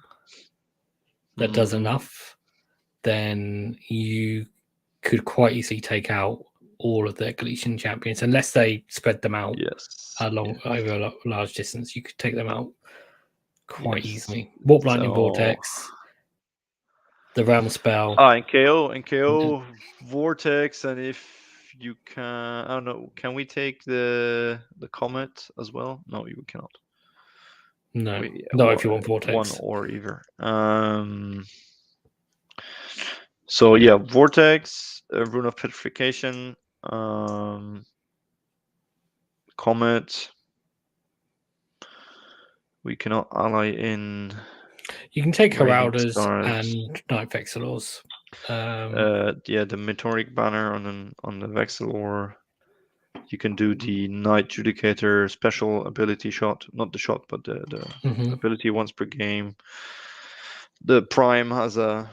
that does enough, then you could quite easily take out all of the Galletian champions, unless they spread them out over a large distance. You could take them out quite easily. Warp Lightning Vortex, the realm spell. And KO Vortex, and if you can, I don't know, can we take the comet as well? No, you cannot. No, if you want Vortex. One or either. So yeah, Vortex, Rune of Petrification, Comet. We cannot ally in. You can take Raining Heralders Stars. and Night Vexillors. The Meteoric Banner on the Vexillor. You can do the Night Judicator special ability shot, not the shot, but the Mhm. ability once per game. The Prime has a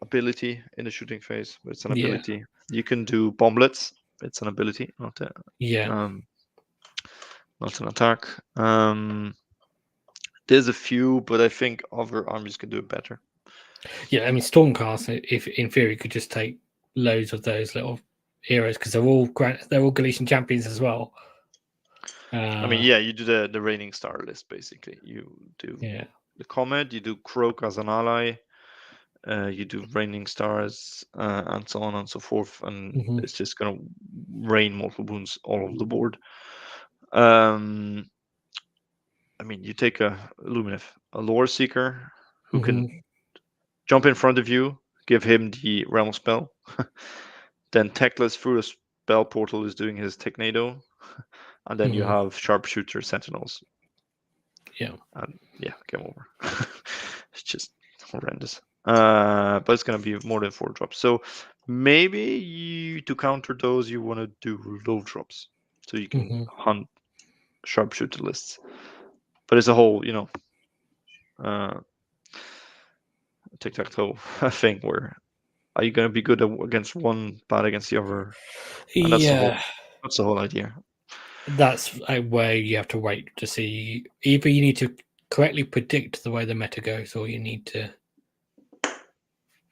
ability in the shooting phase, but it's an ability. You can do Bomblets. It's an ability, not a, not an attack. There's a few, but I think other armies can do it better. Yeah, I mean, Stormcast, if in theory, could just take loads of those little heroes because they're all Galletian Champions as well. I mean, yeah, you do the Raining Star list basically. You do the Comet, you do Croak as an ally, you do Raining Stars, and so on and so forth, and it's just gonna rain mortal wounds all over the board. I mean, you take a Lumineth, a Lore Seeker, who can jump in front of you, give him the Realm Spell, then Techless through the spell portal is doing his Technado, and then you have Sharpshooter Sentinels. Yeah. And yeah, game over. It's just horrendous. But it's going to be more than 4 drops. So maybe to counter those, you want to do low drops. So you can hunt Sharpshooter lists. But it's a whole, tic-tac-toe thing where are you going to be good against one, bad against the other? And that's the whole idea. That's where you have to wait to see. Either you need to correctly predict the way the meta goes, or you need to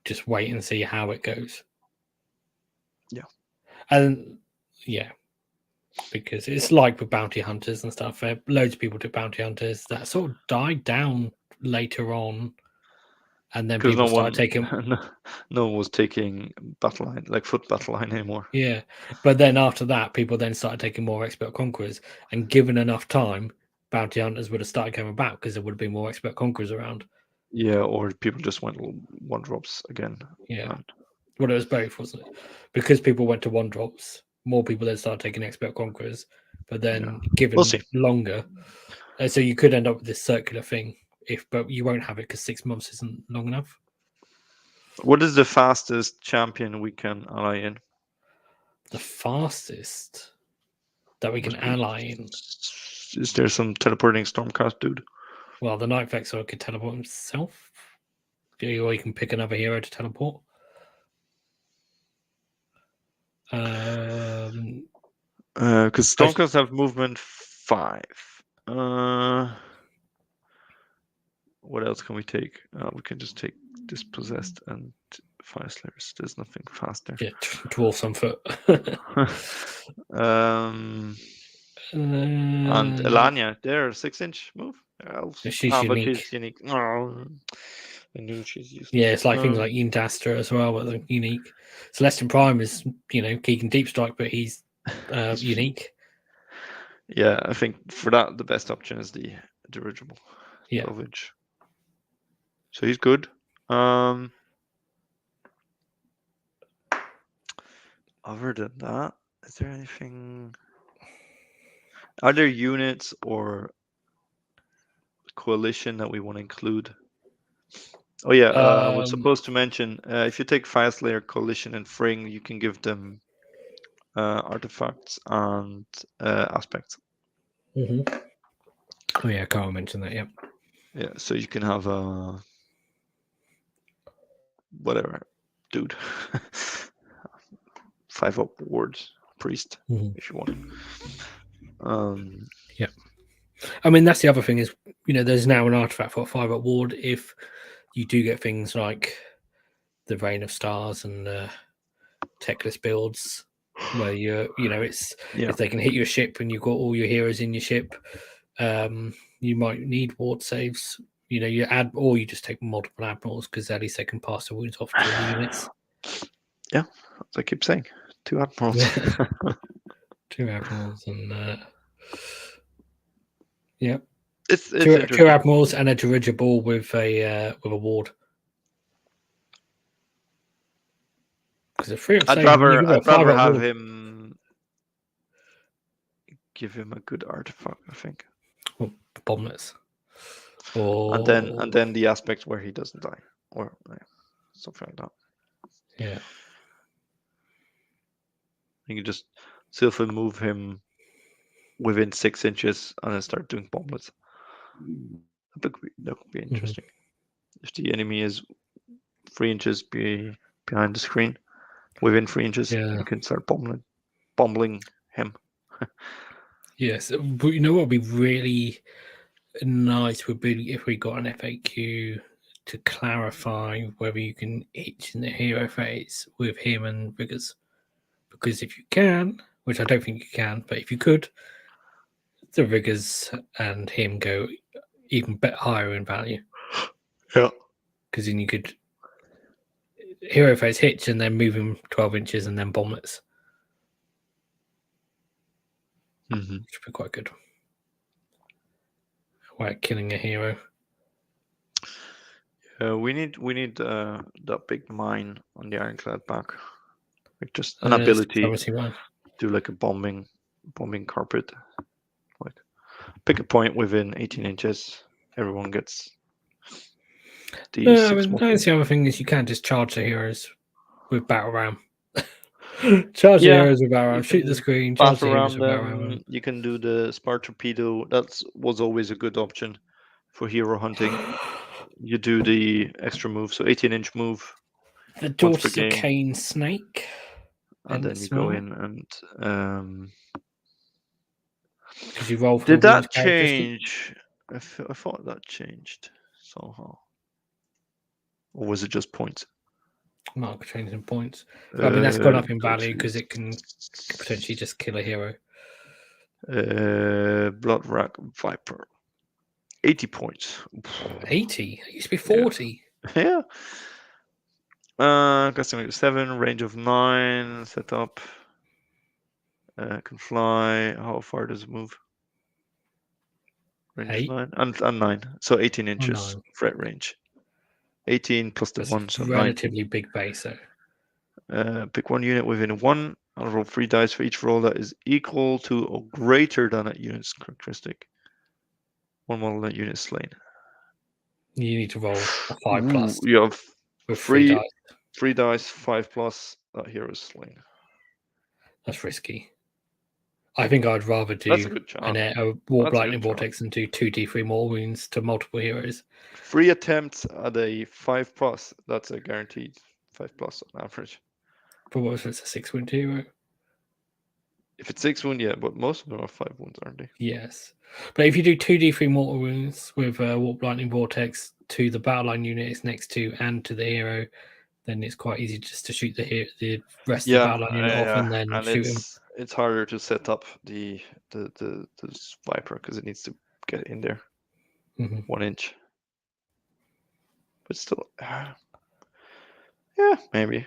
just wait and see how it goes. Yeah. And yeah, because it's like with bounty hunters and stuff. Loads of people do bounty hunters that sort of died down later on, and then people started taking. No one was taking foot battle line anymore. Yeah, but then after that, people then started taking more expert conquerors, and given enough time, bounty hunters would have started coming back because there would have been more expert conquerors around. Yeah, or people just went 1-drops again. Yeah, well, it was both, wasn't it? Because people went to 1-drops, more people then started taking expert conquerors, but then given longer, so you could end up with this circular thing. But you won't have it because 6 months isn't long enough. What is the fastest champion we can ally in? The fastest that we can ally in? Is there some teleporting Stormcast dude? Well, the Night Vexillor could teleport himself. Or you can pick another hero to teleport. Because Stormcast have movement 5. What else can we take? We can just take Dispossessed and Fire Slayers. There's nothing faster. Yeah, Dwarfs on foot. And Elania, they're 6-inch move. She's unique. But she's unique. Oh, I knew she's useless. Yeah, it's like things like Yndastra as well, but they're unique. Celestial Prime is, Keegan Deep Strike, but he's unique. Yeah, I think for that the best option is the dirigible. Yeah. Lovage. So he's good. Other than that, is there anything? Are there units or coalition that we want to include? Oh yeah, I was supposed to mention if you take Fire Slayer, Coalition, and Fring, you can give them artifacts and aspects. Oh yeah, Carl mentioned that. Yeah. Yeah, so you can have a whatever dude, 5-up ward priest if you want. Yeah, I mean that's the other thing is there's now an artifact for a 5-up ward if you do get things like the Rain of Stars and techless builds where if they can hit your ship and you've got all your heroes in your ship, you might need ward saves. You add, or you just take multiple admirals because at least they can pass the wounds off to the units. Yeah, as I keep saying, 2 admirals. 2 admirals and yeah, it's 2 admirals and a dirigible with a ward. Because a 3-up I'd rather have him give him a good artifact. I think. Well, bomblets. Or and then the aspect where he doesn't die, or something like that. Yeah. You can just Sylphin move him within 6 inches and then start doing bomblets. That could be interesting. If the enemy is 3 inches behind the screen, within 3 inches, you can start bombling him. Yes, but you know what would be really nice would be if we got an FAQ to clarify whether you can hitch in the hero phase with him and riggers. Because if you can, which I don't think you can, but if you could, the riggers and him go even higher in value. Yeah. Because then you could hero phase hitch and then move him 12 inches and then bomblets. Which would be quite good. Like killing a hero. We need that big mine on the Ironclad back. Like just an ability to do like a bombing carpet. Like pick a point within 18 inches. Everyone gets that's the other thing is you can't just charge the heroes with battle ram. Charge the heroes with battle ram, shoot the screen, charge the heroes with battle ram. You can do the Spar Torpedo. That was always a good option for hero hunting. You do the extra move, so 18-inch move. The Daughters of Cain Snake. And then you go in and because you roll for did that change? I thought that changed somehow. Or was it just points? Might be changing points. I mean, that's gone up in value because it can potentially just kill a hero. Blood Rack Viper. 80 points. 80? It used to be 40. Yeah. Custom 7, range of 9, setup. Can fly. How far does it move? Range 8? 9 and 9. So 18 inches threat range. 18 plus the 1, so relatively 19. Big base, though. Pick one unit within 1. I'll roll 3 dice for each roll that is equal to or greater than that unit's characteristic. One model that unit is slain. You need to roll a 5+. You have with 3 dice. 3 dice, 5+. That hero is slain. That's risky. I think I'd rather do a Warp Lightning Vortex and do 2d3 more wounds to multiple heroes. 3 attempts at a 5+. That's a guaranteed 5+ on average. But what if it's a 6 wound hero? If it's 6 wound, yeah, but most of them are 5 wounds, aren't they? Yes. But if you do 2d3 mortal wounds with Warp Lightning Vortex to the battle line unit it's next to and to the hero, then it's quite easy just to shoot the rest of the battle line unit off and then shoot him. It's harder to set up the Viper because it needs to get in there 1 inch. But still, yeah, maybe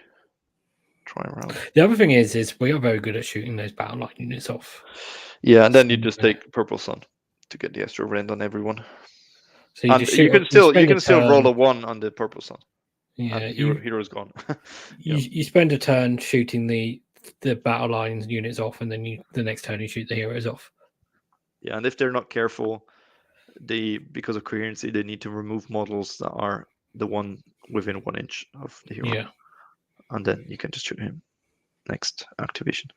try around. The other thing is we are very good at shooting those battle line units off. Yeah, and then you just take Purple Sun to get the extra rend on everyone. So you can still roll a 1 on the Purple Sun. Yeah, hero's gone. You spend a turn shooting the battle lines units off, and then the next turn you shoot the heroes off. Yeah, and if they're not careful, because of coherency, they need to remove models that are the one within 1 inch of the hero. Yeah, and then you can just shoot him next activation.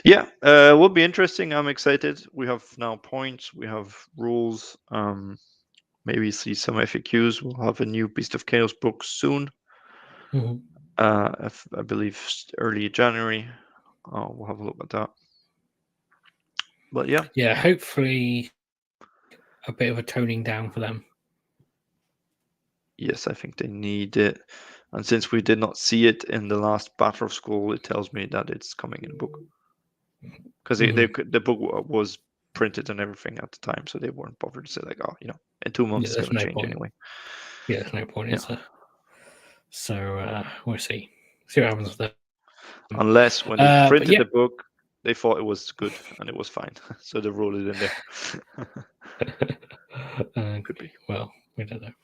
Yeah, will be interesting. I'm excited. We have now points. We have rules. Maybe see some FAQs. We'll have a new Beast of Chaos book soon. I believe early January. We'll have a look at that. But yeah, hopefully a bit of a toning down for them. Yes, I think they need it. And since we did not see it in the last Battlescroll, it tells me that it's coming in a book. Because the book was printed and everything at the time, so they weren't bothered to say like, in 2 months it's going to change anyway. Yeah, there's no point, is there? So we'll see. See what happens with that. Unless when they printed the book, they thought it was good and it was fine, so they rolled it in there. Could be. Well, we don't know.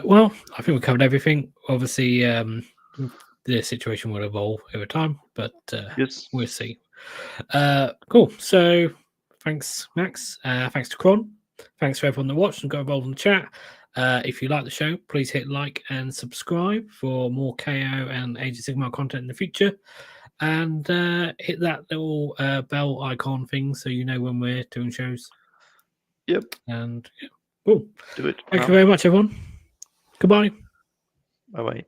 Well, I think we covered everything. Obviously, the situation will evolve over time, but yes, we'll see. Cool. So, thanks, Max. Thanks to Kron. Thanks for everyone that watched and got involved in the chat. If you like the show, please hit like and subscribe for more KO and Age of Sigmar content in the future. And hit that little bell icon thing so you know when we're doing shows. Yep. And yeah, cool. Do it. Thank you very much, everyone. Goodbye. Bye-bye.